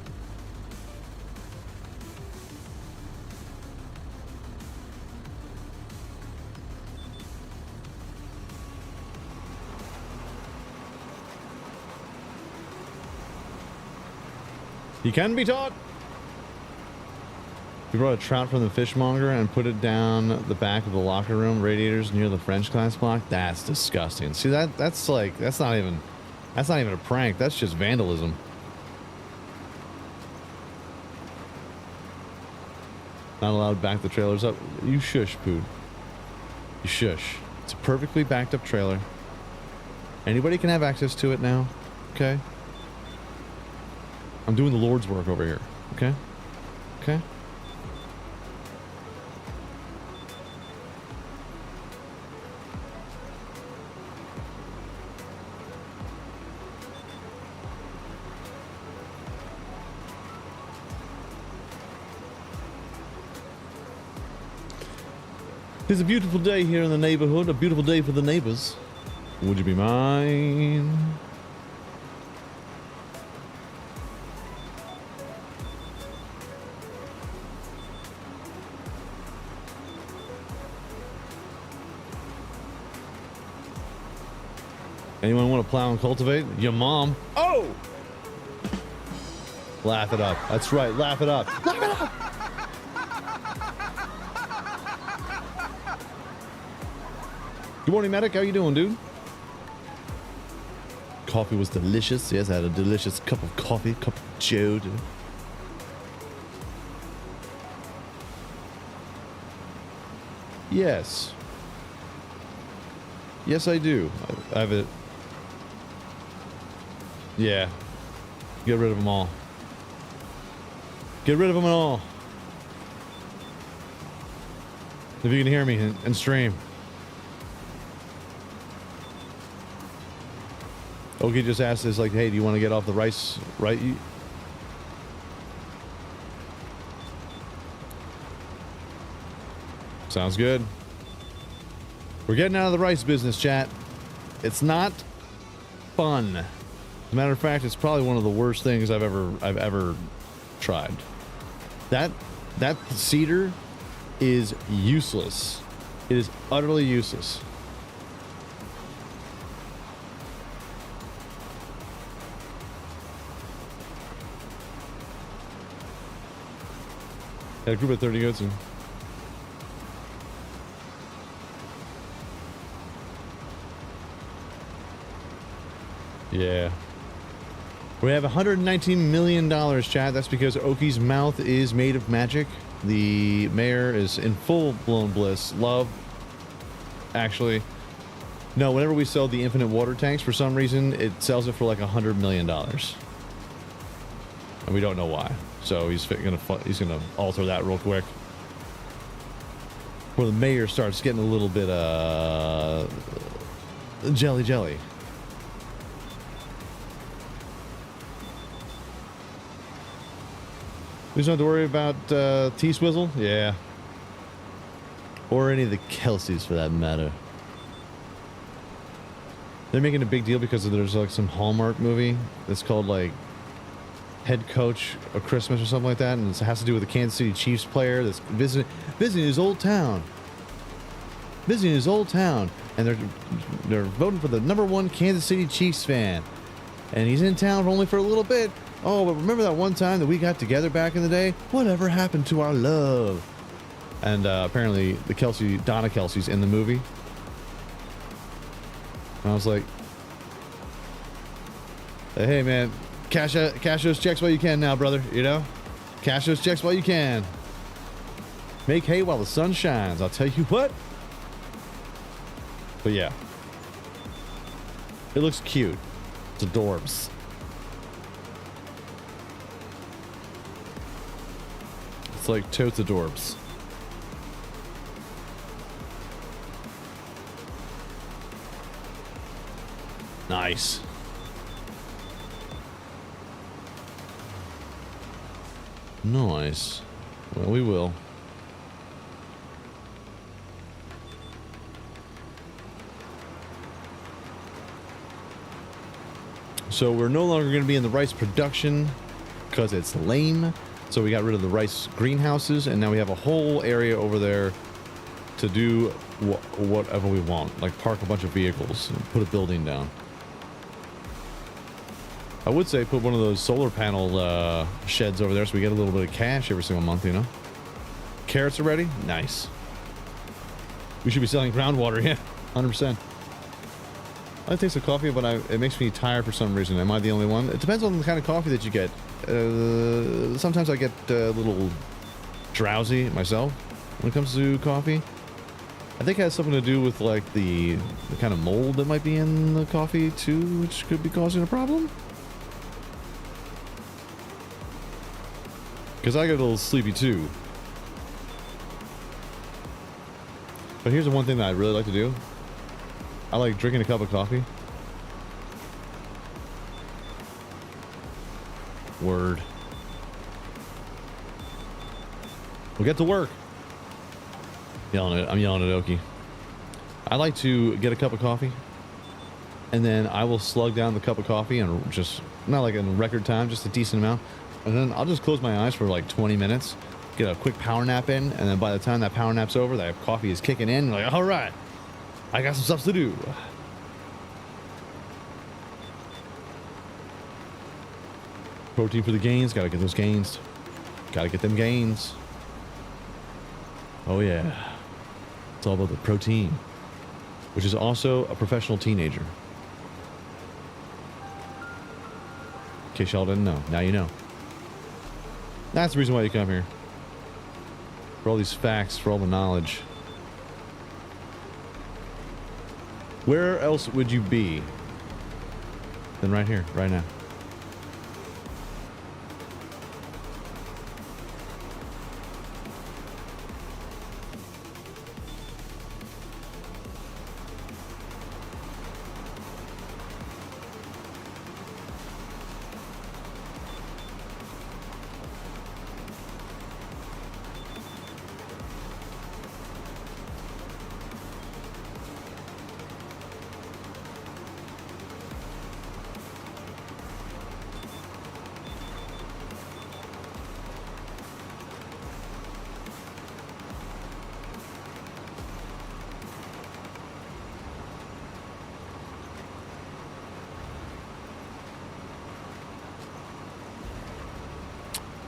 You can be taught. You brought a trout from the fishmonger and put it down the back of the locker room radiators near the French class block. That's disgusting. See that's not even a prank. That's just vandalism. Not allowed to back the trailers up. You shush, Pood. You shush. It's a perfectly backed up trailer. Anybody can have access to it now. Okay? I'm doing the Lord's work over here. Okay? Okay? It's a beautiful day here in the neighborhood, a beautiful day for the neighbors. Would you be mine? Anyone want to plow and cultivate? Your mom. Oh! Laugh it up. That's right, laugh it up. Laugh it up! Good morning, Medic. How you doing, dude? Coffee was delicious. Yes, I had a delicious cup of coffee, cup of joe. Dude. Yes. Yes, I do. I have it. Yeah. Get rid of them all. Get rid of them all. If you can hear me and stream. Okie just asked us, like, hey, do you want to get off the rice, right? Sounds good. We're getting out of the rice business, chat. It's not fun. As a matter of fact, it's probably one of the worst things I've ever tried. That cedar is useless. It is utterly useless. Had a group of 30 goats in. Yeah. We have $119 million, chat. That's because Oki's mouth is made of magic. The mayor is in full-blown bliss. Love. Actually. No, whenever we sell the infinite water tanks, for some reason, it sells it for like $100 million. And we don't know why. So he's gonna alter that real quick. where the mayor starts getting a little bit jelly. We just don't have to worry about T-Swizzle? Yeah. Or any of the Kelseys for that matter. They're making a big deal because there's like some Hallmark movie that's called like Head Coach of Christmas or something like that, and it has to do with the Kansas City Chiefs player that's visiting his old town. Visiting his old town, and they're voting for the #1 Kansas City Chiefs fan, and he's in town only for a little bit. Oh, but remember that one time that we got together back in the day? Whatever happened to our love? And apparently the Donna Kelsey's in the movie. And I was like, hey man, cash those checks while you can now, brother. You know, cash those checks while you can. Make hay while the sun shines. I'll tell you what. But yeah, it looks cute. It's adorbs. It's like totes adorbs. Nice. Nice. Well, we will. So we're no longer going to be in the rice production because it's lame. So we got rid of the rice greenhouses, and now we have a whole area over there to do whatever we want, like park a bunch of vehicles and put a building down. I would say put one of those solar panel sheds over there so we get a little bit of cash every single month, you know? Carrots are ready? Nice. We should be selling groundwater, yeah, 100%. I taste the coffee, but it makes me tired for some reason. Am I the only one? It depends on the kind of coffee that you get. Sometimes I get a little drowsy myself when it comes to coffee. I think it has something to do with like the kind of mold that might be in the coffee too, which could be causing a problem. Because I get a little sleepy too. But here's the one thing that I really like to do. I like drinking a cup of coffee. Word. We'll get to work. I'm yelling at Oki. I like to get a cup of coffee, and then I will slug down the cup of coffee and just, not like in record time, just a decent amount. And then I'll just close my eyes for like 20 minutes, get a quick power nap in, and then by the time that power nap's over, that coffee is kicking in. Like, all right, I got some stuff to do. Protein for the gains. Gotta get those gains. Gotta get them gains. Oh yeah. It's all about the protein, which is also a professional teenager. In case y'all didn't know, now you know. That's the reason why you come here. For all these facts, for all the knowledge. Where else would you be than right here, right now?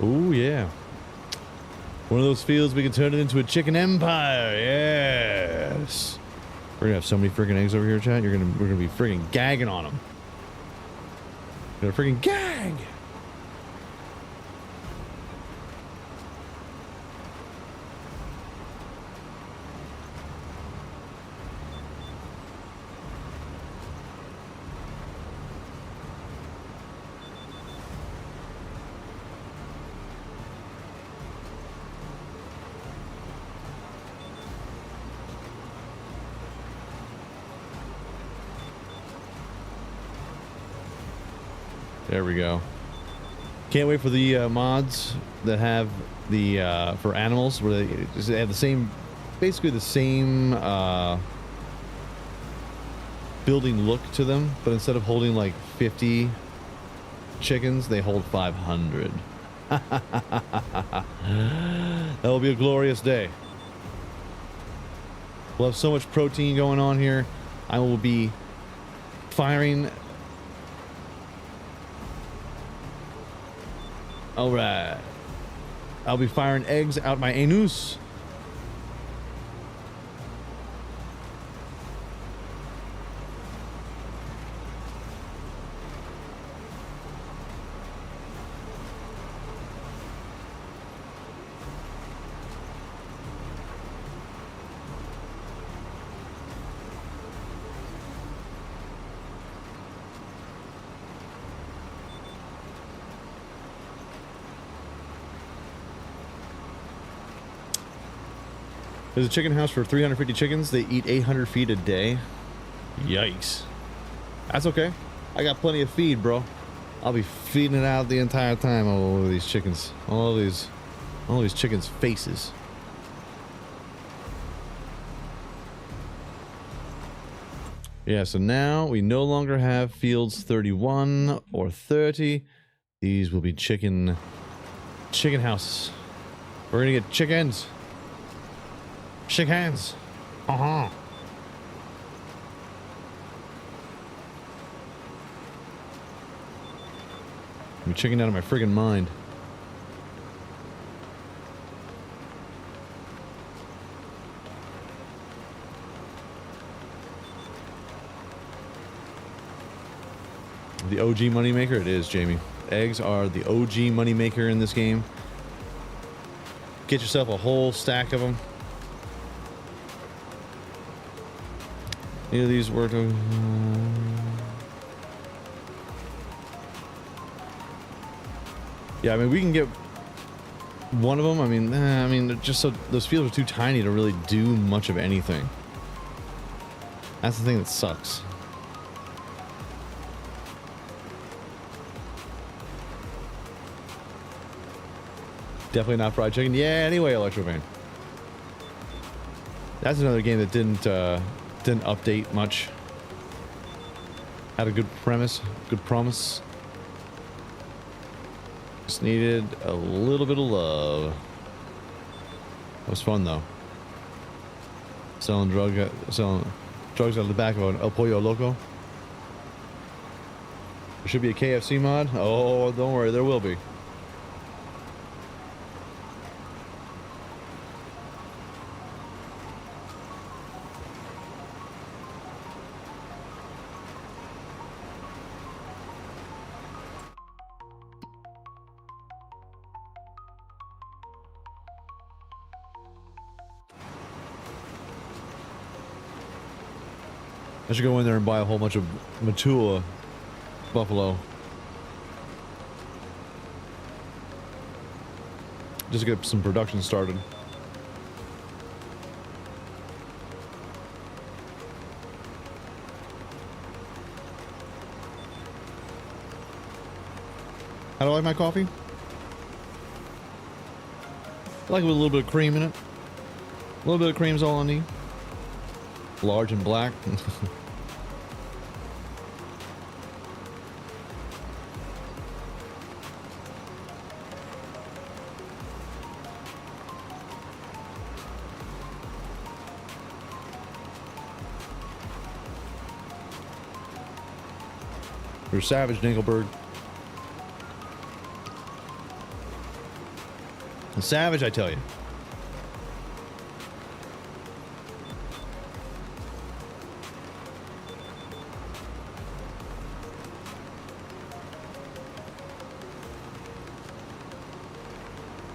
Oh yeah. One of those fields we can turn it into a chicken empire. Yes. We're gonna have so many freaking eggs over here, chat. We're gonna be freaking gagging on them. We're gonna freaking gag. There we go. Can't wait for the mods that have the for animals where they have the same, basically the same building look to them, but instead of holding like 50 chickens, they hold 500. That will be a glorious day. We'll have so much protein going on here. I will be firing. All right. I'll be firing eggs out my anus. There's a chicken house for 350 chickens. They eat 800 feet a day. Yikes. That's okay. I got plenty of feed, bro. I'll be feeding it out the entire time all over these chickens. All these chickens' faces. Yeah, so now we no longer have fields 31 or 30. These will be chicken houses. We're gonna get chickens. Shake hands. I'm chicken out of my friggin' mind. The OG moneymaker? It is, Jamie. Eggs are the OG moneymaker in this game. Get yourself a whole stack of them. Any of these work? Yeah, I mean, we can get one of them. I mean, just so those fields are too tiny to really do much of anything. That's the thing that sucks. Definitely not fried chicken. Yeah, anyway, Electrovane. That's another game that didn't update much. Had a good premise, good promise. Just needed a little bit of love. That was fun though. Selling drugs out of the back of an El Pollo Loco. There should be a KFC mod. Oh, don't worry, there will be. I should go in there and buy a whole bunch of Matua buffalo. Just to get some production started. How do I like my coffee? I like it with a little bit of cream in it. A little bit of cream is all I need. Large and black. You're savage, Dinkelberg. A savage, I tell you.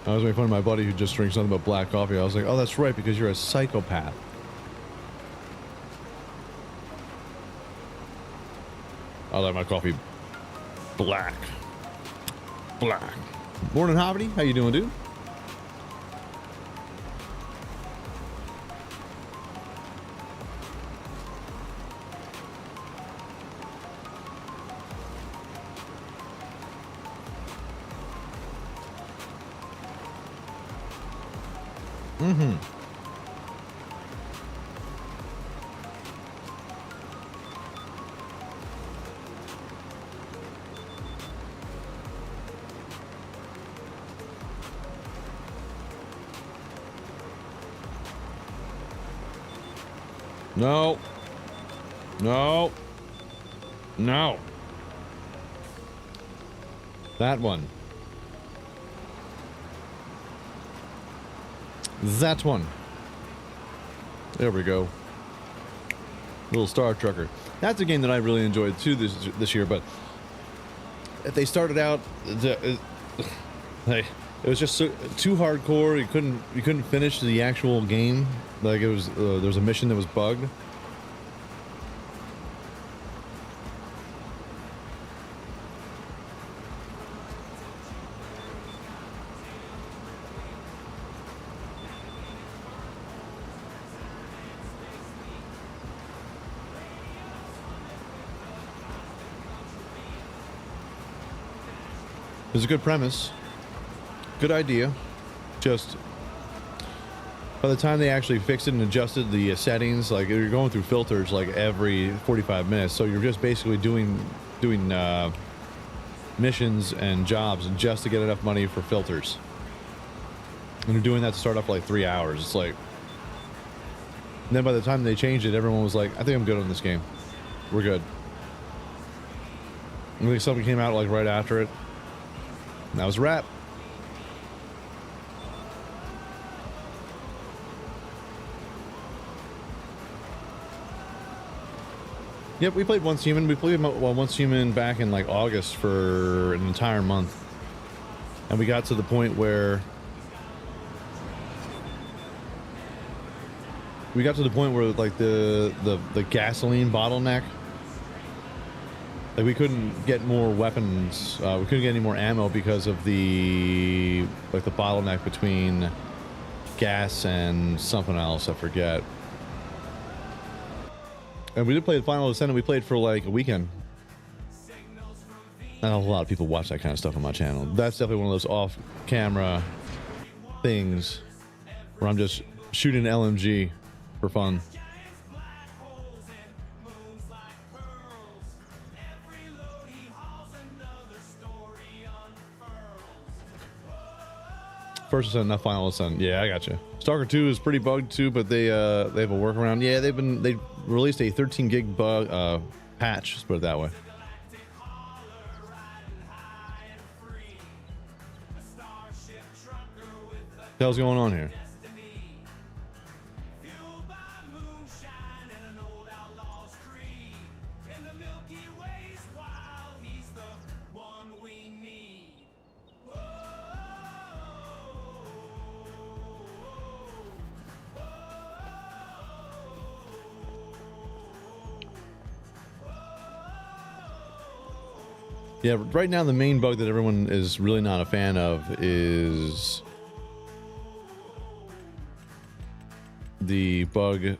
I was making fun of my buddy who just drinks nothing but black coffee. I was like, oh, that's right, because you're a psychopath. I like my coffee black. Black. Morning, Hobbity. How you doing, dude? Mm-hmm. No. No. No. That one. That one. There we go. Little Star Trucker. That's a game that I really enjoyed too this year, but they started out it was just too hardcore. You couldn't finish the actual game. Like it was there was a mission that was bugged. It was a good premise, good idea. Just by the time they actually fixed it and adjusted the settings, like you're going through filters like every 45 minutes, so you're just basically doing missions and jobs just to get enough money for filters. And you're doing that to start off for like 3 hours. It's like, and then by the time they changed it, everyone was like, "I think I'm good on this game. We're good." I think something came out like right after it. And that was a wrap. Yep, we played Once Human. We played Once Human back in like August for an entire month. And we got to the point where like the gasoline bottleneck. Like we couldn't get more weapons. We couldn't get any more ammo because of the bottleneck between gas and something else. I forget. And we did play the Final Descendant. We played for like a weekend. Not a lot of people watch that kind of stuff on my channel. That's definitely one of those off-camera things where I'm just shooting LMG for fun. First Ascent, not Final Ascent. Yeah, I got you. Stalker 2 is pretty bugged too, but they have a workaround. Yeah, they released a 13 gig bug patch. Let's put it that way. What the hell's going on here? Yeah, right now the main bug that everyone is really not a fan of is the bug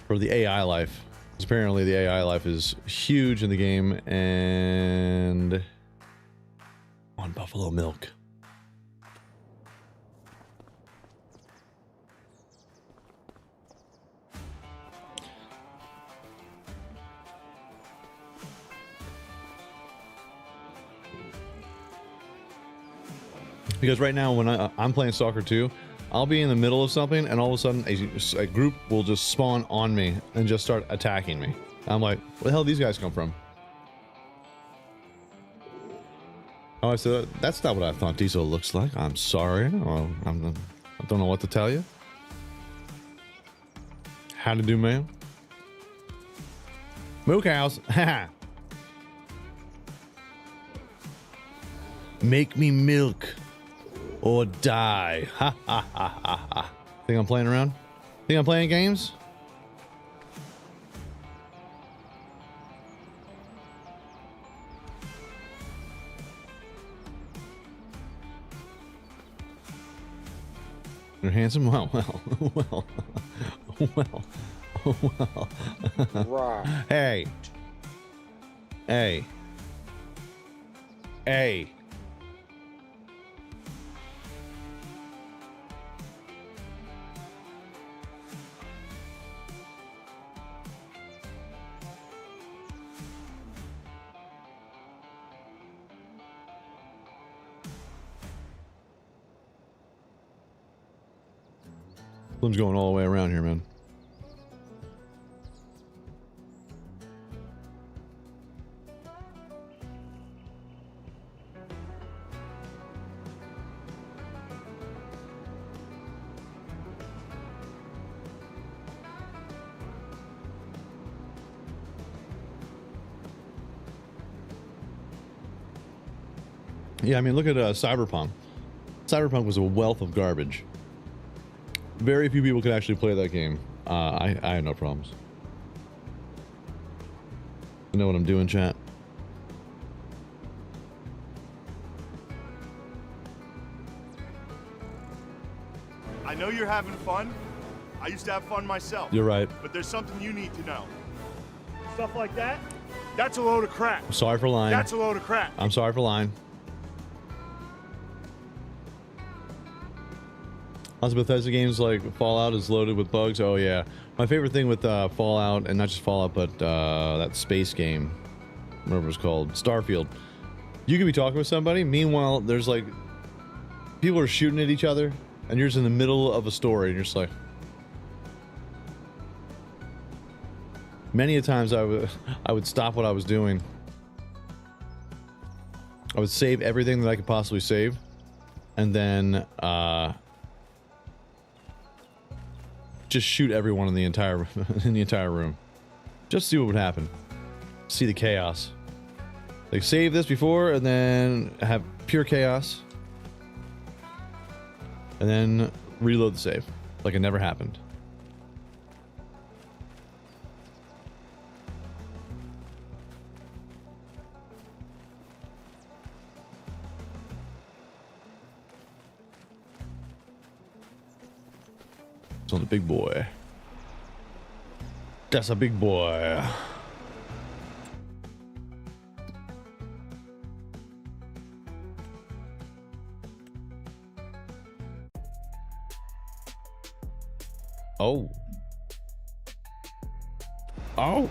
for the AI life. Because apparently the AI life is huge in the game, and on buffalo milk. Because right now, when I'm playing Stalker 2, I'll be in the middle of something, and all of a sudden, a group will just spawn on me and just start attacking me. I'm like, where the hell did these guys come from? Oh, I said, that's not what I thought Diesel looks like. I'm sorry. I don't know what to tell you. How to do, man? Moo cows. Haha. Make me milk. Or die. Ha ha ha ha ha. Think I'm playing around? Think I'm playing games? You're handsome? Well. Right. Hey. Slim's going all the way around here, man. Yeah, I mean, look at Cyberpunk. Cyberpunk was a wealth of garbage. Very few people could actually play that game. I had no problems. You know what I'm doing, chat? I know you're having fun. I used to have fun myself. You're right. But there's something you need to know. Stuff like that, that's a load of crap. I'm sorry for lying. That's a load of crap. I'm sorry for lying. Lots of Bethesda games like Fallout is loaded with bugs. Oh yeah, my favorite thing with Fallout, and not just Fallout, but that space game, whatever it's called, Starfield. You could be talking with somebody, meanwhile there's like people are shooting at each other, and you're just in the middle of a story, and you're just like. Many a times I would stop what I was doing. I would save everything that I could possibly save, and then just shoot everyone in the entire room, just see what would happen. See the chaos. Like save this before, and then have pure chaos, and then reload the save like it never happened. It's on the big boy. That's a big boy. Oh. Oh.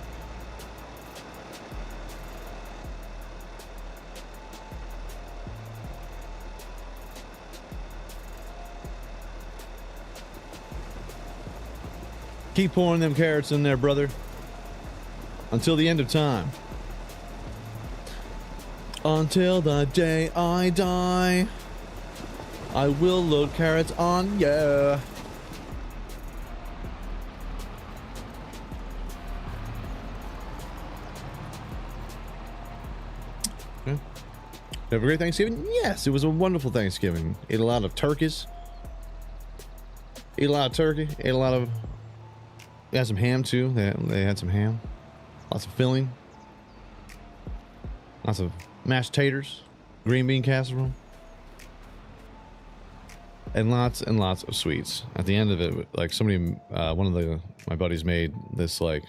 Keep pouring them carrots in there, brother. Until the end of time. Until the day I die, I will load carrots on ya. Okay. Have a great Thanksgiving? Yes, it was a wonderful Thanksgiving. Ate a lot of turkeys. Ate a lot of turkey. Ate a lot of... They had some ham too. They had some ham. Lots of filling. Lots of mashed taters. Green bean casserole. And lots of sweets. At the end of it, like somebody, one of my buddies made this like...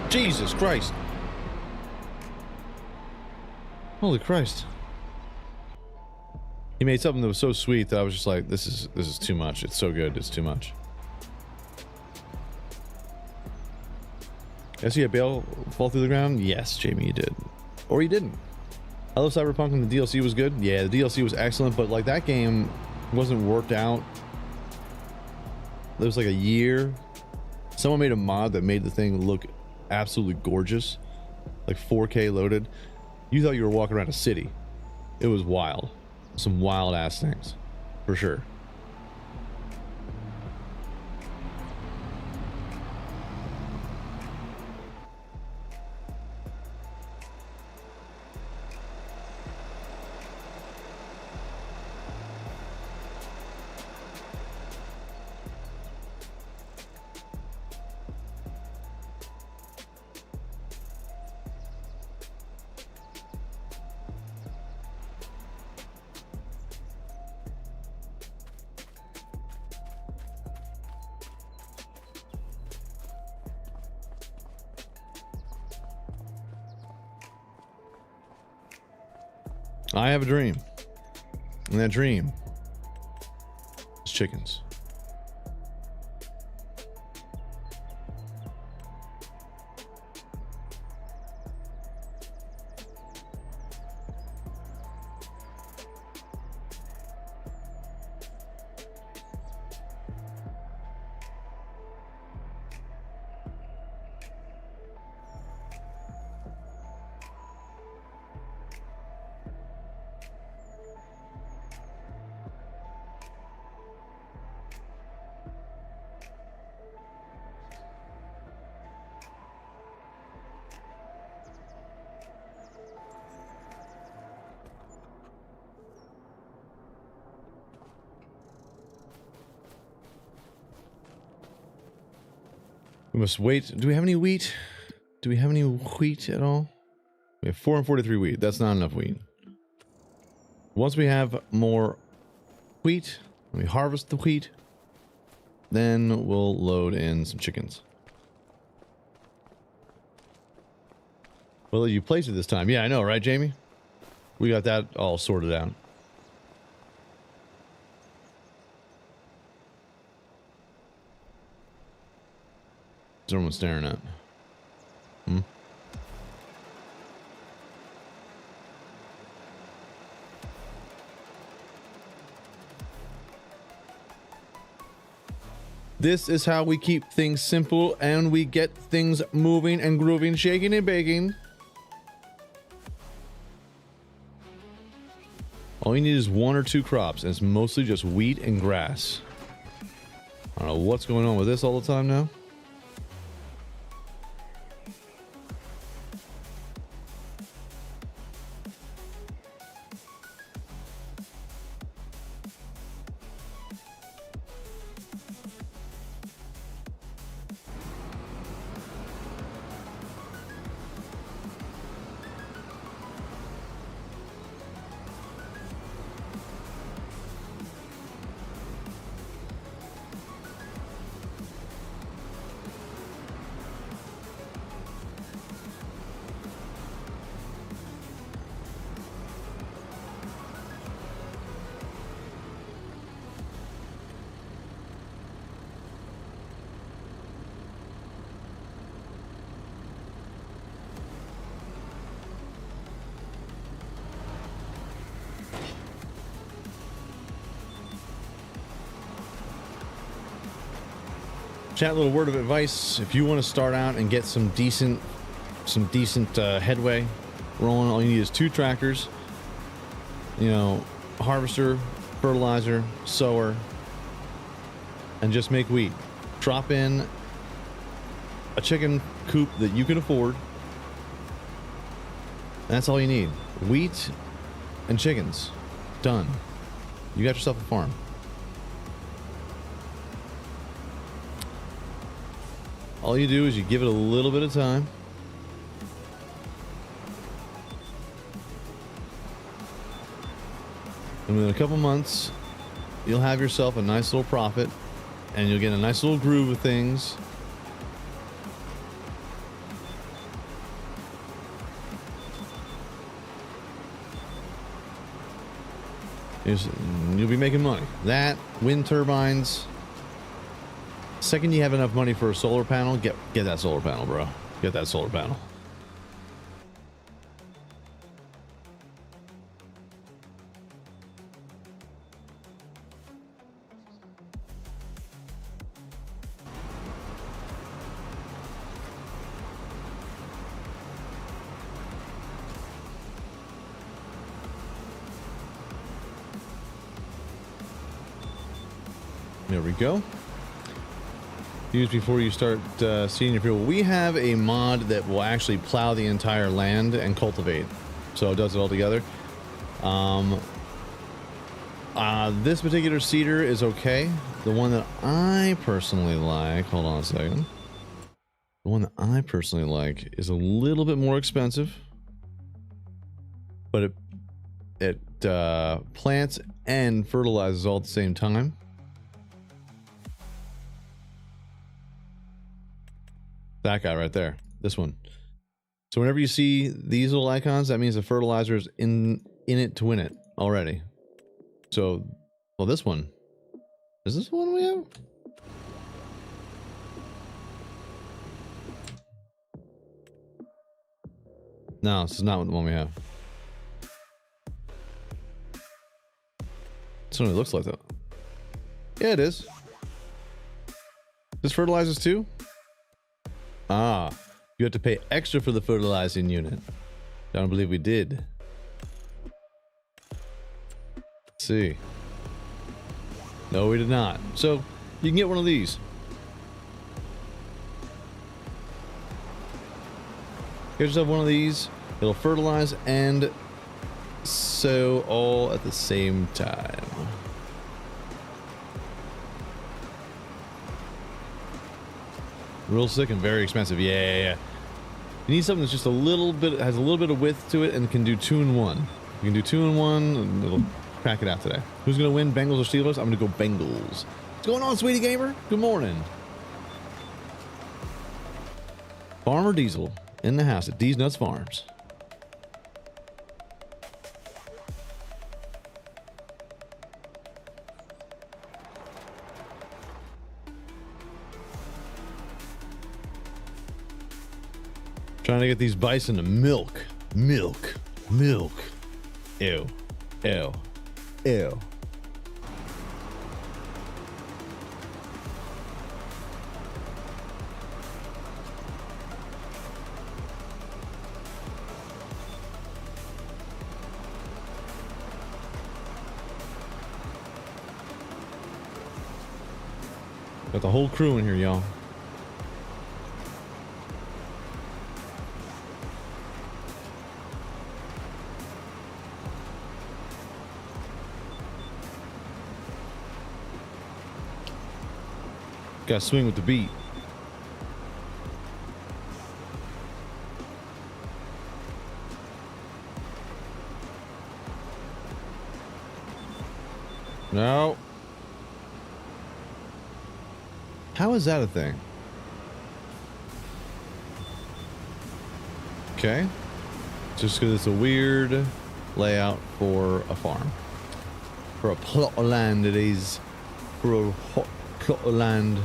Jesus Christ. Holy Christ. He made something that was so sweet that I was just like, this is too much. It's so good. It's too much. Did I see a bale fall through the ground? Yes, Jamie, you did. Or you didn't. I love Cyberpunk and the DLC was good. Yeah, the DLC was excellent, but like that game wasn't worked out. There was like a year. Someone made a mod that made the thing look absolutely gorgeous. Like 4K loaded. You thought you were walking around a city. It was wild. Some wild ass things. For sure. I have a dream, and that dream is chickens. We must wait. Do we have any wheat? Do we have any wheat at all? We have 443 wheat. That's not enough wheat. Once we have more wheat, when we harvest the wheat, then we'll load in some chickens. Well, you place it this time. Yeah, I know, right, Jamie? We got that all sorted out. What's everyone staring at? Hmm? This is how we keep things simple and we get things moving and grooving, shaking and baking. All you need is 1 or 2 crops, and it's mostly just wheat and grass. I don't know what's going on with this all the time now. Chat, little word of advice: if you want to start out and get some decent headway rolling, all you need is 2 tractors, you know, harvester, fertilizer, sower, and just make wheat. Drop in a chicken coop that you can afford. That's all you need: wheat and chickens. Done. You got yourself a farm. All you do is you give it a little bit of time. And within a couple months, you'll have yourself a nice little profit, and you'll get a nice little groove of things. You'll be making money. That, wind turbines. Second you have enough money for a solar panel, get that solar panel, bro. Get that solar panel. There we go. Use before you start seeding your field. We have a mod that will actually plow the entire land and cultivate, so it does it all together. This particular seeder is okay. The one that I personally like, hold on a second. The one that I personally like is a little bit more expensive, but it plants and fertilizes all at the same time. That guy right there, this one. So whenever you see these little icons, that means the fertilizer is in it to win it already. So, well, this one, is this the one we have? No, this is not the one we have. This one looks like that. Yeah, it is. This fertilizes too? Ah, you have to pay extra for the fertilizing unit. I don't believe we did. Let's see. No, we did not. So you can get one of these. Get yourself one of these. It'll fertilize and sow all at the same time. Real sick and very expensive. Yeah. You need something that's just a little bit, has a little bit of width to it and can do 2 in 1. You can do 2 in 1 and it'll crack it out today. Who's going to win, Bengals or Steelers? I'm going to go Bengals. What's going on, sweetie gamer? Good morning. Farmer Diesel in the house at D's Nuts Farms. Trying to get these bison to milk. Ew. Got the whole crew in here, y'all. Got to swing with the beat. No. How is that a thing? Okay. Just because it's a weird layout for a farm. For a plot of land it is. For a hot plot of land.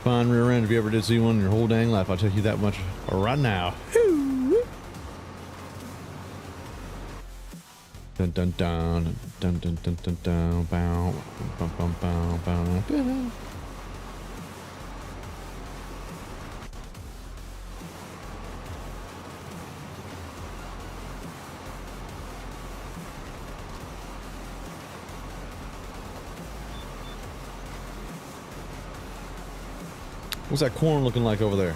Fine rear end if you ever did see one in your whole dang life. I'll tell you that much right now. Dun dun dun dun dun dun dun dun bow bum bum bow bow. What's that corn looking like over there?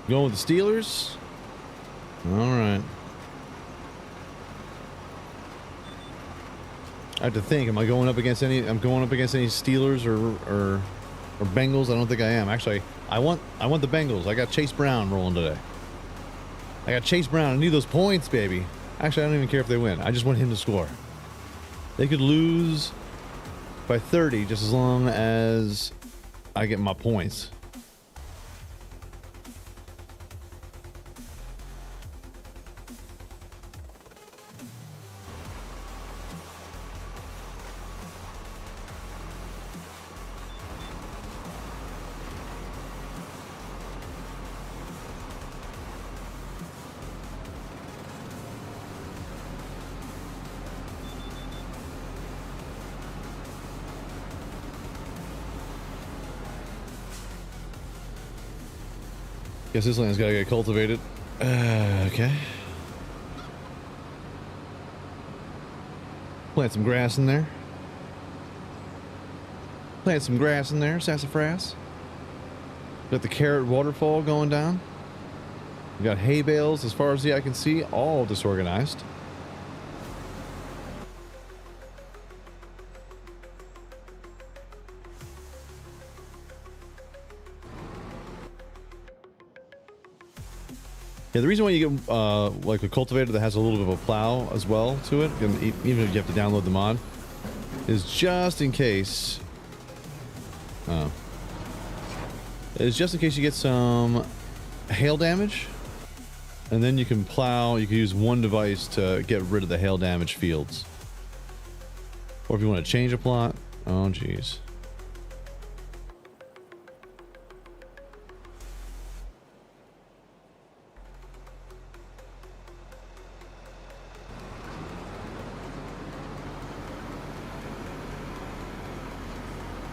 Going with the Steelers? All right. I have to think. Am I going up against any? I'm going up against any Steelers or Bengals? I don't think I am. Actually, I want the Bengals. I got Chase Brown rolling today. I got Chase Brown. I need those points, baby. Actually, I don't even care if they win. I just want him to score. They could lose by 30 just as long as I get my points. Guess this land's gotta get cultivated. Okay. Plant some grass in there. Plant some grass in there, sassafras. Got the carrot waterfall going down. We got hay bales as far as the eye can see, all disorganized. Yeah, the reason why you get like a cultivator that has a little bit of a plow as well to it, and even if you have to download the mod, is just in case. Is just in case you get some hail damage, and then you can plow. You can use one device to get rid of the hail damage fields, or if you want to change a plot. Oh, geez.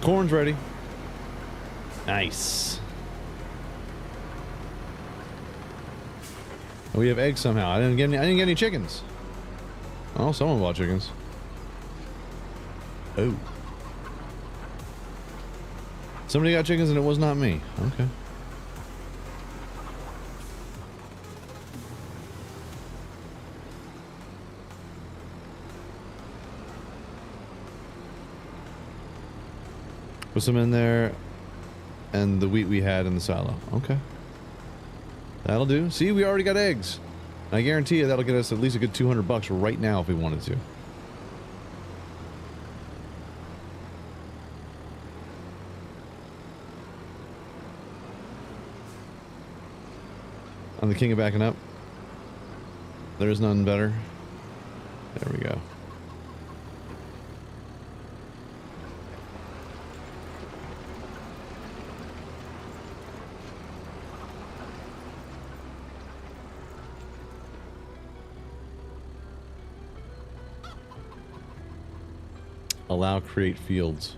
Corn's ready. Nice. We have eggs somehow. I didn't get any chickens. Oh, someone bought chickens. Oh. Somebody got chickens and it was not me. Okay. Put some in there and the wheat we had in the silo. Okay. That'll do. See, we already got eggs. I guarantee you that'll get us at least a good $200 right now if we wanted to. I'm the king of backing up. There is none better. There we go. Allow create fields.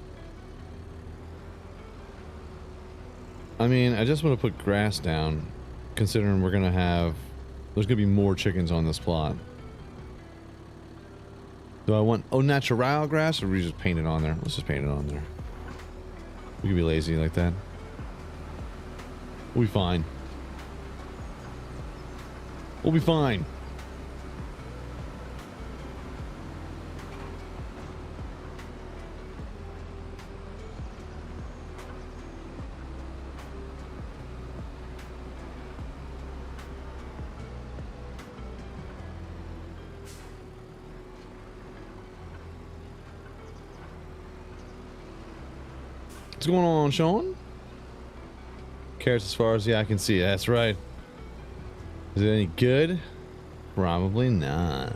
I mean, I just want to put grass down, considering we're gonna have, there's gonna be more chickens on this plot. Do I want au natural grass, or we just paint it on there? Let's just paint it on there. We can be lazy like that. We'll be fine. We'll be fine. What's going on, Sean? Carrots as far as the eye can see. That's right. Is it any good? Probably not.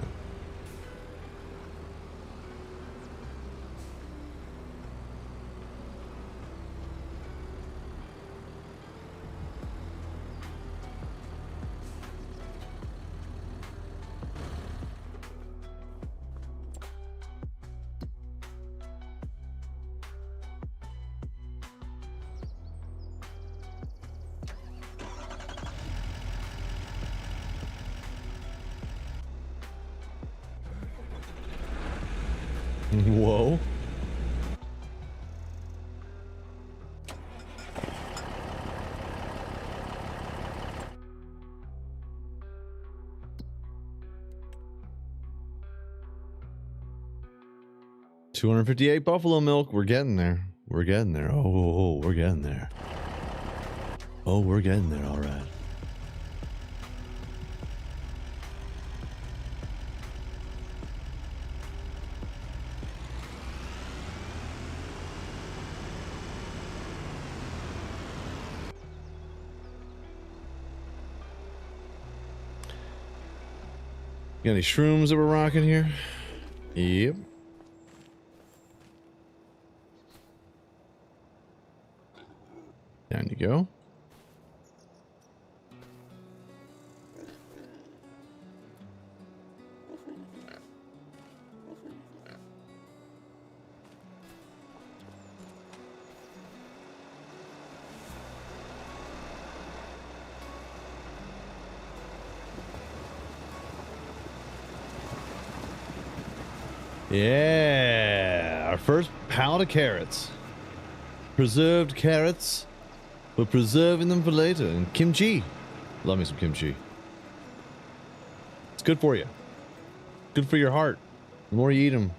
Whoa. $258 buffalo milk. We're getting there. We're getting there. Oh, we're getting there. Oh, we're getting there. All right. Got any shrooms that we're rocking here? Yep. Down you go. Yeah, our first pallet of carrots. Preserved carrots. We're preserving them for later. And kimchi. Love me some kimchi. It's good for you. Good for your heart. The more you eat them,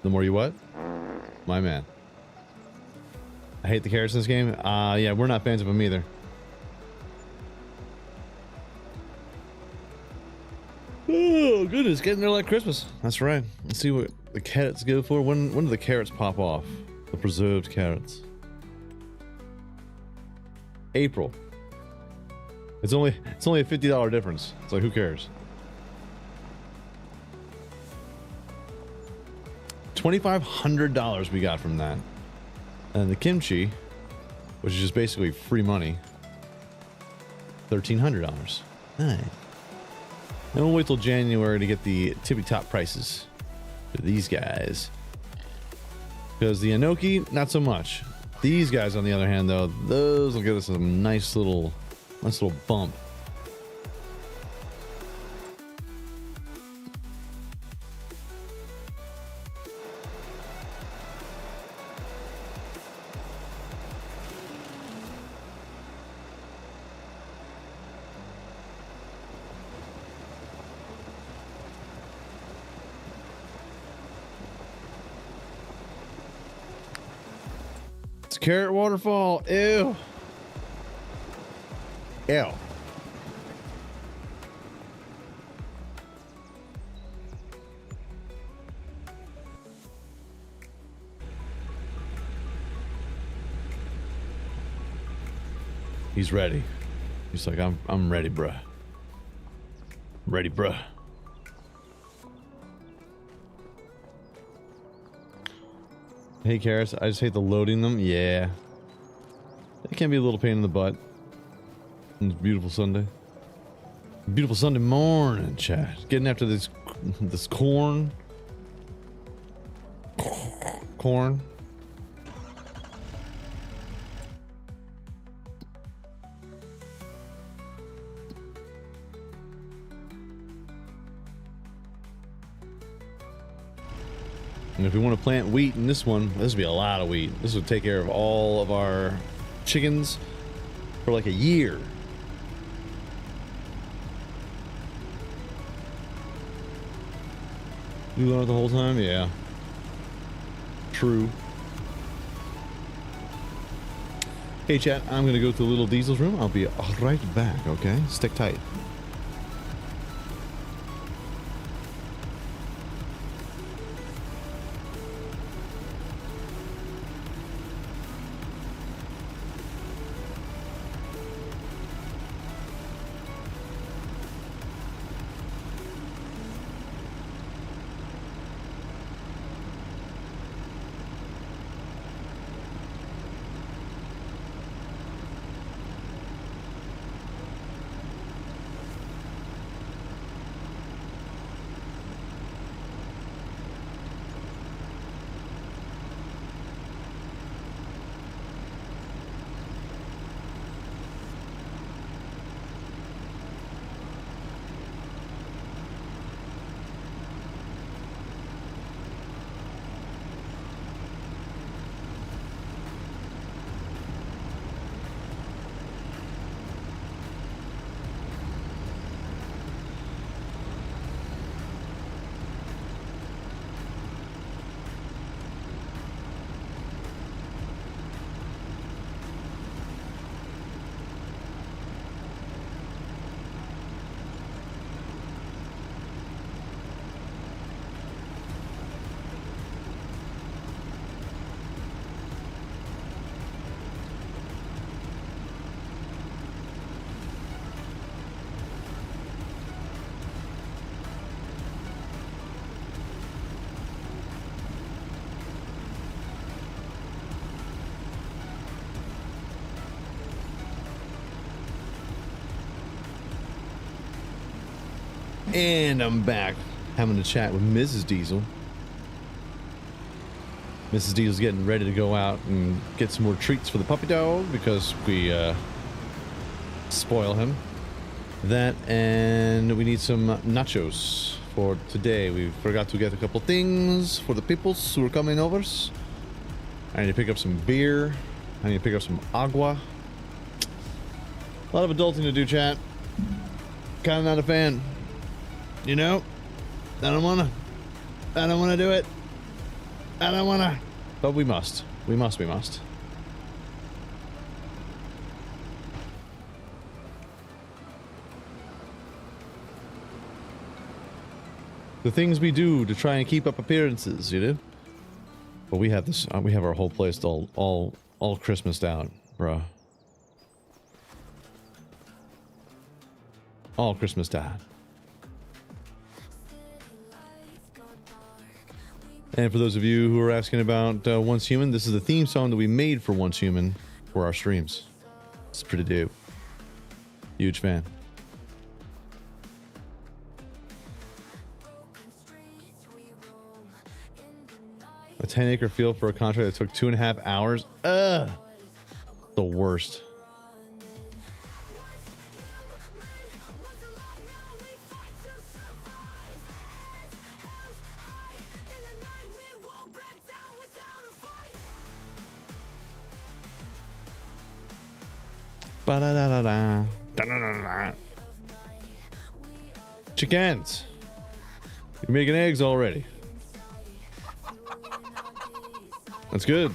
the more you what? My man. I hate the carrots in this game. Yeah, we're not fans of them either. Oh, goodness. Getting there like Christmas. That's right. Let's see what the carrots go for. When do the carrots pop off? The preserved carrots. April. It's only a $50 difference. It's like, who cares? $2,500 we got from that. And the kimchi, which is just basically free money, $1,300. Nice. And we'll wait till January to get the tippy top prices for these guys. Because the enoki, not so much. These guys, on the other hand, though, those will give us a nice little bump. It's a carrot waterfall. Ew. Ew. He's ready. He's like, I'm ready, bruh. Ready, bruh. Hey, carrots. I just hate the loading them. Yeah. It can be a little pain in the butt. On this beautiful Sunday. Beautiful Sunday morning, chat. Getting after this corn. Corn. And if we want to plant wheat in this one, this would be a lot of wheat. This would take care of all of our chickens for like a year. You learn it the whole time? Yeah. True. Hey chat, I'm going to go to Little Diesel's room. I'll be right back, okay? Stick tight. And I'm back having a chat with Mrs. Diesel. Mrs. Diesel's getting ready to go out and get some more treats for the puppy dog because we spoil him. That, and we need some nachos for today. We forgot to get a couple things for the peoples who are coming over. I need to pick up some beer. I need to pick up some agua. A lot of adulting to do, chat. Kind of not a fan. You know, I don't wanna do it. I don't wanna, but we must. We must. The things we do to try and keep up appearances, you know. But we have this. We have our whole place all Christmased out, bruh. All Christmased out. And for those of you who are asking about Once Human, this is the theme song that we made for Once Human for our streams. It's pretty dope. Huge fan. A 10-acre field for a contract that took 2.5 hours. Ugh. The worst. Ba-da-da-da-da. Da-da-da-da. Chickens. You're making eggs already. That's good.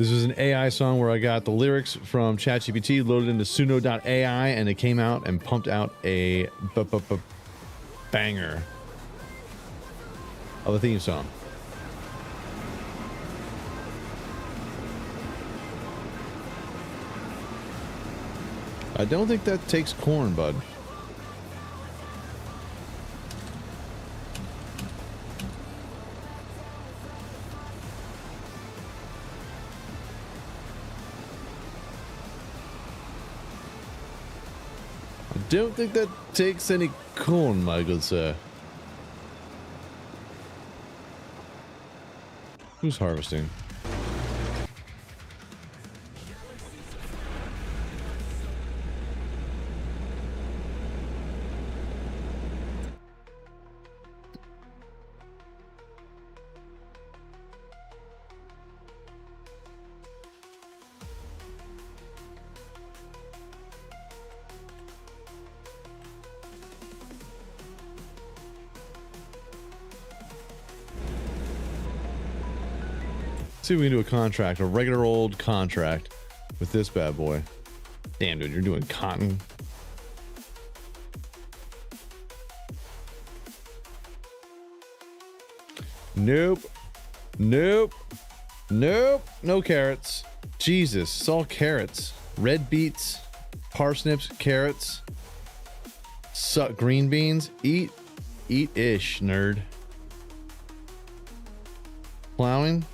This is an AI song where I got the lyrics from ChatGPT loaded into suno.ai and it came out and pumped out a banger of a theme song. I don't think that takes corn, bud. I don't think that takes any corn, my good sir. Who's harvesting? See if we can do a contract, a regular old contract with this bad boy. Damn, dude, you're doing cotton. Nope. Nope. Nope. No carrots. Jesus, it's all carrots. Red beets, parsnips, carrots, green beans. Eat ish, nerd. Plowing.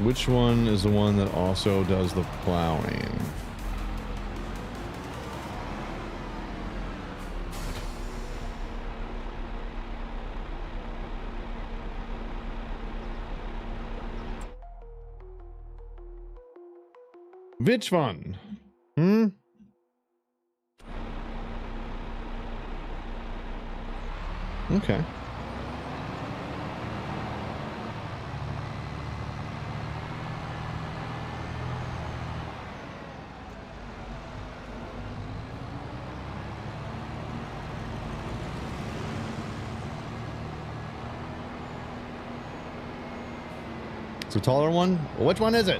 Which one is the one that also does the plowing? Which one? Okay. It's a taller one? Well, which one is it?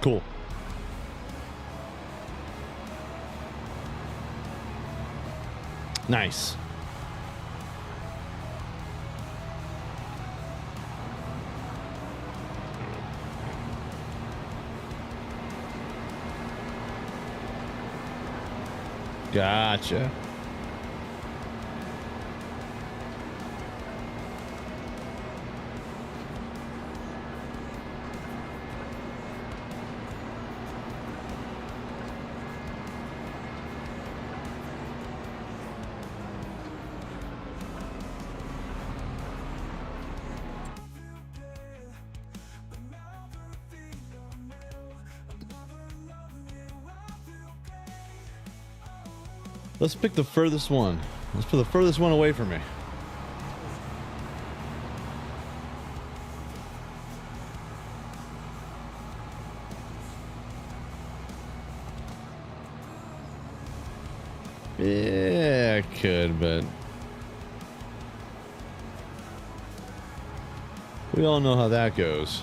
Cool. Nice. Gotcha. Let's pick the furthest one. Let's put the furthest one away from me. Yeah, I could, but we all know how that goes.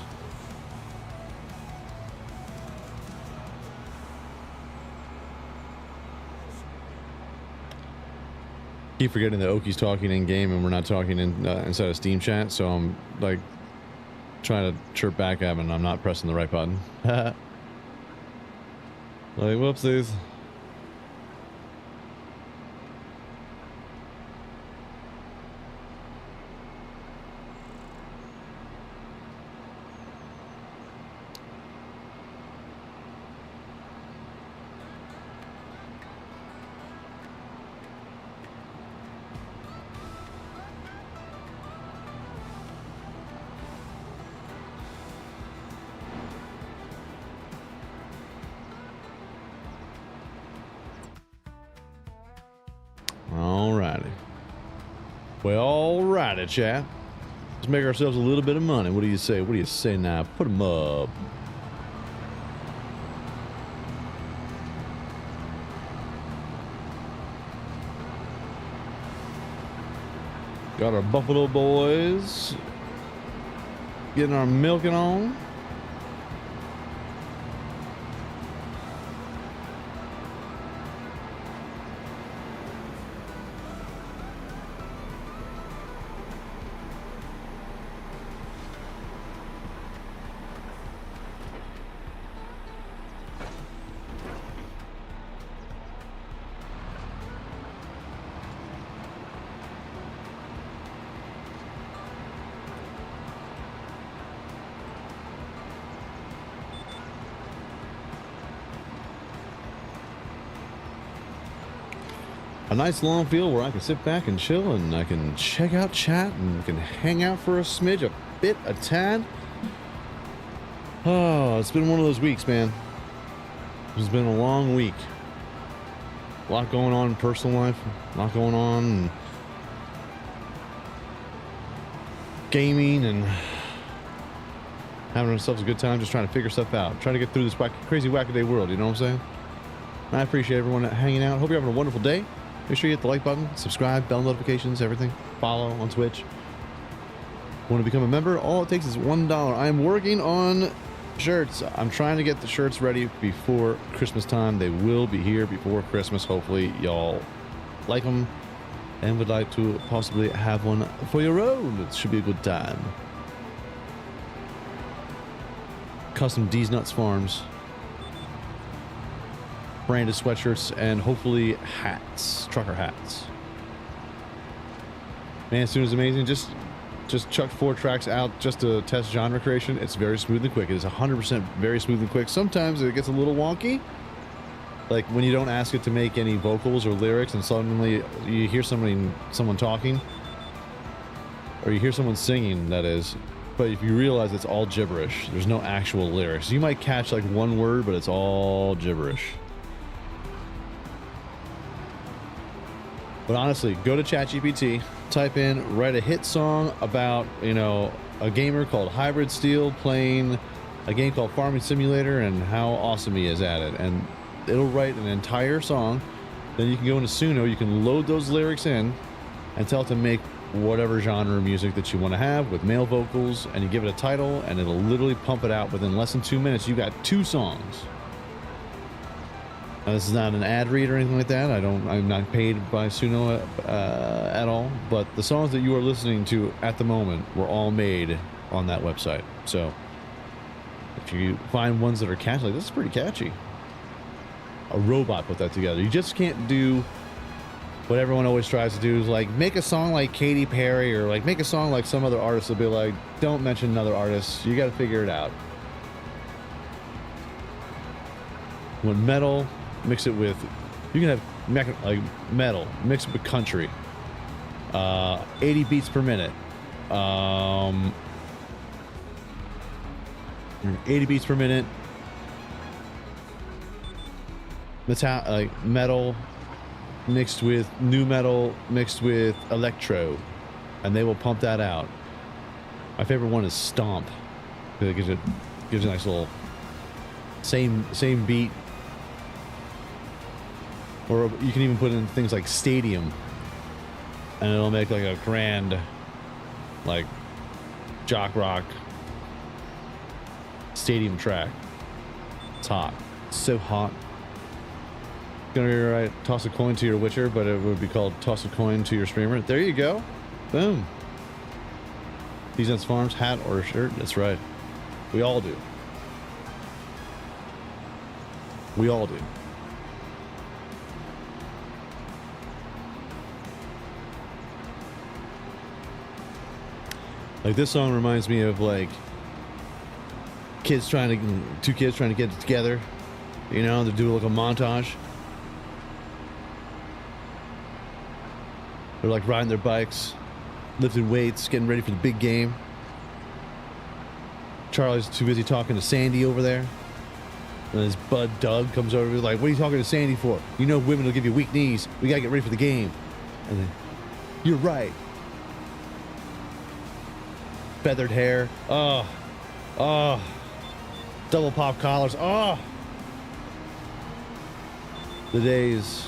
Keep forgetting that Oki's talking in game and we're not talking inside of Steam chat, so I'm like trying to chirp back at him and I'm not pressing the right button. Like, whoopsies. Alrighty. Well, alrighty, chat. Let's make ourselves a little bit of money. What do you say? What do you say now? Put them up. Got our Buffalo boys getting our milking on. A nice long field where I can sit back and chill and I can check out chat and can hang out for a smidge, a tad. Oh, it's been one of those weeks, man. It's been a long week. A lot going on in personal life, a lot going on and gaming and having ourselves a good time, just trying to figure stuff out, trying to get through this crazy wackaday world, you know what I'm saying? I appreciate everyone hanging out. Hope you're having a wonderful day. Make sure you hit the like button, subscribe, bell notifications, everything. Follow on Twitch. Want to become a member? All it takes is $1. I'm working on shirts. I'm trying to get the shirts ready before Christmas time. They will be here before Christmas. Hopefully y'all like them and would like to possibly have one for your own. It should be a good time. Custom D's Nuts Farms. Branded sweatshirts and hopefully hats, trucker hats. Man, Soon is amazing. Just chucked 4 tracks out just to test genre creation. It's very smooth and quick. It is 100% very smooth and quick. Sometimes it gets a little wonky, like when you don't ask it to make any vocals or lyrics, and suddenly you hear someone talking, or you hear someone singing. That is. But if you realize it's all gibberish, there's no actual lyrics. You might catch like one word, but it's all gibberish. But honestly, go to ChatGPT, type in, write a hit song about, you know, a gamer called Hybrid Steel playing a game called Farming Simulator and how awesome he is at it. And it'll write an entire song. Then you can go into Suno, you can load those lyrics in and tell it to make whatever genre of music that you want to have with male vocals, and you give it a title and it'll literally pump it out within less than 2 minutes. You got 2 songs. This is not an ad read or anything like that. I'm not paid by Suno at all. But the songs that you are listening to at the moment were all made on that website. So if you find ones that are catchy, like this is pretty catchy. A robot put that together. You just can't do what everyone always tries to do, is like make a song like Katy Perry or like make a song like some other artist. They'll be like, don't mention another artist. You got to figure it out. When metal, mix it with, you can have like metal, mix it with country. 80 beats per minute. 80 beats per minute. Metal, mixed with new metal, mixed with electro, and they will pump that out. My favorite one is Stomp. It gives you a nice little same beat. Or you can even put in things like Stadium, and it'll make like a grand, like, jock rock stadium track. It's hot. It's so hot. Gonna be right. Toss a coin to your Witcher, but it would be called toss a coin to your streamer. There you go. Boom. DieselDesigns Farms hat or a shirt. That's right. We all do. We all do. Like, this song reminds me of like two kids trying to get it together, you know, to do like a montage. They're like riding their bikes, lifting weights, getting ready for the big game. Charlie's too busy talking to Sandy over there. And his bud Doug comes over, like, what are you talking to Sandy for? You know women will give you weak knees. We gotta get ready for the game. And then, you're right. Feathered hair. Oh. Double pop collars. Oh. The days.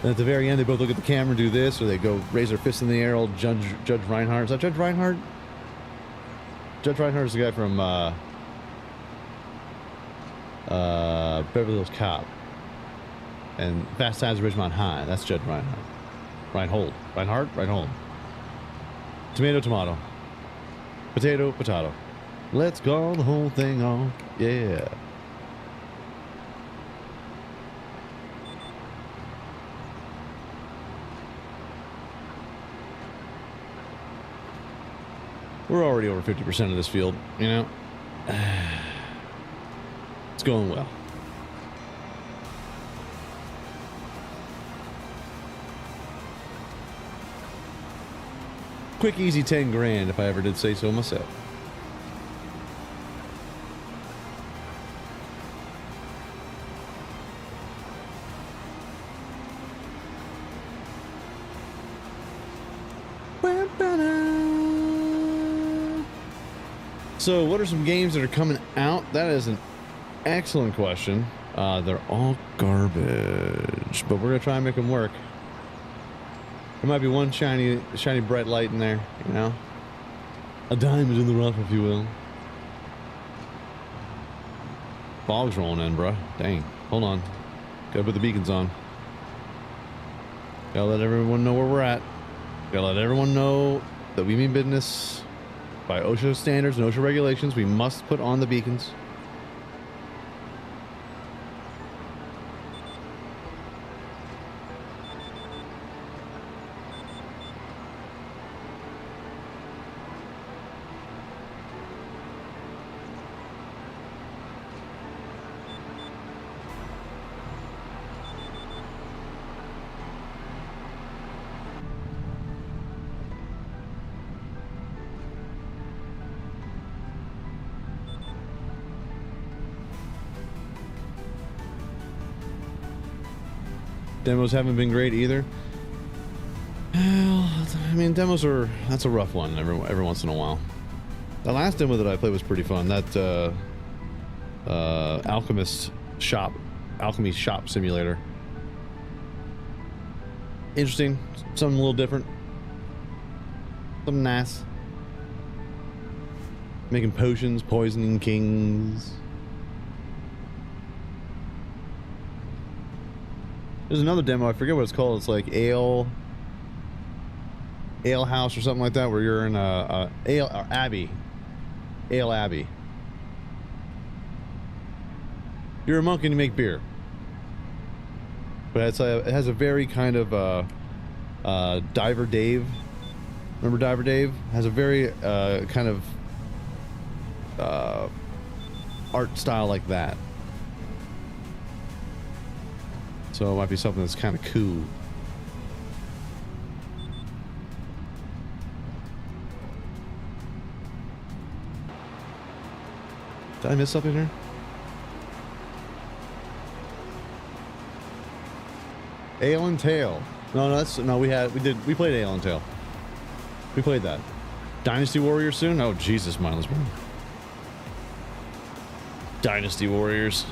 And at the very end, they both look at the camera and do this, or they go raise their fist in the air. Old Judge Reinhardt. Is that Judge Reinhardt? Judge Reinhardt is the guy from Beverly Hills Cop and Fast Times at Ridgemont High. That's Judge Reinhardt. Reinhardt. Tomato. Potato. Let's call the whole thing off. Yeah. We're already over 50% of this field, you know? It's going well. Quick, easy 10 grand if I ever did say so myself. So, what are some games that are coming out? That is an excellent question. They're all garbage, but we're gonna try and make them work. There might be one shiny bright light in there, you know? A diamond in the rough, if you will. Fog's rolling in, bruh. Dang. Hold on. Gotta put the beacons on. Gotta let everyone know where we're at. Gotta let everyone know that we mean business. By OSHA standards and OSHA regulations, we must put on the beacons. Demos haven't been great either. Well, I mean, that's a rough one every once in a while. The last demo that I played was pretty fun. That Alchemy Shop Simulator. Interesting. Something a little different. Something nice. Making potions, poisoning kings. There's another demo, I forget what it's called. It's like Ale House or something like that, where you're in a Ale Abbey. You're a monk and you make beer. But it has a very kind of Diver Dave. Remember Diver Dave? Has a very kind of art style like that. So it might be something that's kind of cool. Did I miss something here? Ale and Tail. No, we played Ale and Tail. We played that. Dynasty Warriors soon? Oh, Jesus, mindless one. Dynasty Warriors.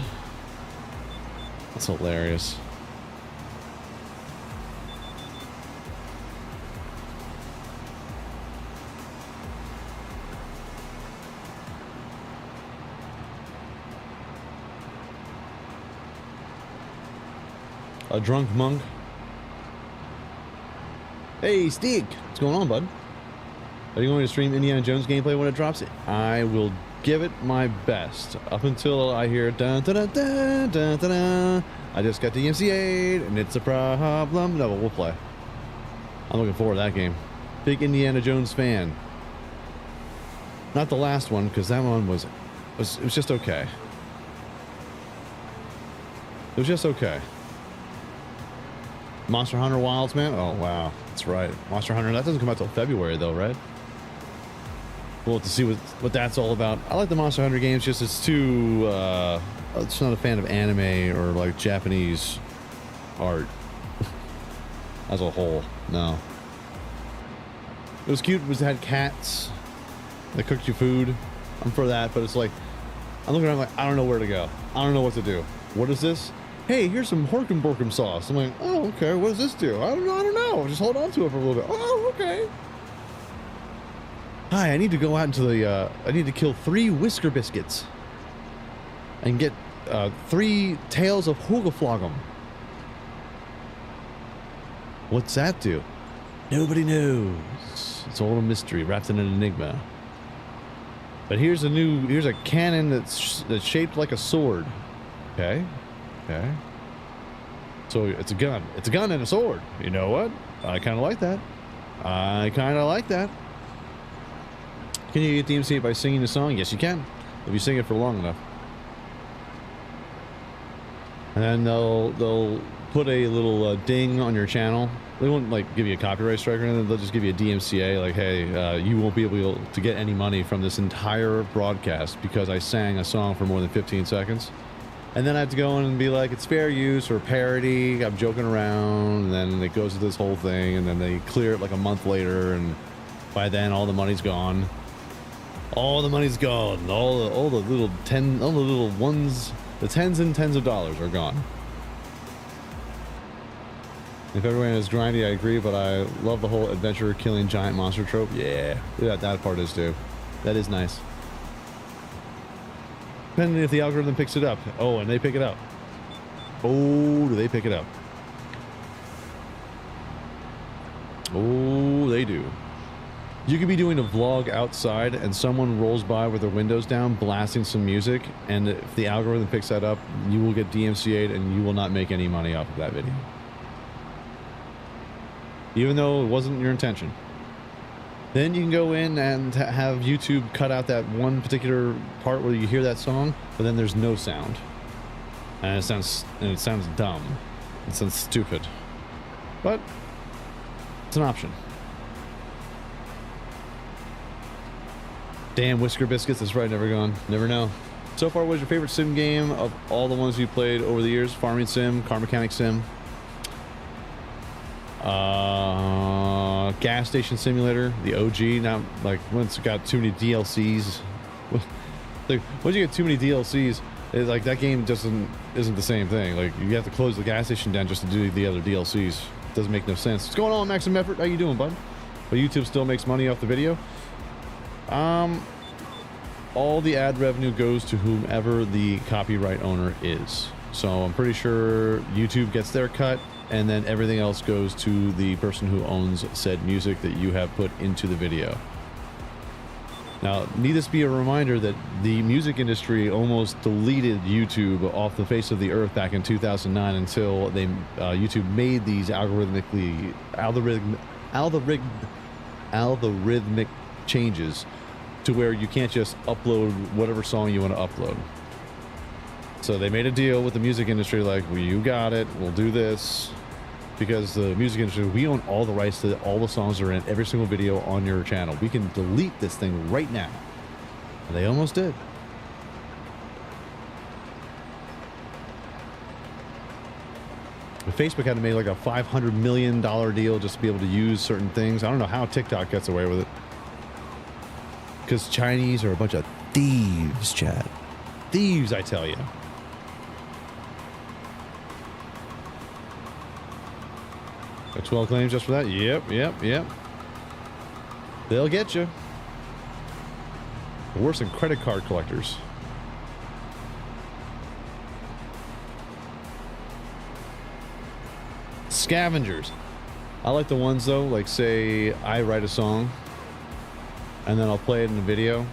That's hilarious. A drunk monk. Hey, Steak. What's going on, bud? Are you going to stream Indiana Jones gameplay when it drops? I will give it my best. Up until I hear dun dun dun dun dun dun dun. I just got DMCA'd and it's a problem. No, but we'll play. I'm looking forward to that game. Big Indiana Jones fan. Not the last one, because that one was just okay. It was just okay. Monster Hunter Wilds, man. Oh wow, that's right. Monster Hunter. That doesn't come out till February though, right? We'll have to see what that's all about. I like the Monster Hunter games. Just it's too. It's not a fan of anime or like Japanese art as a whole. No. It was cute. It had cats. They cooked you food. I'm for that, but it's like I'm looking around like I don't know where to go. I don't know what to do. What is this? Hey, here's some Horkenborkum sauce. I'm like, oh, okay. What does this do? I don't know. Just hold on to it for a little bit. Oh, okay. Hi, I need to go out into the. I need to kill 3 Whisker Biscuits and get 3 tails of Hoogeflogum. What's that do? Nobody knows. It's all a mystery wrapped in an enigma. But here's a cannon that's shaped like a sword. Okay. Okay. So it's a gun. It's a gun and a sword. You know what? I kind of like that. I kind of like that. Can you get DMCA by singing the song? Yes, you can. If you sing it for long enough. And then they'll put a little ding on your channel. They won't like give you a copyright strike or anything. They'll just give you a DMCA like, hey, you won't be able to get any money from this entire broadcast because I sang a song for more than 15 seconds. And then I have to go in and be like, it's fair use or parody. I'm joking around. And then it goes to this whole thing. And then they clear it like a month later. And by then, all the money's gone. All the money's gone. All the little ones, the tens and tens of dollars are gone. If everyone is grindy, I agree. But I love the whole adventure killing giant monster trope. Yeah, that part is too. That is nice. Depending if the algorithm picks it up. Oh, and they pick it up. Oh, do they pick it up? Oh, they do. You could be doing a vlog outside and someone rolls by with their windows down blasting some music, and if the algorithm picks that up, you will get DMCA'd and you will not make any money off of that video. Even though it wasn't your intention. Then you can go in and have YouTube cut out that one particular part where you hear that song, but then there's no sound. And it sounds dumb. It sounds stupid. But it's an option. Damn Whisker Biscuits, that's right, never gone. Never know. So far, what was your favorite sim game of all the ones you played over the years? Farming Sim, Car Mechanic Sim. Gas Station Simulator, the OG. Now, like, once it got too many DLCs, like once you get too many DLCs, like that game isn't the same thing. Like you have to close the gas station down just to do the other DLCs. It doesn't make no sense. What's going on, Maximum Effort? How you doing, bud? But YouTube still makes money off the video. All the ad revenue goes to whomever the copyright owner is. So I'm pretty sure YouTube gets their cut, and then everything else goes to the person who owns said music that you have put into the video. Now, need this be a reminder that the music industry almost deleted YouTube off the face of the earth back in 2009 until they YouTube made these algorithmic changes to where you can't just upload whatever song you want to upload. So they made a deal with the music industry like, well, you got it, we'll do this. Because the music industry, we own all the rights to all the songs that are in every single video on your channel. We can delete this thing right now. And they almost did. Facebook had to make like a $500 million deal just to be able to use certain things. I don't know how TikTok gets away with it. Because Chinese are a bunch of thieves, Chad. Thieves, I tell you. Like 12 claims just for that? Yep. They'll get you. Worse than credit card collectors. Scavengers. I like the ones though, like say I write a song and then I'll play it in a video.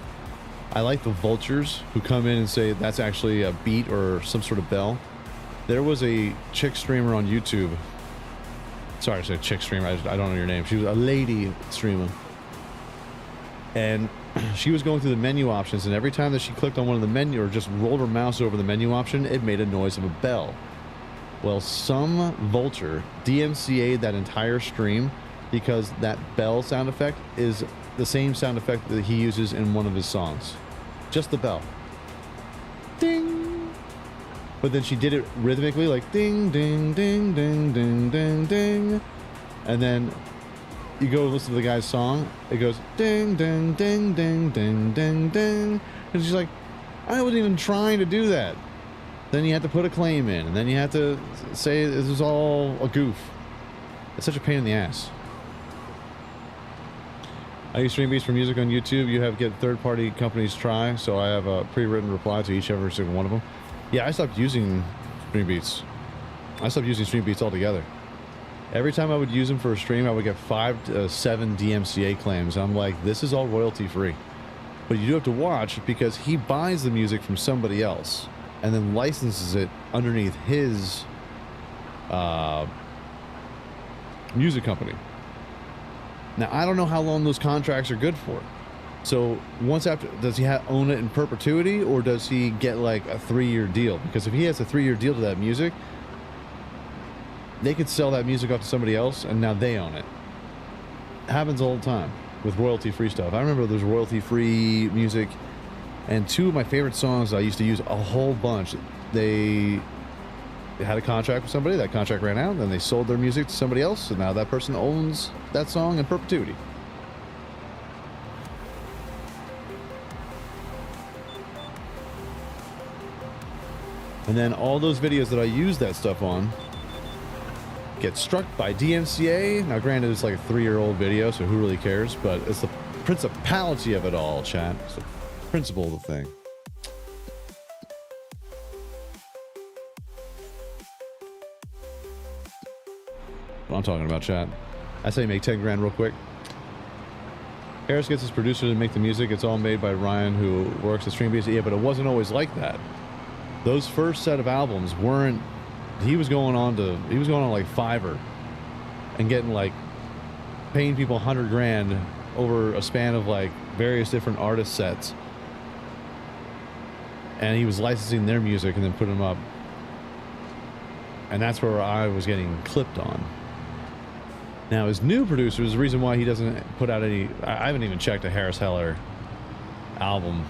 I like the vultures who come in and say that's actually a beat or some sort of bell. There was a chick streamer on YouTube. Sorry, I said chick streamer. I don't know your name. She was a lady streamer. And she was going through the menu options, and every time that she clicked on one of the menu or just rolled her mouse over the menu option, it made a noise of a bell. Well, some vulture DMCA'd that entire stream because that bell sound effect is the same sound effect that he uses in one of his songs. Just the bell. Ding! But then she did it rhythmically, like ding, ding, ding, ding, ding, ding, ding. And then you go listen to the guy's song, it goes ding, ding, ding, ding, ding, ding, ding. And she's like, I wasn't even trying to do that. Then you have to put a claim in, and then you have to say this is all a goof. It's such a pain in the ass. I use stream beats for music on YouTube. You have to get third-party companies try, so I have a pre-written reply to each every single one of them. Yeah, I stopped using stream beats. I stopped using stream beats altogether. Every time I would use them for a stream, I would get 5 to 7 DMCA claims. I'm like, this is all royalty-free. But you do have to watch because he buys the music from somebody else and then licenses it underneath his music company. Now, I don't know how long those contracts are good for. So once after, does he own it in perpetuity, or does he get like a 3-year deal? Because if he has a 3-year deal to that music, they could sell that music off to somebody else, and now they own it. Happens all the time with royalty-free stuff. I remember there's royalty-free music, and 2 of my favorite songs I used to use a whole bunch. They had a contract with somebody, that contract ran out, then they sold their music to somebody else, and now that person owns that song in perpetuity. And then all those videos that I use that stuff on get struck by DMCA. Now granted, it's like a 3-year-old video, so who really cares? But it's the principality of it all, chat. It's the principle of the thing. What I'm talking about, chat. I say make 10 grand real quick. Harris gets his producer to make the music. It's all made by Ryan, who works at Streambeats. Yeah, but it wasn't always like that. Those first set of albums weren't. He was going on like Fiverr and getting like paying people 100 grand over a span of like various different artist sets, and he was licensing their music and then putting them up, and that's where I was getting clipped on. Now his new producers, the reason why he doesn't put out any, I haven't even checked a Harris Heller album.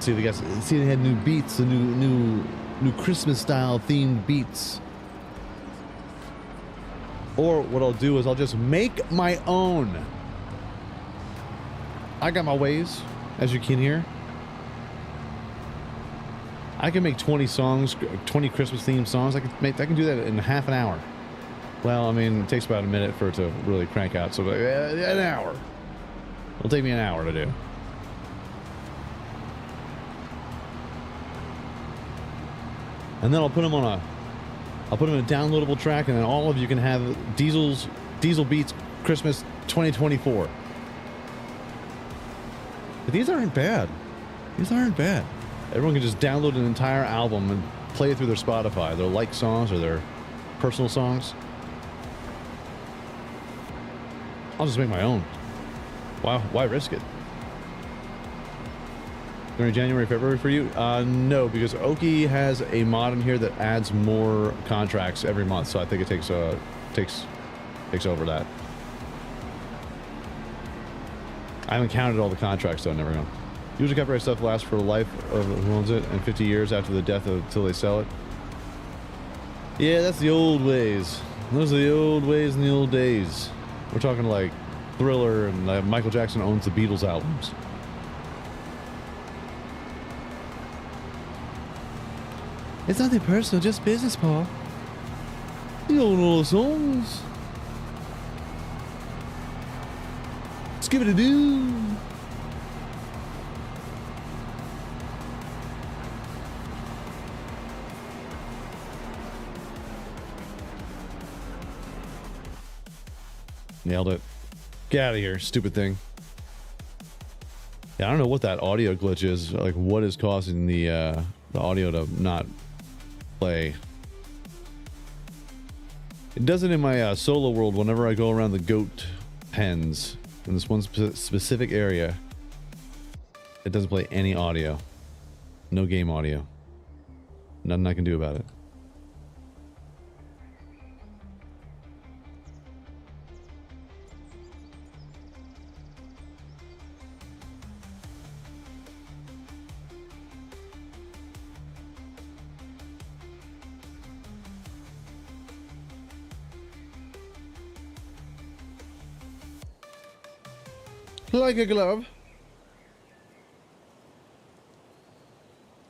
See, they had new beats, the new Christmas style themed beats. Or what I'll do is I'll just make my own. I got my ways, as you can hear. I can make 20 songs, 20 Christmas themed songs. I can do that in half an hour. Well, I mean, it takes about a minute for it to really crank out. So an hour. It'll take me an hour to do. And then I'll put them in a downloadable track, and then all of you can have Diesel Beats Christmas 2024. But these aren't bad. Everyone can just download an entire album and play it through their Spotify, their like songs or their personal songs. I'll just make my own. Why risk it? During January, February for you? No, because Oki has a mod in here that adds more contracts every month, so I think it takes over that. I haven't counted all the contracts though, never know. Usually copyright stuff lasts for the life of who owns it and 50 years after the death until they sell it. Yeah, that's the old ways. Those are the old ways in the old days. We're talking like Thriller and Michael Jackson owns the Beatles albums. It's nothing personal, just business, Paul. You own all the songs. Let's give it a do. Nailed it. Get out of here, stupid thing. Yeah, I don't know what that audio glitch is. Like, what is causing the audio to not play? It does it in my solo world whenever I go around the goat pens in this one specific area. It doesn't play any audio. No game audio. Nothing I can do about it. Like a glove.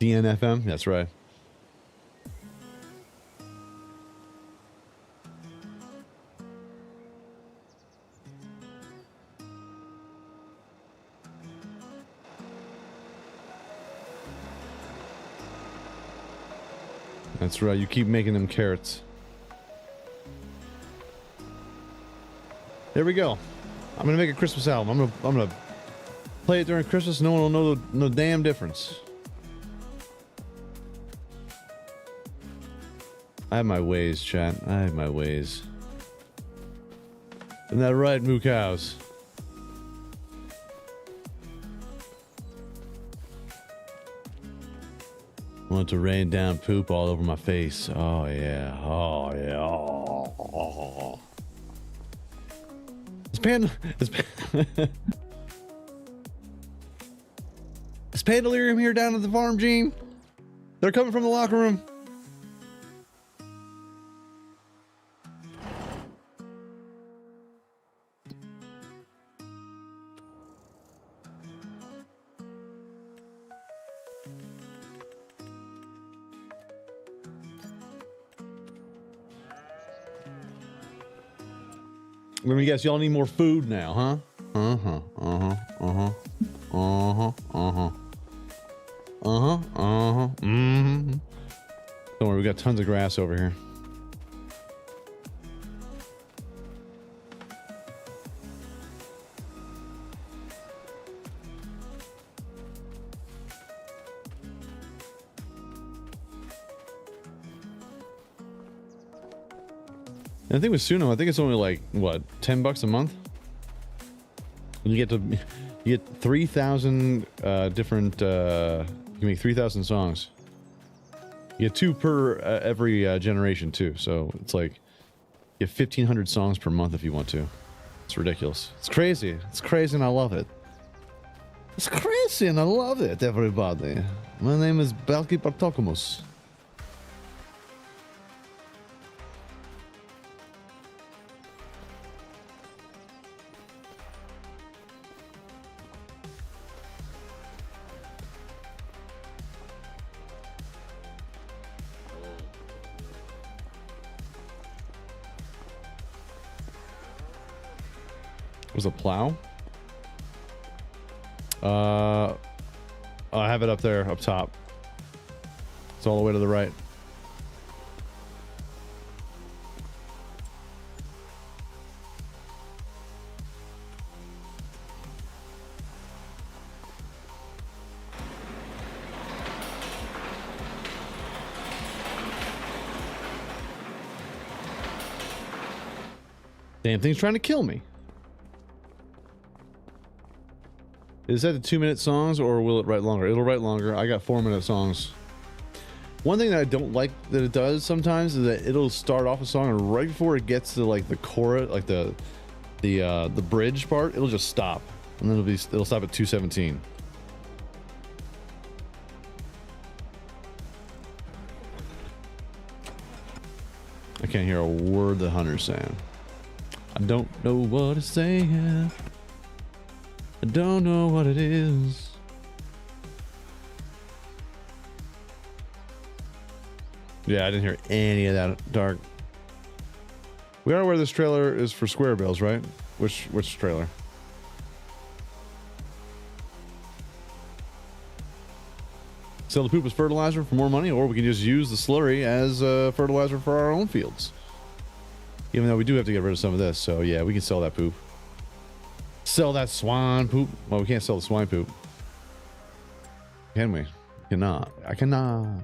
DNFM, that's right. That's right, you keep making them carrots. There we go. I'm gonna make a Christmas album. I'm gonna play it during Christmas. No one will know the damn difference. I have my ways, chat. I have my ways. Isn't that right, moo cows? Want to rain down poop all over my face. Oh yeah. Oh yeah. Oh. Is Pandalirium here down at the farm, Gene? They're coming from the locker room. Let me guess, y'all need more food now, huh? Uh-huh. Mm-hmm. Don't worry, we got tons of grass over here. And I think with Suno, I think it's only like what, $10 a month. And you get 3,000 different. You can make 3,000 songs. You get 2 per every generation too. So it's like you have 1,500 songs per month if you want to. It's ridiculous. It's crazy. It's crazy, and I love it. It's crazy, and I love it, everybody. My name is Balki Bartokomos. Was a plow? I have it up there, up top. It's all the way to the right. Damn thing's trying to kill me. Is that the 2-minute songs, or will it write longer? It'll write longer. I got 4-minute songs. One thing that I don't like that it does sometimes is that it'll start off a song, and right before it gets to like the chorus, like the bridge part, it'll just stop, and then it'll stop at 2:17. can't hear a word the hunter's saying. I don't know what it's saying. I don't know what it is. Yeah, I didn't hear any of that, Dark. We are where this trailer is for Square Bills, right? Which trailer? Sell the poop as fertilizer for more money, or we can just use the slurry as fertilizer for our own fields. Even though we do have to get rid of some of this, so yeah, we can sell that poop. Sell that swine poop. Well, we can't sell the swine poop. Can we? Cannot. I cannot.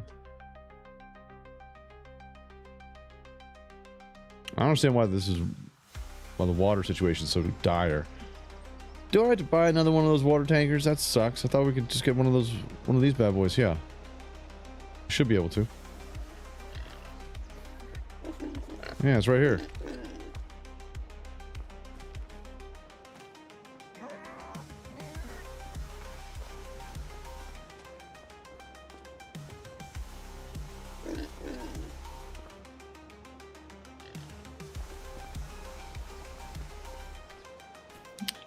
I don't understand why the water situation is so dire. Do I have to buy another one of those water tankers? That sucks. I thought we could just get one of these bad boys. Yeah. Should be able to. Yeah, it's right here.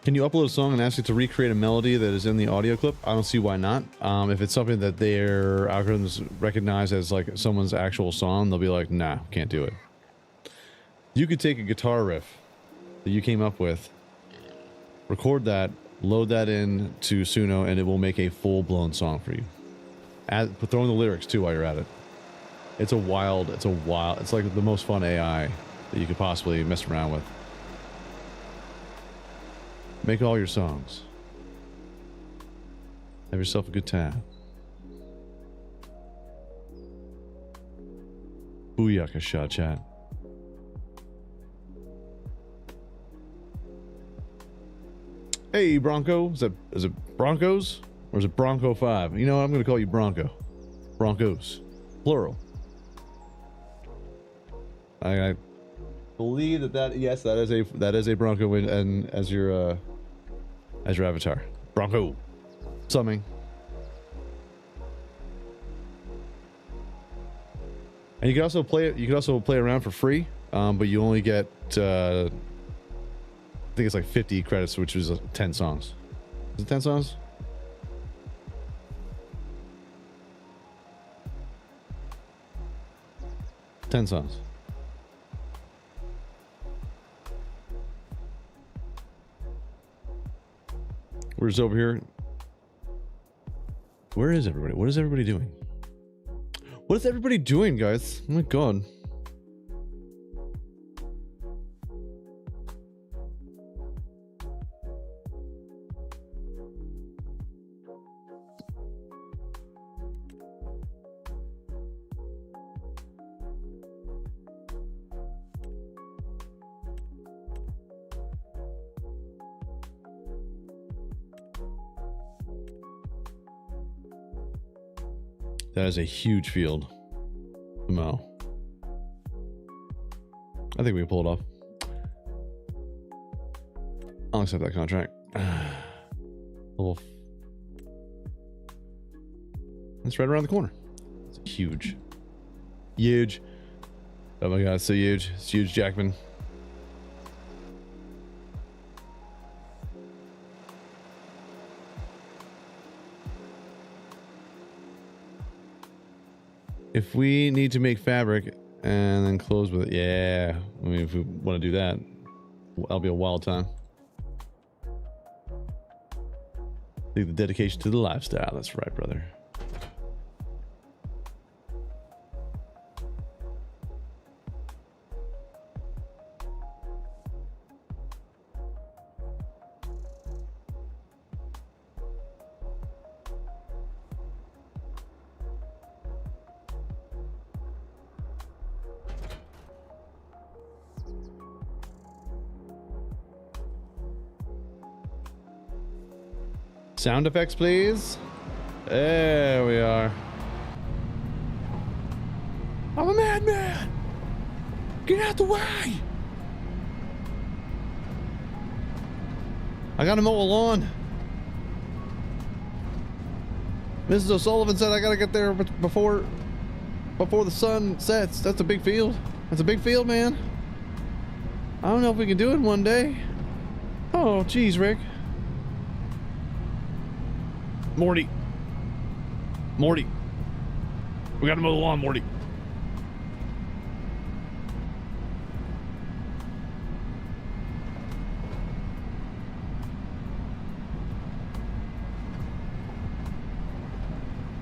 Can you upload a song and ask it to recreate a melody that is in the audio clip? I don't see why not. If it's something that their algorithms recognize as like someone's actual song, they'll be like, nah, can't do it. You could take a guitar riff that you came up with, record that, load that in to Suno, and it will make a full-blown song for you. Throw in the lyrics too while you're at it. It's like the most fun AI that you could possibly mess around with. Make all your songs. Have yourself a good time. Booyaka shot chat. Hey Bronco, is it Broncos or is it Bronco 5? You know what? I'm gonna call you Bronco. Broncos, plural. I believe that yes, that is a Bronco and as your avatar. Bronco. Summing. And you can also play it. You can also play around for free, but you only get I think it's like 50 credits, which is 10 songs. Is it 10 songs? Ten songs. We're just over here. Where is everybody? What is everybody doing? What is everybody doing, guys? Oh my god. That is a huge field to mow. I think we can pull it off. I'll accept that contract. It's right around the corner. It's huge. Huge. Oh my god, it's so huge. It's huge, Jackman. If we need to make fabric and then close with it, yeah. I mean, if we want to do that, that'll be a wild time. I think the dedication to the lifestyle. That's right, brother. Sound effects, please. There we are. I'm a madman. Get out the way. I gotta mow a lawn. Mrs. O'Sullivan said I gotta get there before the sun sets. That's a big field. That's a big field, man. I don't know if we can do it one day. Oh, geez, Rick. Morty. Morty. We gotta mow the lawn, Morty.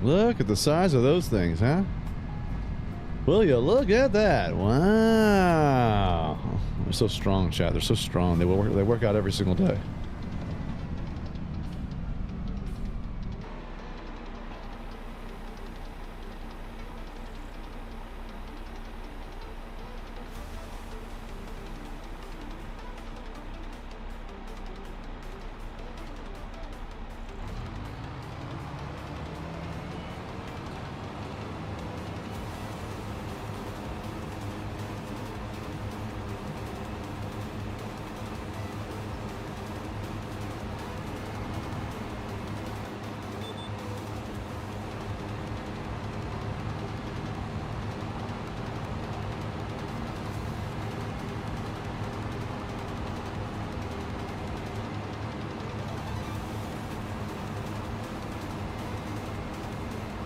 Look at the size of those things, huh? Will you look at that? Wow. They're so strong, Chad. They're so strong. They work out every single day.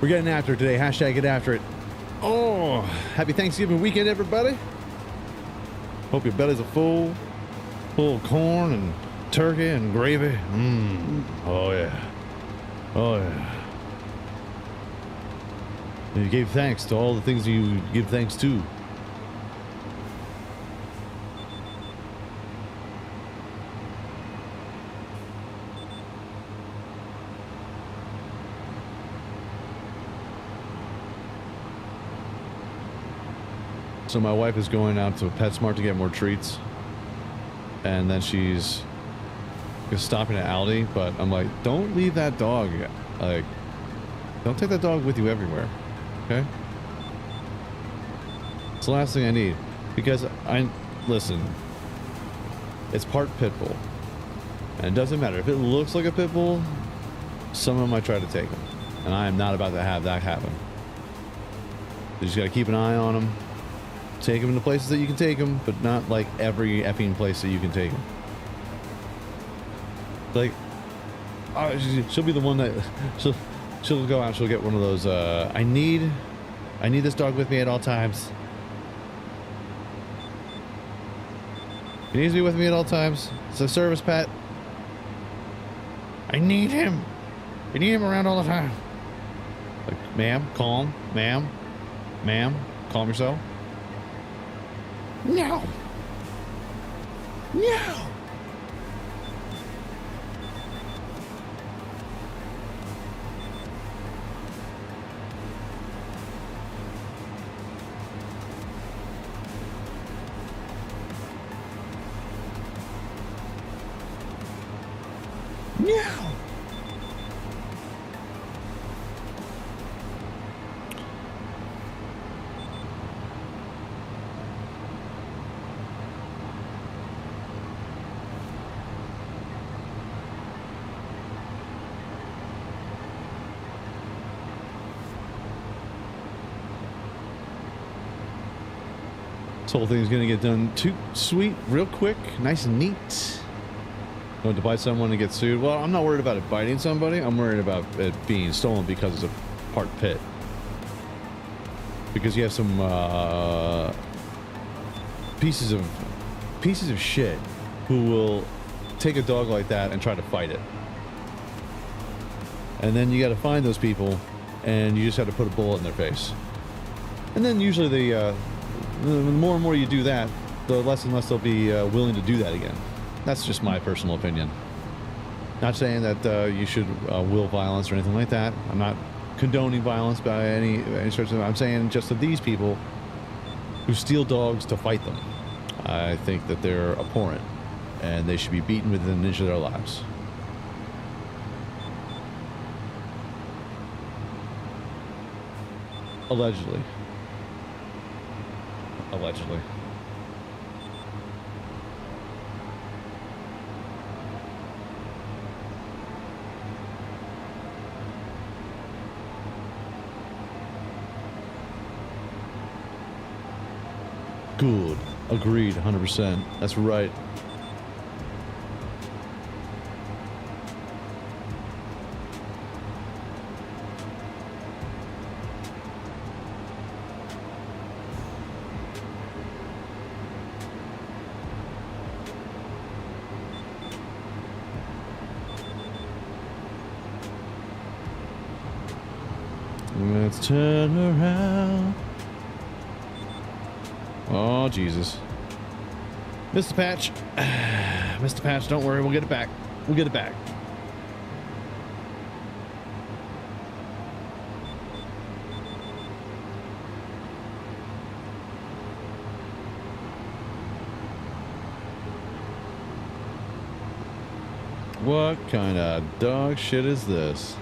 We're getting after it today. Hashtag get after it. Oh, happy Thanksgiving weekend, everybody. Hope your bellies are full of corn and turkey and gravy. Oh, yeah. Oh, yeah. And you gave thanks to all the things you give thanks to. So my wife is going out to PetSmart to get more treats, and then she's stopping at Aldi, but I'm like, don't leave that dog. Like, don't take that dog with you everywhere, okay? It's the last thing I need, because listen, it's part pit bull, and it doesn't matter if it looks like a pit bull. Someone might try to take him, and I am not about to have that happen. You just got to keep an eye on him. Take them to places that you can take them, but not like every effing place that you can take them. Like, she'll be the one that she'll go out. She'll get one of those. I need this dog with me at all times. He needs to be with me at all times. It's a service pet. I need him. I need him around all the time. Like, ma'am, calm, ma'am, calm yourself. No. No. No. This whole thing is going to get done too sweet, real quick, nice and neat. Going to bite someone and get sued? Well, I'm not worried about it biting somebody. I'm worried about it being stolen because it's a part pit. Because you have some pieces of shit who will take a dog like that and try to fight it. And then you got to find those people, and you just have to put a bullet in their face. And then usually the more and more you do that, the less and less they'll be willing to do that again. That's just my personal opinion. Not saying that you should will violence or anything like that. I'm not condoning violence by any stretch of. I'm saying just of these people who steal dogs to fight them. I think that they're abhorrent, and they should be beaten within an inch of their lives. Allegedly. Allegedly. Good. Agreed, 100%. That's right. Let's turn around. Oh, Jesus. Mr. Patch. Mr. Patch, don't worry. We'll get it back. We'll get it back. What kind of dog shit is this?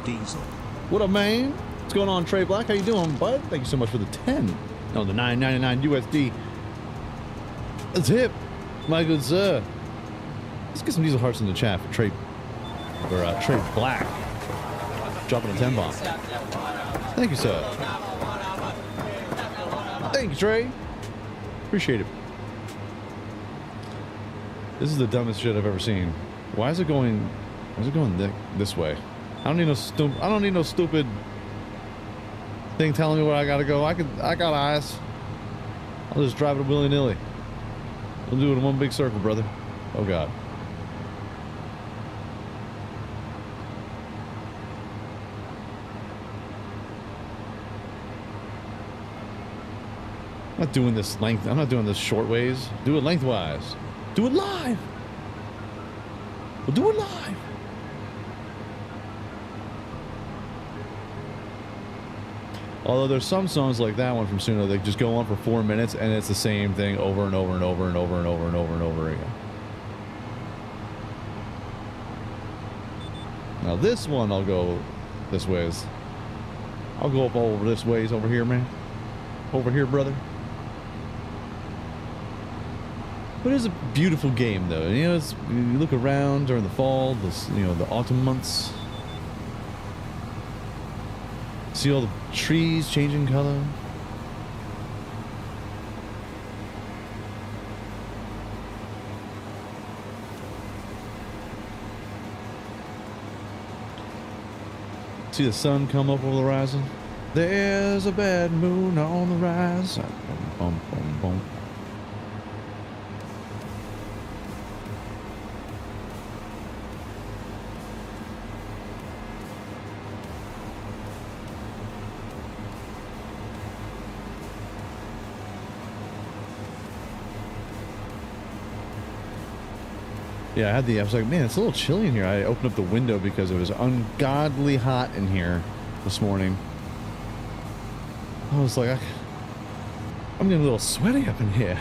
Diesel. What up, man? What's going on, Trey Black? How you doing, bud? Thank you so much for the 10. No, the 9.99 USD. That's hip, my good sir. Let's get some diesel hearts in the chat for Trey, or Trey Black. Dropping a 10 bomb. Thank you, sir. Thank you, Trey. Appreciate it. This is the dumbest shit I've ever seen. Why is it going? Why is it going this way? I don't need no stupid thing telling me where I gotta go. I got eyes. I'll just drive it willy-nilly. We'll do it in one big circle, brother. Oh God. I'm not doing this length. I'm not doing this short ways. Do it lengthwise. Do it live. We'll do it live. Although there's some songs like that one from Suno that just go on for 4 minutes and it's the same thing over and over and over and over and over and over and over again. Now this one I'll go this ways. I'll go up over this ways over here, man. Over here, brother. But it's a beautiful game, though. You know, it's, you look around during the fall, the autumn months. See all the trees changing color. See the sun come up over the horizon. There's a bad moon on the rise. Boom, boom, boom. Yeah, I was like, man, it's a little chilly in here. I opened up the window because it was ungodly hot in here this morning. I was like, I'm getting a little sweaty up in here.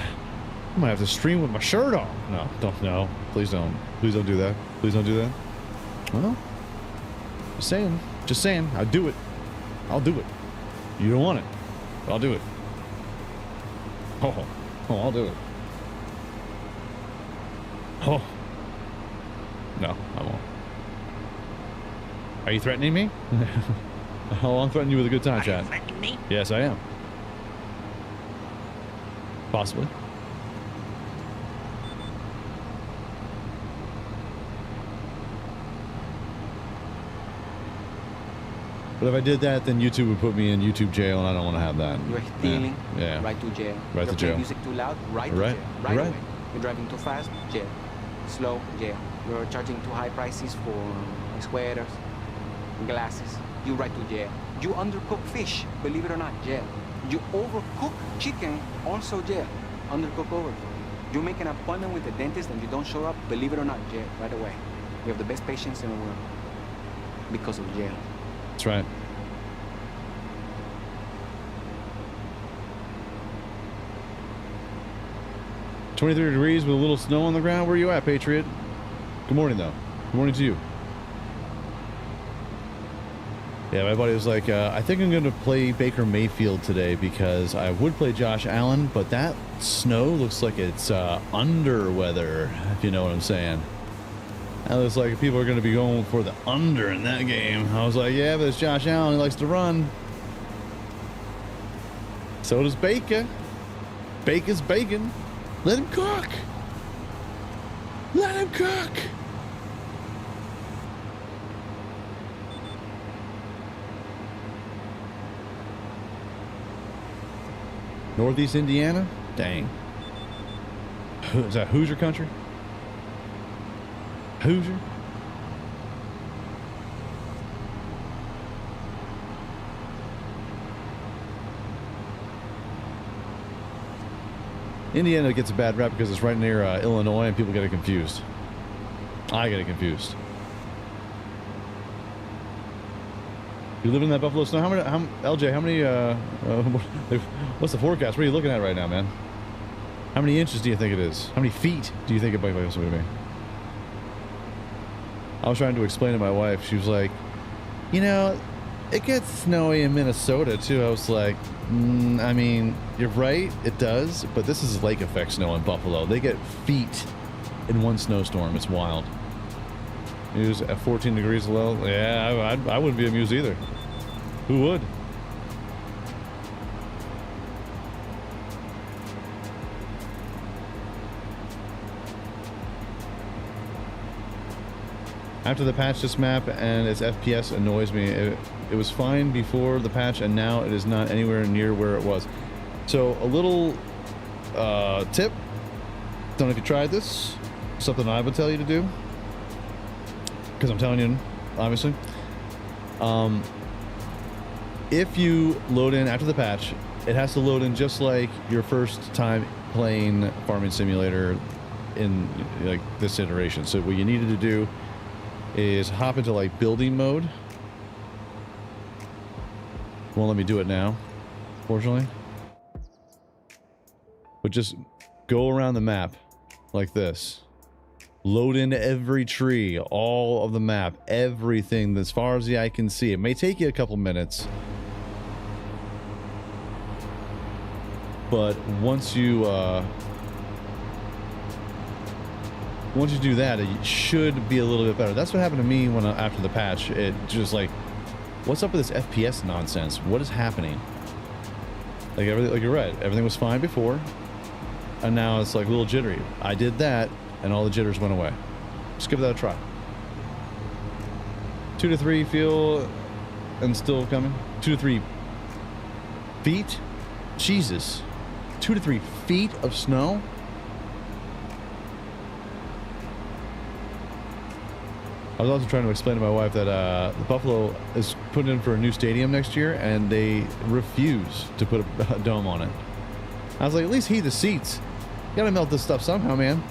I might have to stream with my shirt on. No, please don't do that. Please don't do that. Well, just saying, I'll do it. You don't want it, but I'll do it. Oh, I'll do it. Oh. No, I won't. Are you threatening me? Oh, I'm threatening you with a good time, chat. Are you threatening me? Yes, I am. Possibly. But if I did that, then YouTube would put me in YouTube jail, and I don't want to have that. You're stealing, yeah. right to jail. Right to You're jail. playing music too loud, right to Right. jail. Right Right. away. You're driving too fast, jail. Slow, jail. You're charging too high prices for sweaters, glasses. You right to jail. You undercook fish, believe it or not, jail. You overcook chicken, also jail. Undercook over. You make an appointment with the dentist and you don't show up, believe it or not, jail, right away. We have the best patients in the world because of jail. That's right. "23 degrees with a little snow on the ground. Where are you at, Patriot?" Good morning, though. Good morning to you. Yeah, my buddy was like, I think I'm going to play Baker Mayfield today because I would play Josh Allen, but that snow looks like it's under weather, if you know what I'm saying. That looks like people are going to be going for the under in that game. I was like, yeah, but it's Josh Allen. He likes to run. So does Baker. Baker's bacon. Let him cook. Let him cook. Northeast Indiana? Dang. Is that Hoosier country? Hoosier? Indiana gets a bad rap because it's right near Illinois and people get it confused. I get it confused. You live in that Buffalo snow? LJ, how many, what's the forecast? What are you looking at right now, man? How many inches do you think it is? How many feet do you think it might be? I was trying to explain to my wife. She was like, you know, it gets snowy in Minnesota, too. I was like, I mean, you're right, it does, but this is lake effect snow in Buffalo. They get feet in one snowstorm. It's wild. It was at 14 degrees below. Yeah, I wouldn't be amused either. Who would? After the patch, this map and its FPS annoys me. It was fine before the patch, and now it is not anywhere near where it was. So, a little tip. Don't know if you tried this. Something I would tell you to do. Because I'm telling you, obviously. If you load in after the patch, it has to load in just like your first time playing Farming Simulator in like this iteration. So what you needed to do is hop into like building mode. Won't let me do it now, fortunately. But just go around the map like this. Load into every tree, all of the map, everything as far as the eye can see. It may take you a couple minutes. But once you do that, it should be a little bit better. That's what happened to me when after the patch. It just like, what's up with this FPS nonsense? What is happening? Like everything, like you're right. Everything was fine before, and now it's like a little jittery. I did that, and all the jitters went away. Just give that a try. 2 to 3 feel, and still coming. 2 to 3 feet. Jesus. 2 to 3 feet of snow? I was also trying to explain to my wife that the Buffalo is putting in for a new stadium next year, and they refuse to put a dome on it. I was like, at least heat the seats. You gotta melt this stuff somehow, man.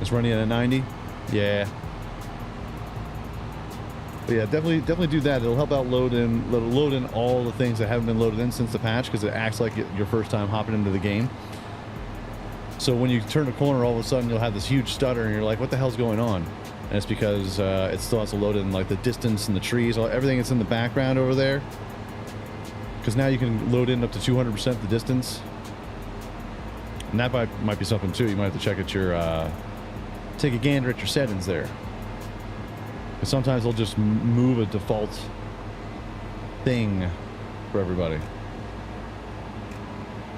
It's running at a 90. Yeah. But yeah, definitely do that. It'll help out load in all the things that haven't been loaded in since the patch, because it acts like your first time hopping into the game. So when you turn a corner, all of a sudden you'll have this huge stutter, and you're like, "What the hell's going on?" And it's because it still has to load in like the distance and the trees, everything that's in the background over there. Because now you can load in up to 200% the distance, and that might be something too. You might have to check at your take a gander at your settings there. Because sometimes they'll just move a default thing for everybody.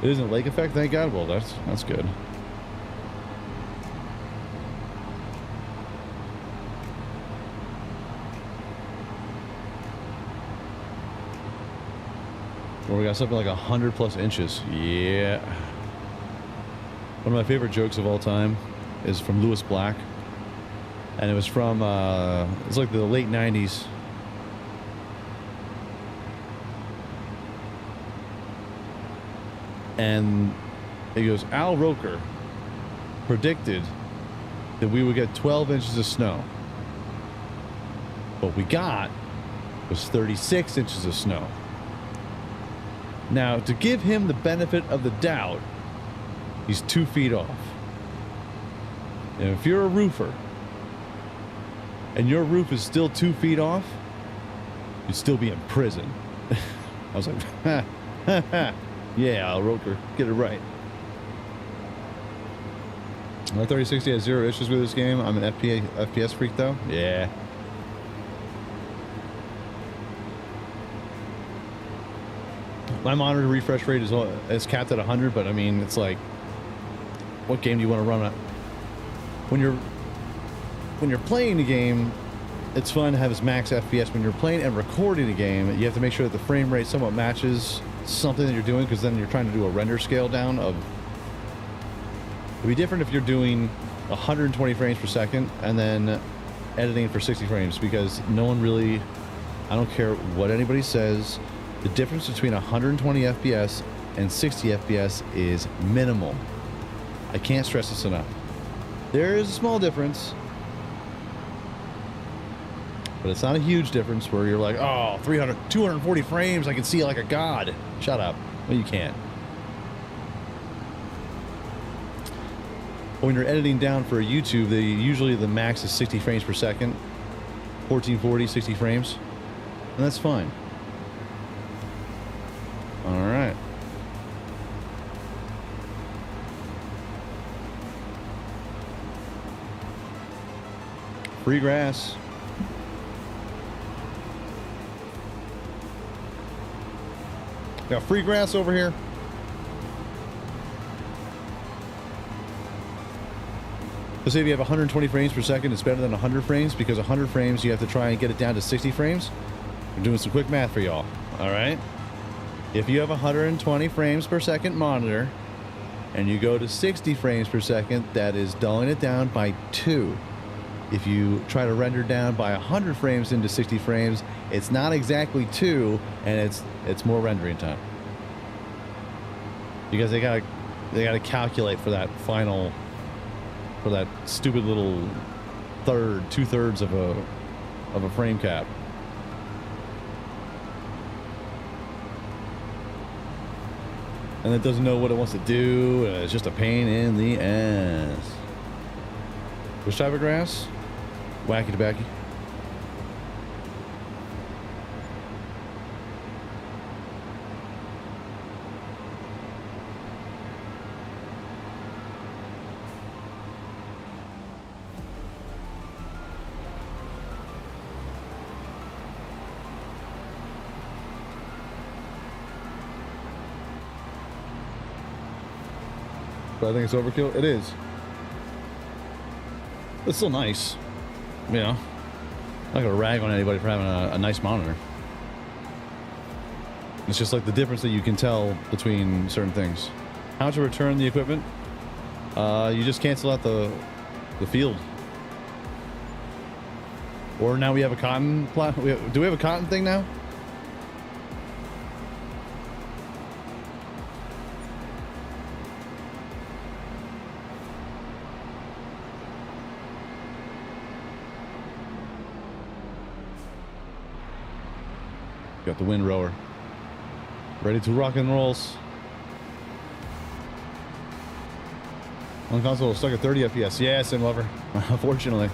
It isn't lake effect, thank God. Well, that's good. Well, we got something like 100+ inches. Yeah. One of my favorite jokes of all time is from Lewis Black. And it was from, it's like the late 90s. And he goes, Al Roker predicted that we would get 12 inches of snow. What we got was 36 inches of snow. Now, to give him the benefit of the doubt, he's 2 feet off. And if you're a roofer and your roof is still 2 feet off, you'd still be in prison. I was like, ha, ha, ha. Yeah, Roker, get it right. My 3060 has 0 issues with this game. I'm an FPS freak though. Yeah. My monitor refresh rate is capped at 100, but I mean, it's like, what game do you want to run at? When you're playing a game, it's fun to have its max FPS. When you're playing and recording a game, you have to make sure that the frame rate somewhat matches something that you're doing, because then you're trying to do a render scale down of. It'd be different if you're doing 120 frames per second and then editing for 60 frames, because no one really, I don't care what anybody says, the difference between 120 FPS and 60 FPS is minimal. I can't stress this enough. There is a small difference, but it's not a huge difference where you're like, oh, 240 frames, I can see like a god. Shut up. Well, you can't. When you're editing down for a YouTube, usually the max is 60 frames per second, 1440, 60 frames, and that's fine. All right. Free grass. Got free grass over here. Let's say if you have 120 frames per second, it's better than 100 frames, because 100 frames, you have to try and get it down to 60 frames. I'm doing some quick math for y'all. All right. If you have a 120 frames per second monitor and you go to 60 frames per second, that is dulling it down by 2. If you try to render down by 100 frames into 60 frames, it's not exactly 2, and it's more rendering time. Because they gotta calculate for that final, for that stupid little 2/3 of a frame cap. And it doesn't know what it wants to do, and it's just a pain in the ass. Which type of grass? Wacky tobacco. But I think it's overkill. It is. It's still nice. You know, I'm not gonna rag on anybody for having a nice monitor. It's just like the difference that you can tell between certain things. How to return the equipment? You just cancel out the field. Or now we have a cotton plant. Do we have a cotton thing now? Got the wind rower. Ready to rock and rolls. On console, stuck at 30 FPS. Yeah, Sim Lover. Unfortunately.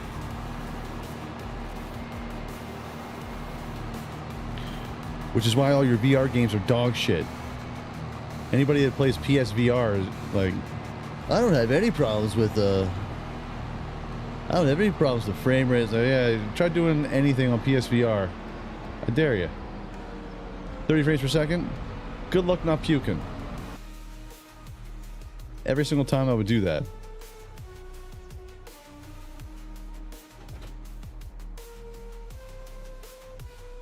Which is why all your VR games are dog shit. Anybody that plays PSVR is like, I don't have any problems with I don't have any problems with the frame rate. So yeah, try doing anything on PSVR. I dare you. 30 frames per second. Good luck not puking. Every single time I would do that.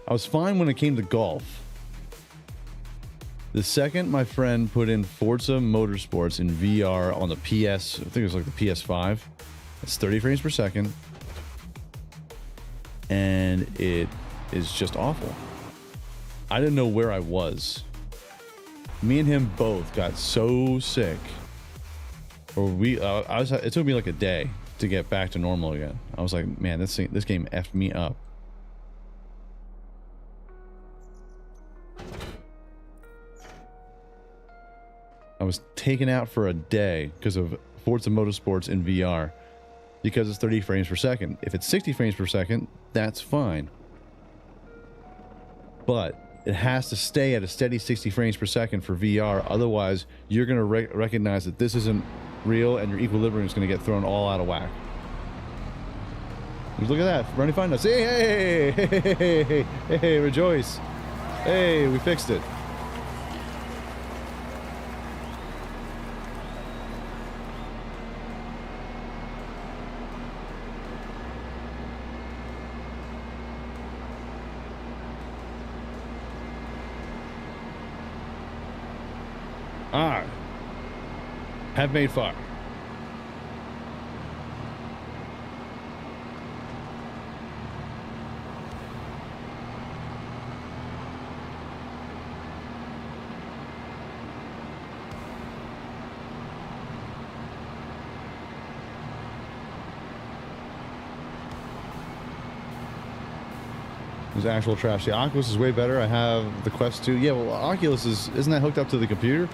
I was fine when it came to golf. The second my friend put in Forza Motorsports in VR on the PS, I think it was like the PS5, it's 30 frames per second. And it is just awful. I didn't know where I was. Me and him both got so sick. Or it took me like a day to get back to normal again. I was like, man, this game effed me up. I was taken out for a day because of Forza Motorsports in VR. because it's 30 frames per second. If it's 60 frames per second, that's fine. But it has to stay at a steady 60 frames per second for VR. Otherwise, you're going to recognize that this isn't real and your equilibrium is going to get thrown all out of whack. Look at that. Running fine now. Hey, hey, hey, hey, hey, hey, hey, rejoice. Hey, we fixed it. I have made fire. There's actual trash. The Oculus is way better. I have the Quest 2. Yeah, well, Oculus isn't that hooked up to the computer?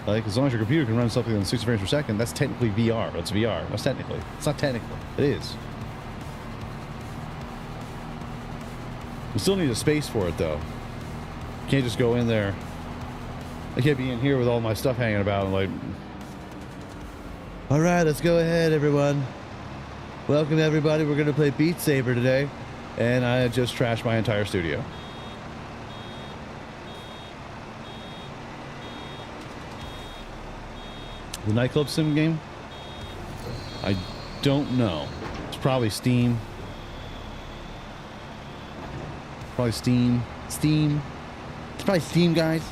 Like, as long as your computer can run something on 60 frames per second, that's technically VR. That's VR. That's technically. It's not technically. It is. We still need a space for it, though. You can't just go in there. I can't be in here with all my stuff hanging about and like... All right, let's go ahead, everyone. Welcome, everybody. We're going to play Beat Saber today. And I just trashed my entire studio. The nightclub sim game? I don't know. It's probably Steam. Probably Steam. Steam. It's probably Steam, guys.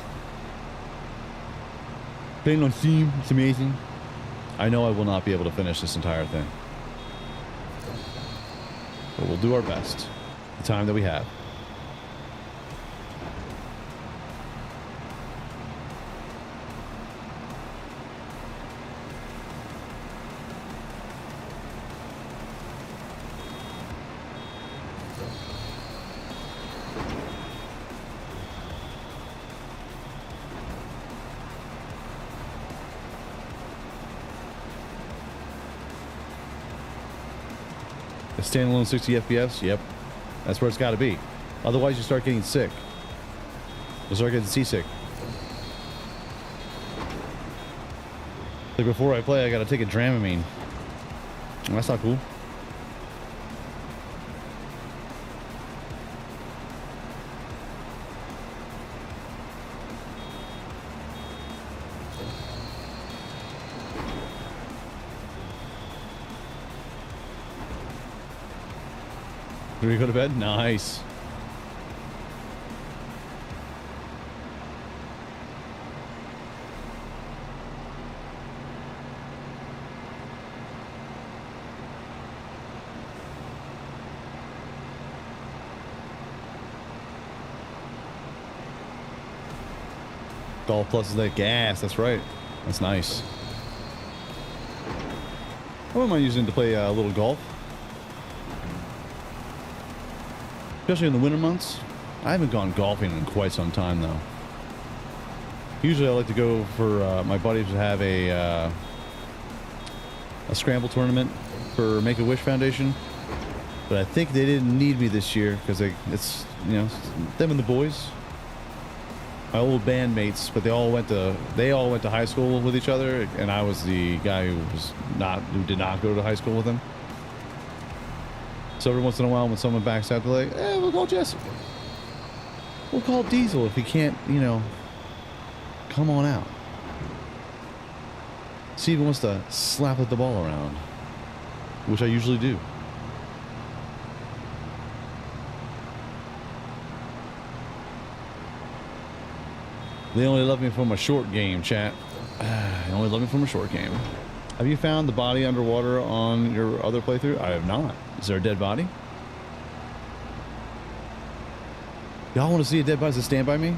Playing on Steam. It's amazing. I know I will not be able to finish this entire thing. But we'll do our best. The time that we have. A standalone 60 FPS? Yep. That's where it's got to be. Otherwise, you start getting sick. You'll start getting seasick. Like before I play, I got to take a Dramamine. That's not cool. Did we go to bed? Nice. Golf Plus is that gas. That's right. That's nice. What am I using to play a little golf? Especially in the winter months. I haven't gone golfing in quite some time, though. Usually I like to go for my buddies to have a scramble tournament for Make-A-Wish Foundation. But I think they didn't need me this year because it's, you know, them and the boys. My old bandmates, but they all went to high school with each other, and I was the guy who did not go to high school with them. So every once in a while, when someone backs out, they're like, "Hey, we'll call Jesse. We'll call Diesel if he can't, you know, come on out." See if he wants to slap the ball around, which I usually do. They only love me for my short game, chat. They only love me for my short game. Have you found the body underwater on your other playthrough? I have not. Is there a dead body? Y'all want to see a dead body? Does it stand by me?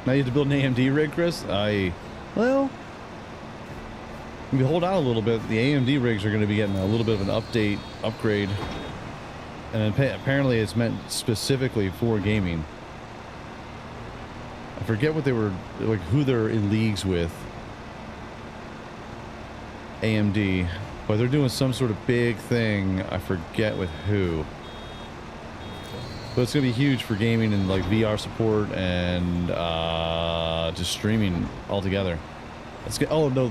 Now you have to build an AMD rig, Chris? Well, If we hold out a little bit, the AMD rigs are going to be getting a little bit of an upgrade. And apparently it's meant specifically for gaming. I forget what they were, like who they're in leagues with. AMD. But they're doing some sort of big thing. I forget with who. But it's going to be huge for gaming and like VR support and just streaming altogether. Oh no,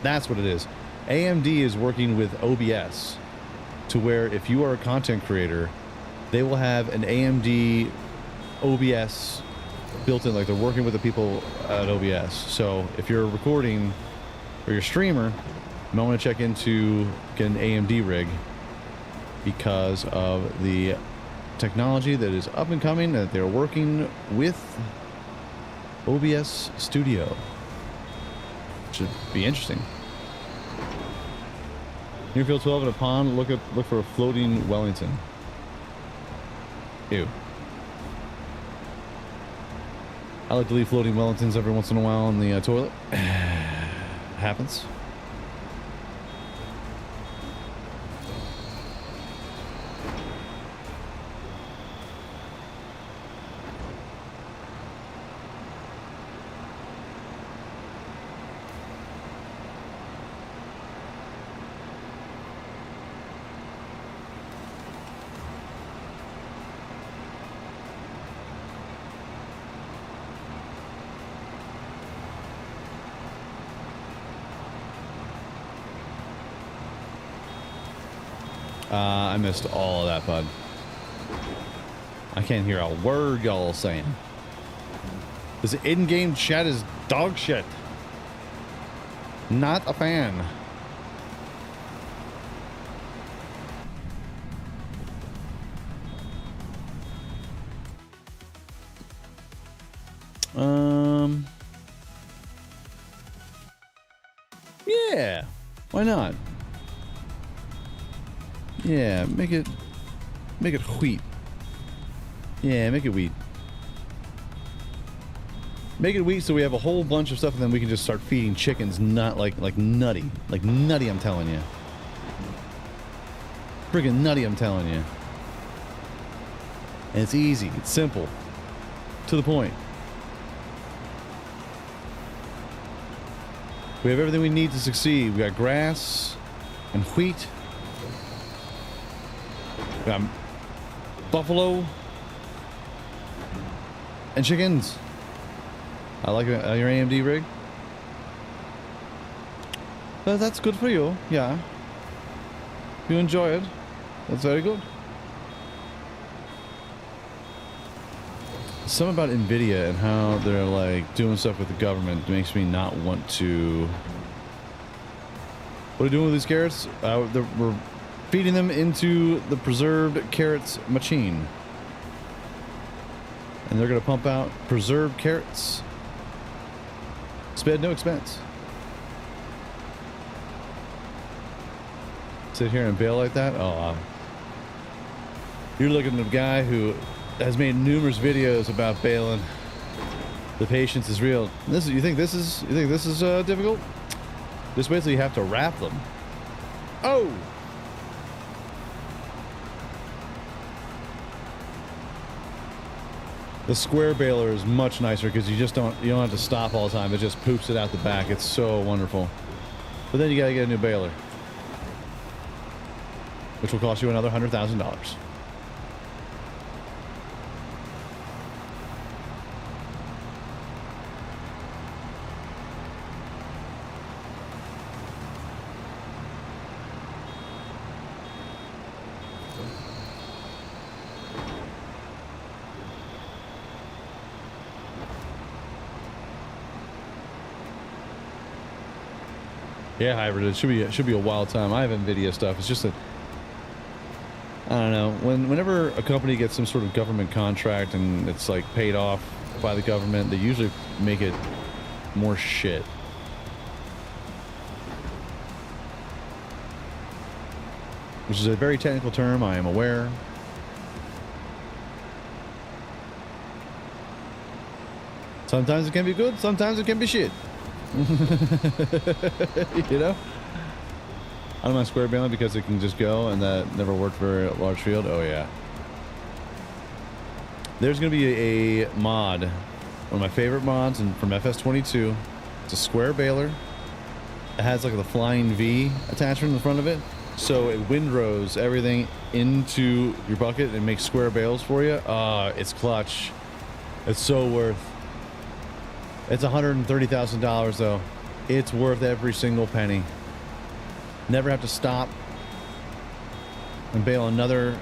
that's what it is. AMD is working with OBS to where if you are a content creator, they will have an AMD OBS built in. Like they're working with the people at OBS. So if you're recording or you're a streamer, you might want to check into get an AMD rig because of the technology that is up and coming that they're working with OBS Studio. Should be interesting. Near field 12 in a pond. Look for a floating Wellington. Ew. I like to leave floating Wellingtons every once in a while in the toilet. Happens. I missed all of that, bud. I can't hear a word y'all saying. This in-game chat is dog shit. Not a fan. Yeah. Why not? Yeah, make it wheat. Yeah, make it wheat. Make it wheat so we have a whole bunch of stuff and then we can just start feeding chickens not like nutty. Like nutty, I'm telling you. Freaking nutty, I'm telling you. And it's easy, it's simple. To the point. We have everything we need to succeed. We got grass and wheat. We got buffalo and chickens. I like your AMD rig. That's good for you. Yeah. You enjoy it. That's very good. Something about Nvidia and how they're like doing stuff with the government makes me not want to. What are we doing with these carrots? We're feeding them into the preserved carrots machine. And they're going to pump out preserved carrots. Spared no expense. Sit here and bail like that? Oh, you're looking at a guy who has made numerous videos about bailing. The patience is real. You think this is difficult? Just wait till you have to wrap them. Oh! The square baler is much nicer because you don't have to stop all the time. It just poops it out the back. It's so wonderful. But then you gotta get a new baler, which will cost you another $100,000. Yeah, hybrid. It should be a wild time. I have NVIDIA stuff. It's just that I don't know. Whenever a company gets some sort of government contract and it's like paid off by the government, they usually make it more shit. Which is a very technical term, I am aware. Sometimes it can be good, sometimes it can be shit. You know? I don't mind square bailing because it can just go, and that never worked for a large field. Oh, yeah. There's going to be a mod, one of my favorite mods from FS22. It's a square baler. It has like the flying V attachment in the front of it. So it windrows everything into your bucket and makes square bales for you. It's clutch. It's so worth. It's $130,000 though. It's worth every single penny. Never have to stop and bale another,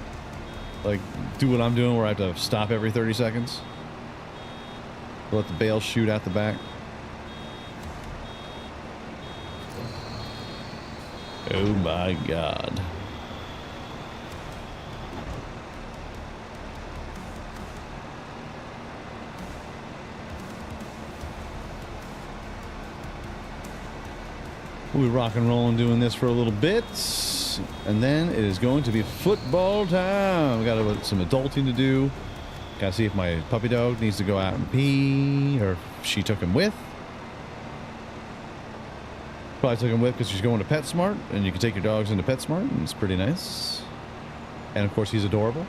like do what I'm doing where I have to stop every 30 seconds. Let the bale shoot out the back. Oh my God. We'll be rock and rolling doing this for a little bit, and then it is going to be football time. We got some adulting to do. Gotta see if my puppy dog needs to go out and pee, or if she took him with. Probably took him with because she's going to PetSmart, and you can take your dogs into PetSmart, and it's pretty nice. And of course, he's adorable.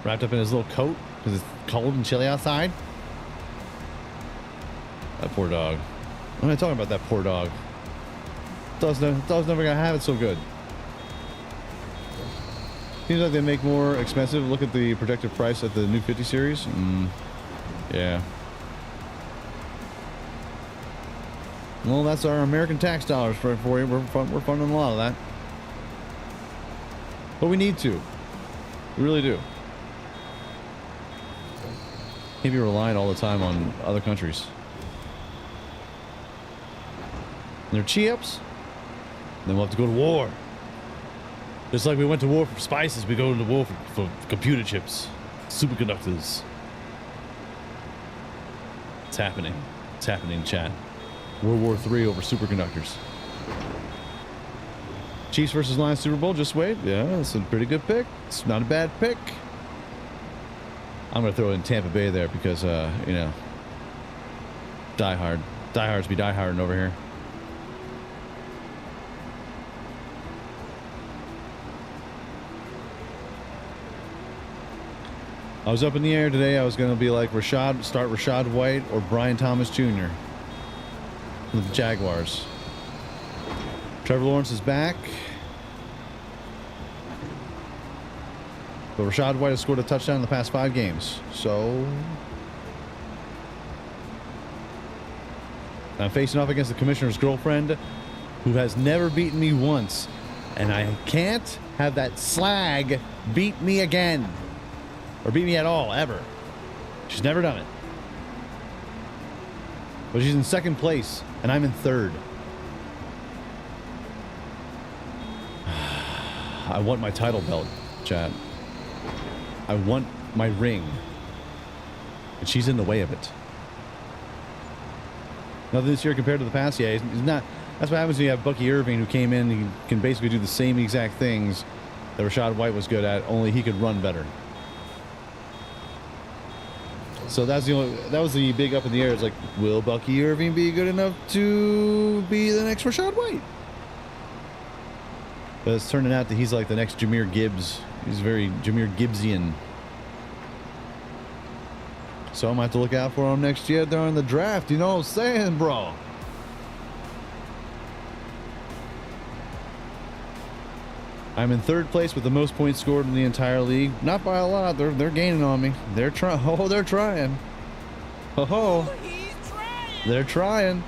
Wrapped up in his little coat because it's cold and chilly outside. That poor dog. I'm not talking about that poor dog. Dog's never gonna have it so good. Seems like they make more expensive. Look at the projected price at the new 50 series. Yeah. Well, that's our American tax dollars for you. We're funding a lot of that. But we need to. We really do. Can't be relying all the time on other countries. And they're cheaps. Then we'll have to go to war. Just like we went to war for spices, we go to war for computer chips, superconductors. It's happening. It's happening, chat. World War III over superconductors. Chiefs versus Lions Super Bowl. Just wait. Yeah, it's a pretty good pick. It's not a bad pick. I'm gonna throw in Tampa Bay there because you know, diehards be dieharding over here. I was up in the air today. I was going to be like start Rashad White or Brian Thomas Jr. with the Jaguars. Trevor Lawrence is back. But Rashad White has scored a touchdown in the past 5 games. So I'm facing off against the commissioner's girlfriend, who has never beaten me once. And I can't have that slag beat me again. Or beat me at all, ever. She's never done it. But she's in 2nd place, and I'm in 3rd. I want my title belt, chat. I want my ring. And she's in the way of it. Nothing this year compared to the past? Yeah, he's not. That's what happens when you have Bucky Irving, who came in and he can basically do the same exact things that Rashad White was good at, only he could run better. So that was the big up in the air. It's like, will Bucky Irving be good enough to be the next Rashad White? But it's turning out that he's like the next Jahmyr Gibbs. He's very Jahmyr Gibbsian. So I'm gonna have to look out for him next year during the draft. You know what I'm saying, bro? I'm in 3rd place with the most points scored in the entire league. Not by a lot. They're gaining on me. They're trying. Oh, they're trying. Oh, they're trying.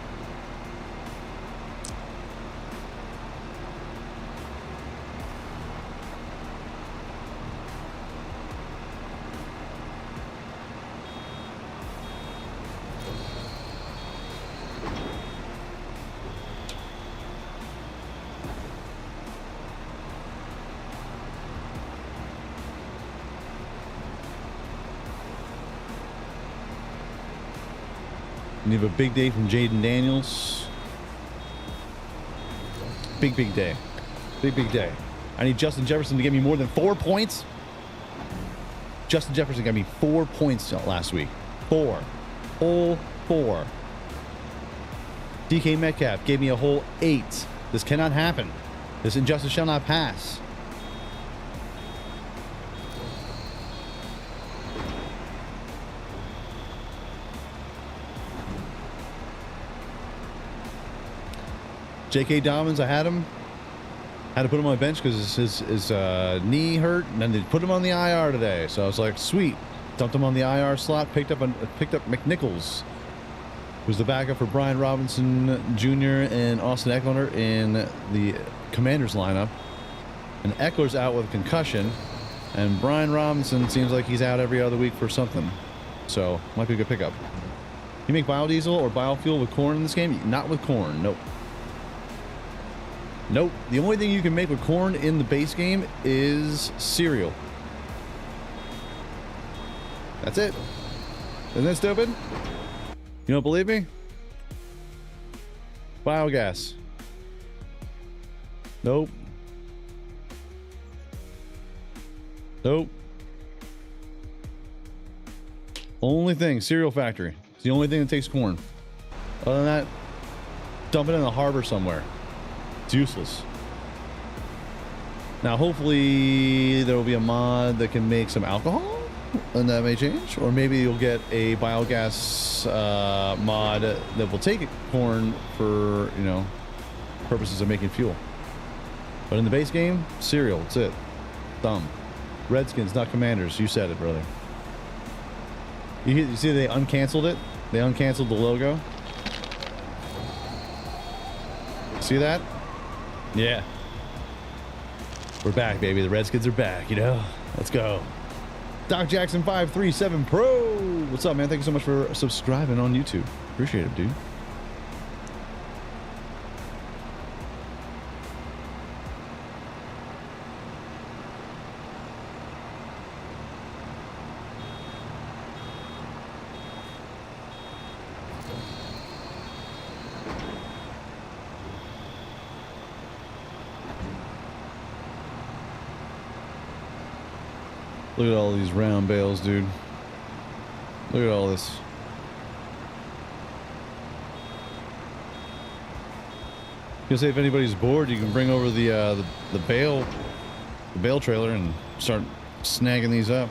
We have a big day from Jaden Daniels. Big day. Big day. I need Justin Jefferson to get me more than 4 points. Justin Jefferson got me 4 points last week. 4. Whole 4. DK Metcalf gave me a whole 8. This cannot happen. This injustice shall not pass. J.K. Dobbins, I had him. Had to put him on my bench because his knee hurt, and then they put him on the IR today. So I was like, sweet. Dumped him on the IR slot. Picked up McNichols, who's the backup for Brian Robinson Jr. and Austin Eckler in the Commanders lineup. And Eckler's out with a concussion, and Brian Robinson seems like he's out every other week for something. So might be a good pickup. You make biodiesel or biofuel with corn in this game? Not with corn. Nope. Nope. The only thing you can make with corn in the base game is cereal. That's it. Isn't that stupid? You don't believe me? Biogas. Nope. Nope. Only thing, cereal factory. It's the only thing that takes corn. Other than that, dump it in the harbor somewhere. It's useless. Now, hopefully, there will be a mod that can make some alcohol, and that may change. Or maybe you'll get a biogas mod that will take corn for, you know, purposes of making fuel. But in the base game, cereal. That's it. Dumb. Redskins, not Commanders. You said it, brother. You see they uncanceled it? They uncanceled the logo. See that? Yeah. We're back, baby. The Redskins are back, you know? Let's go. Doc Jackson 537 Pro. What's up, man? Thank you so much for subscribing on YouTube. Appreciate it, dude. Look at all these round bales, dude. Look at all this. You say if anybody's bored, you can bring over the bale trailer and start snagging these up.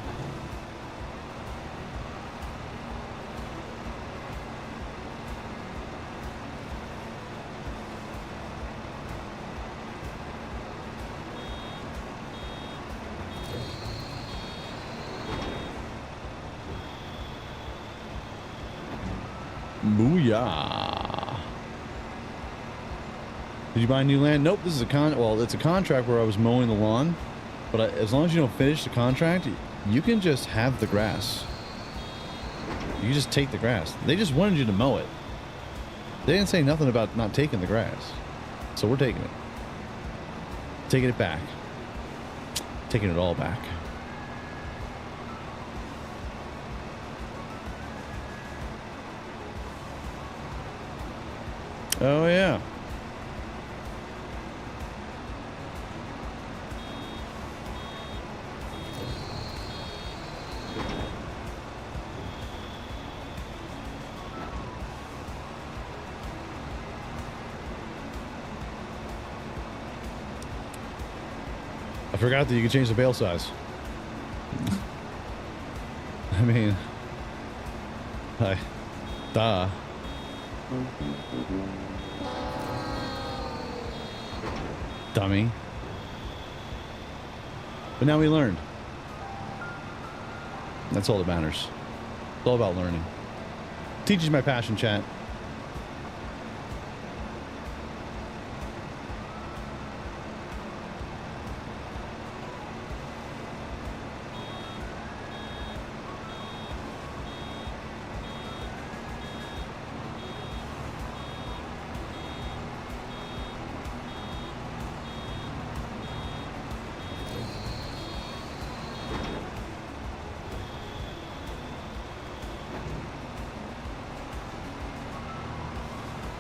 Booyah. Did you buy new land? Nope, this is it's a contract where I was mowing the lawn, but as long as you don't finish the contract, you can just have the grass. You can just take the grass. They just wanted you to mow it. They didn't say nothing about not taking the grass. So we're taking it. Taking it back. Taking it all back. Oh, yeah. I forgot that you could change the bale size. I mean, duh. Dummy. But now we learned. That's all that matters. It's all about learning. Teaches my passion, chat.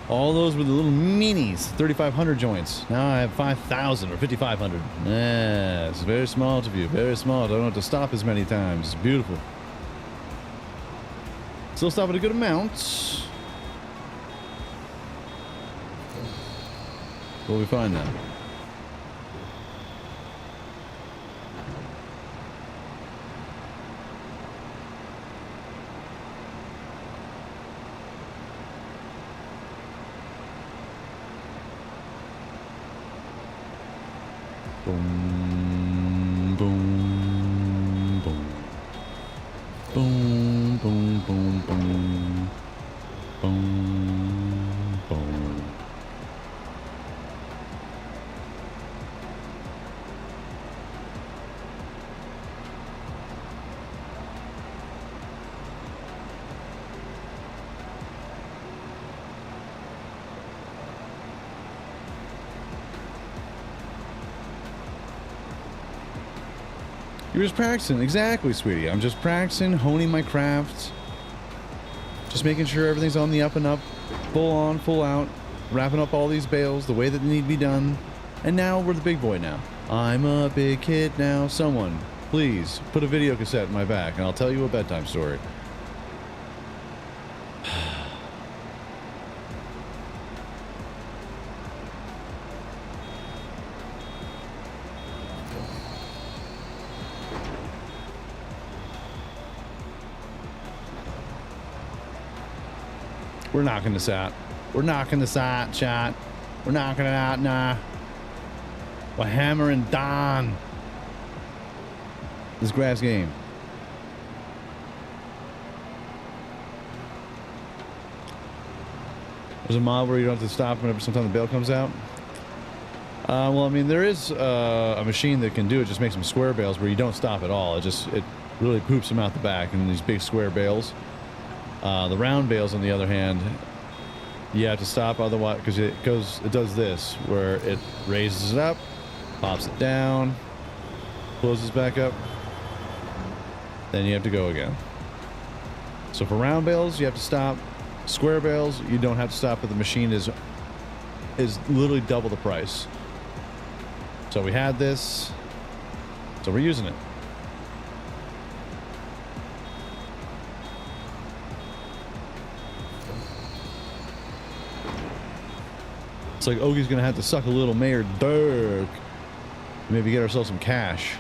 All those were the little minis, 3,500 joints. Now I have 5,000 or 5,500. Yeah, it's very smart of you, very smart. I don't have to stop as many times. It's beautiful. Still stop at a good amount. We'll be fine now. Boom, boom, boom. Boom, boom, boom, boom. Boom, boom. You're just practicing. Exactly, sweetie. I'm just practicing, honing my craft. Just making sure everything's on the up and up. Full on, full out. Wrapping up all these bales the way that they need to be done. And now we're the big boy now. I'm a big kid now. Someone, please, put a video cassette in my back and I'll tell you a bedtime story. We're knocking this out. We're knocking this out, chat. We're knocking it out now. We're hammering down this grass game. There's a mod where you don't have to stop whenever sometimes the bale comes out. Well, I mean, there is a machine that can do it. Just makes some square bales where you don't stop at all. It really poops them out the back in these big square bales. The round bales, on the other hand, you have to stop otherwise because it does this where it raises it up, pops it down, closes back up, then you have to go again. So for round bales, you have to stop. Square bales, you don't have to stop, but the machine is literally double the price. So we had this, so we're using it. It's like Ogie's gonna have to suck a little mayor dick. Maybe get ourselves some cash.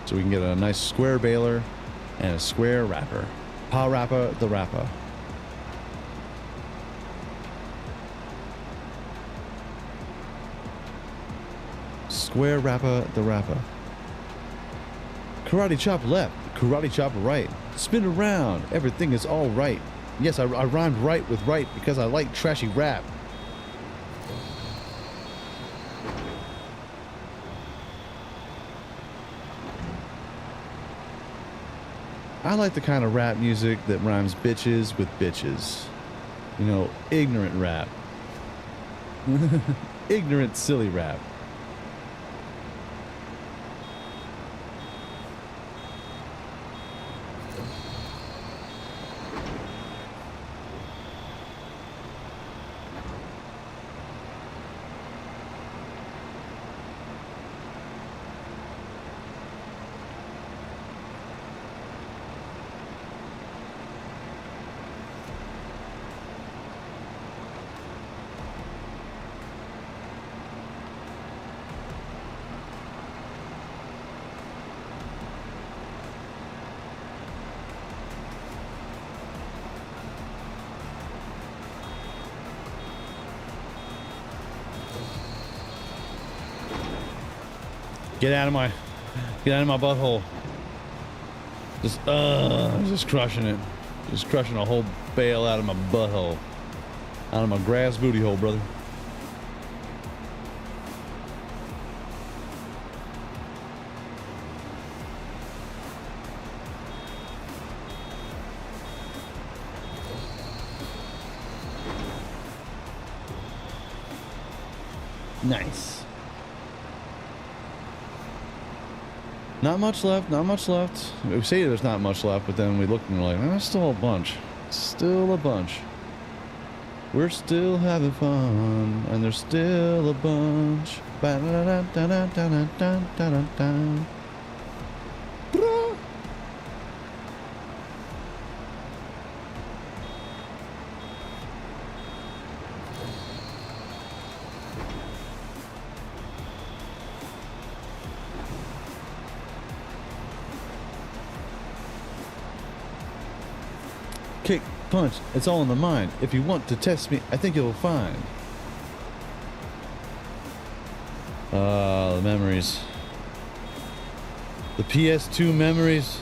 So we can get a nice square baler and a square wrapper. Pa Rappa the Rappa. Square Rappa the Rappa. Karate chop left, karate chop right. Spin around, everything is all right. Yes, I rhymed right with right because I like trashy rap. I like the kind of rap music that rhymes bitches with bitches. You know, ignorant rap. Ignorant, silly rap. Get out of my butthole. Just crushing it. Just crushing a whole bale out of my butthole. Out of my grass booty hole, brother. Nice. Not much left, not much left. We say there's not much left, but then we look and we're like, there's still a bunch. Still a bunch. We're still having fun, and there's still a bunch. Ba-da-da-da-da-da-da-da-da-da. Kick, punch, it's all in the mind. If you want to test me, I think you'll find. The memories. The PS2 memories.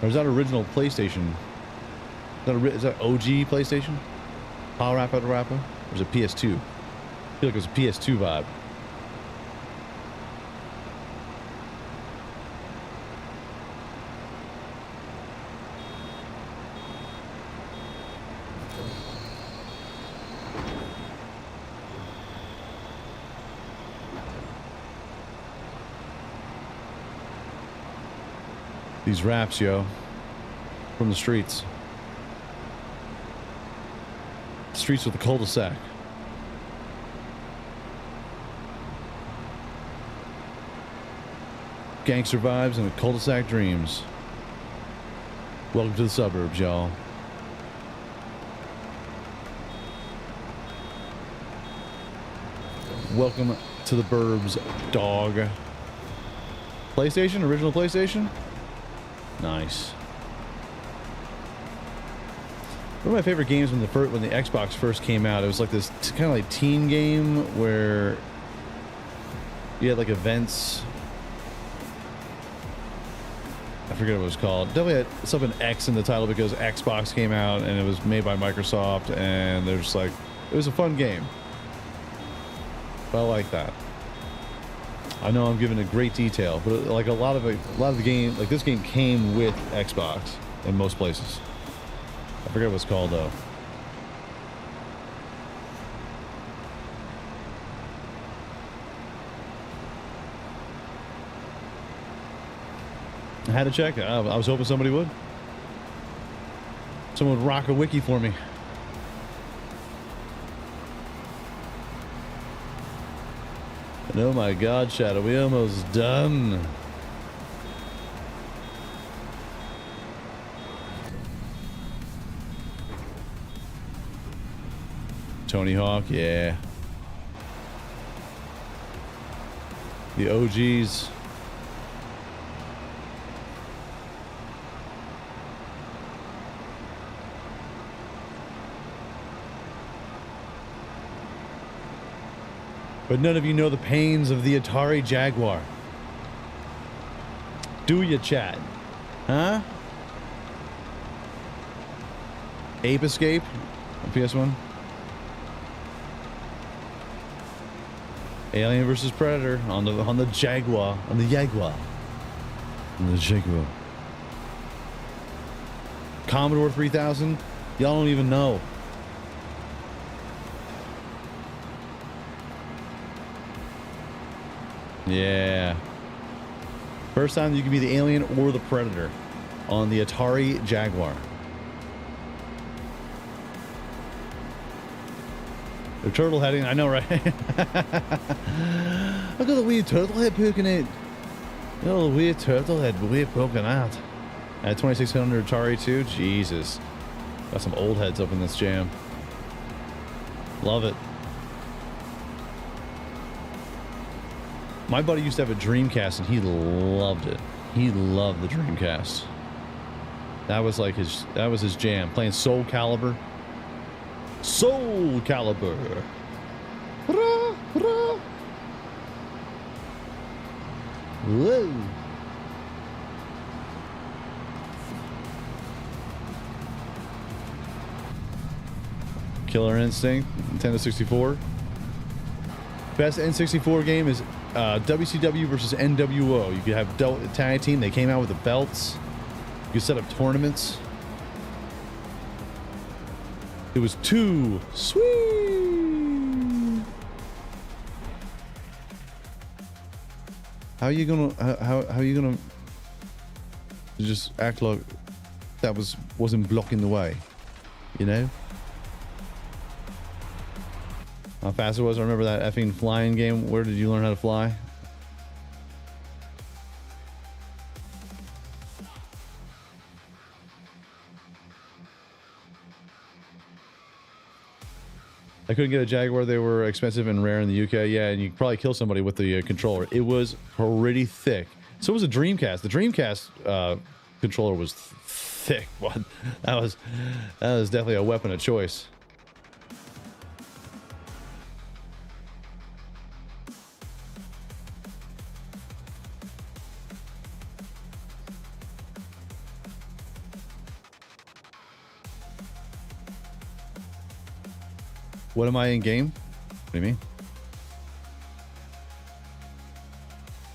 Or is that original PlayStation? Is that OG PlayStation? Power Rapper? Or is it PS2? I feel like it was a PS2 vibe. These raps, yo, from the streets. Streets with the cul-de-sac. Gangster vibes and cul-de-sac dreams. Welcome to the suburbs, y'all. Welcome to the burbs, dog. PlayStation? Original PlayStation? Nice. One of my favorite games when the Xbox first came out, it was like this kind of like teen game where you had like events. I forget what it was called. Definitely had something X in the title because Xbox came out and it was made by Microsoft, and there's like, it was a fun game. But I like that. I know I'm giving it great detail, but like a lot of the game, like this game came with Xbox in most places. I forget what it's called though. I had to check. I was hoping somebody would. Someone would rock a wiki for me. And oh my God, Shadow, we almost done. Tony Hawk, yeah. The OGs. But none of you know the pains of the Atari Jaguar. Do you, chat? Huh? Ape Escape on PS1. Alien vs Predator on the Jaguar. On the Jaguar. On the Jaguar. Commodore 3000. Y'all don't even know. Yeah. First time you can be the alien or the predator on the Atari Jaguar. The turtle heading, I know, right? I got a weird turtle head poking out. Got a weird turtle head weird poking out. At 2600 Atari 2, Jesus. Got some old heads up in this jam. Love it. My buddy used to have a Dreamcast and he loved it. He loved the Dreamcast. That was like his jam. Playing Soul Calibur. Soul Calibur. Hurrah, hurrah. Whoa. Killer Instinct, Nintendo 64. Best N64 game is WCW versus NWO. You could have tag team. They came out with the belts. You could set up tournaments. It was too sweet. How are you gonna just act like that wasn't blocking the way, you know? How fast it was. I remember that effing flying game. Where did you learn how to fly? I couldn't get a Jaguar. They were expensive and rare in the UK. Yeah, and you could probably kill somebody with the controller. It was pretty thick. So was a Dreamcast. The Dreamcast controller was thick. Well, that was definitely a weapon of choice. What am I in game? What do you mean?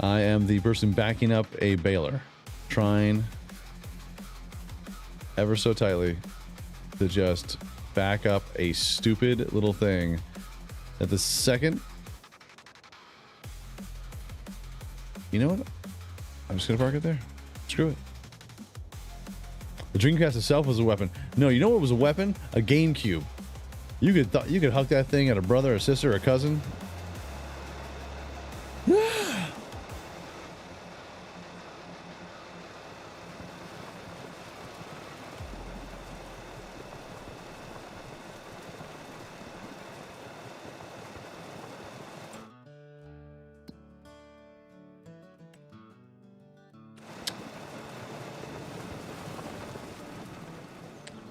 I am the person backing up a baler, trying ever so tightly to just back up a stupid little thing at the second. You know what? I'm just gonna park it there. Screw it. The Dreamcast itself was a weapon. No, you know what was a weapon? A GameCube. You could huck that thing at a brother, a sister, or a cousin.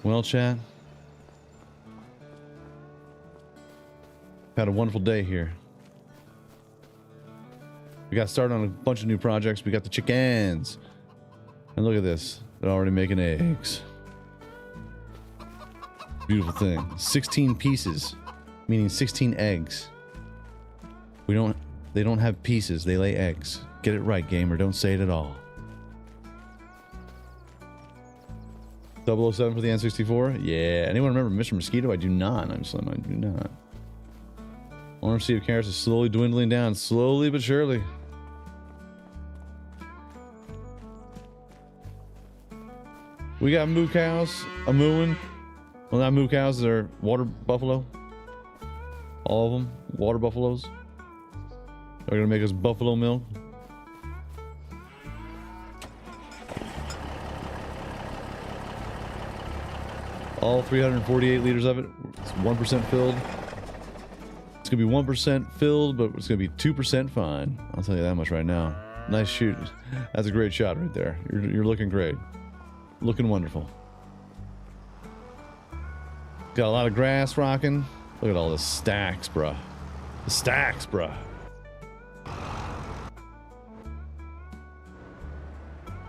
Well, Chad, had a wonderful day here. We got started on a bunch of new projects. We got the chickens. And look at this. They're already making eggs. Beautiful thing. 16 pieces, meaning 16 eggs. They don't have pieces. They lay eggs. Get it right, gamer. Don't say it at all. 007 for the N64? Yeah. Anyone remember Mr. Mosquito? I do not. I'm Slim. I do not. RMC of carrots is slowly dwindling down. Slowly but surely. We got moo cows. A mooing. Well, not moo cows. They're water buffalo. All of them. Water buffaloes. They're going to make us buffalo milk. All 348 liters of it. It's 1% filled. It's going to be 1% filled, but it's going to be 2% fine. I'll tell you that much right now. Nice shoot. That's a great shot right there. You're looking great. Looking wonderful. Got a lot of grass rocking. Look at all the stacks, bruh. The stacks, bruh.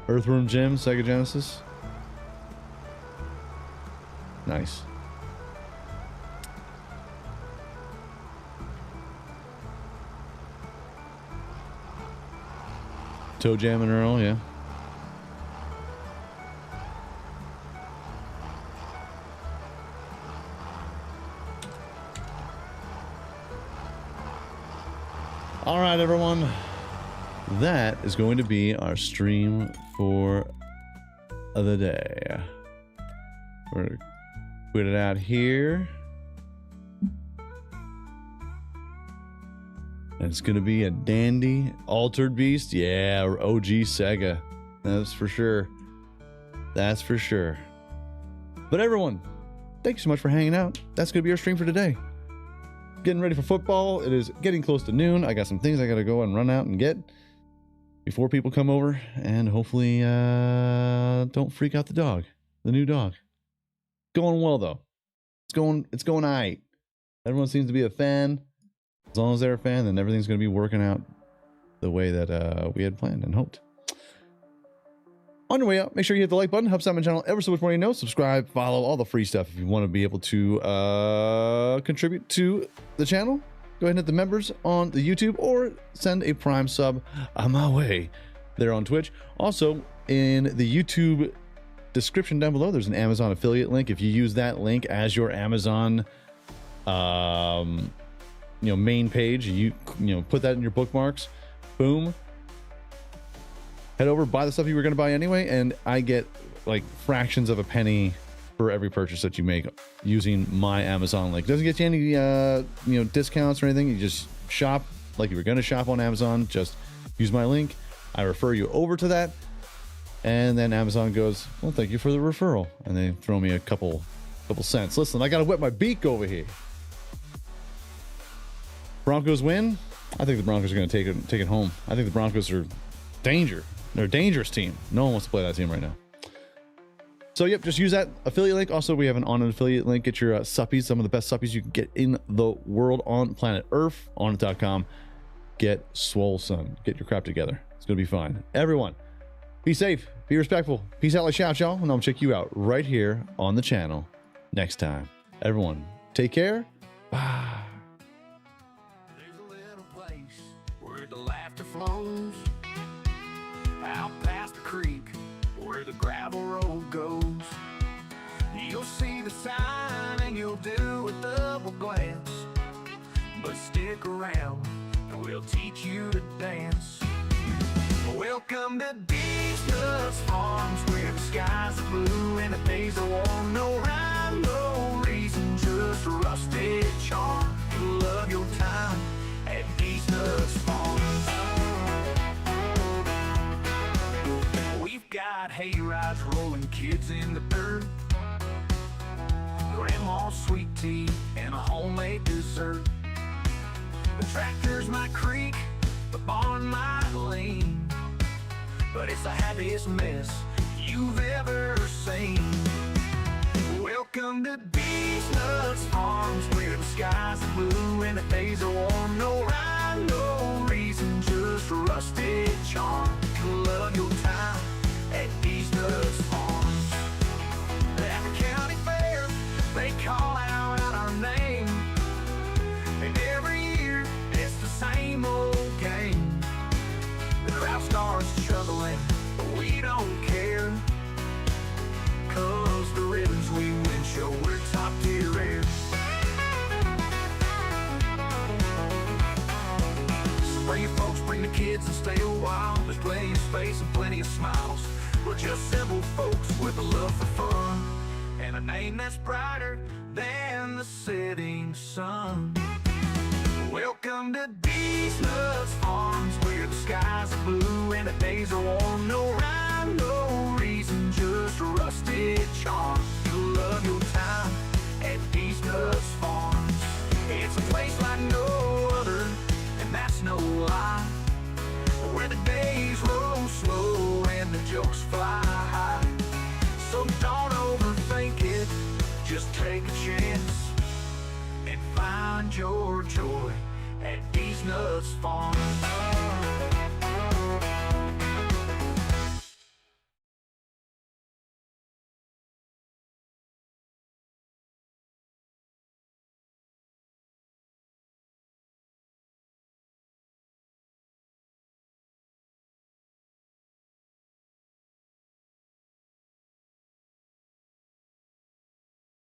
Earthworm Jim, Sega Genesis. Nice. Toe Jam and Earl, yeah. All right, everyone. That is going to be our stream for the day. We're gonna put it out here. And it's going to be a dandy Altered Beast. Yeah, or OG Sega. That's for sure. That's for sure. But everyone, thank you so much for hanging out. That's going to be our stream for today. Getting ready for football. It is getting close to noon. I got some things I got to go and run out and get before people come over. And hopefully don't freak out the dog. The new dog. Going well, though. It's going all right. Everyone seems to be a fan. As long as they're a fan, then everything's going to be working out the way that we had planned and hoped. On your way out, make sure you hit the like button. Helps out my channel ever so much more. You know, subscribe, follow, all the free stuff. If you want to be able to contribute to the channel, go ahead and hit the members on the YouTube or send a Prime sub on my way there on Twitch. Also, in the YouTube description down below, there's an Amazon affiliate link. If you use that link as your Amazon main page, you put that in your bookmarks, boom, head over, buy the stuff you were going to buy anyway, and I get like fractions of a penny for every purchase that you make using my Amazon link. Doesn't get you any discounts or anything. You just shop like you were going to shop on Amazon. Just use my link, I refer you over to that, and then Amazon goes, well, thank you for the referral, and they throw me a couple cents. Listen, I gotta wet my beak over here. Broncos win. I think the Broncos are going to take it home. I think the Broncos are danger. They're a dangerous team. No one wants to play that team right now. So, yep, just use that affiliate link. Also, we have an ONNIT affiliate link. Get your suppies, some of the best suppies you can get in the world on planet Earth. ONNIT.com. Get swole, son. Get your crap together. It's going to be fun. Everyone, be safe. Be respectful. Peace out like shout, y'all. And I'll check you out right here on the channel next time. Everyone, take care. Bye. There's a little place where the laughter flows, out past the creek where the gravel road goes. You'll see the sign and you'll do a double glance, but stick around and we'll teach you to dance. Welcome to DieselDesigns Farms, where the skies are blue and the days are warm. No rhyme, no reason, just a rusted charm. You'll love your time at DieselDesigns Farms. We've got hay rides rolling kids in the dirt, grandma's sweet tea and a homemade dessert. The tractors might creak, the barn might lean, but it's the happiest mess you've ever seen. Welcome to DieselDesigns Farms, where the skies are blue and the days are warm. No rhyme, no reason, just a rusted charm. You'll love your time at DieselDesigns Farms. At the county fair, they call out our name, and every year it's the same old game. The crowd starts chuckling, but we don't care, 'cause the ribbons we win show we're top tier rare. So bring your folks, bring the kids and stay a while. There's plenty of space and plenty of smiles. We're just simple folks with a love for fun, and a name that's brighter than the setting sun. Welcome to DieselDesigns Farms, where the skies are blue and the days are warm. No rhyme, no reason, just a rusted charm. You'll love your time at DieselDesigns Farms. It's a place like no other, and that's no lie, where the days roll slow and the jokes fly high. So don't overthink it, just take a chance and find your joy at DieselDesigns Farms.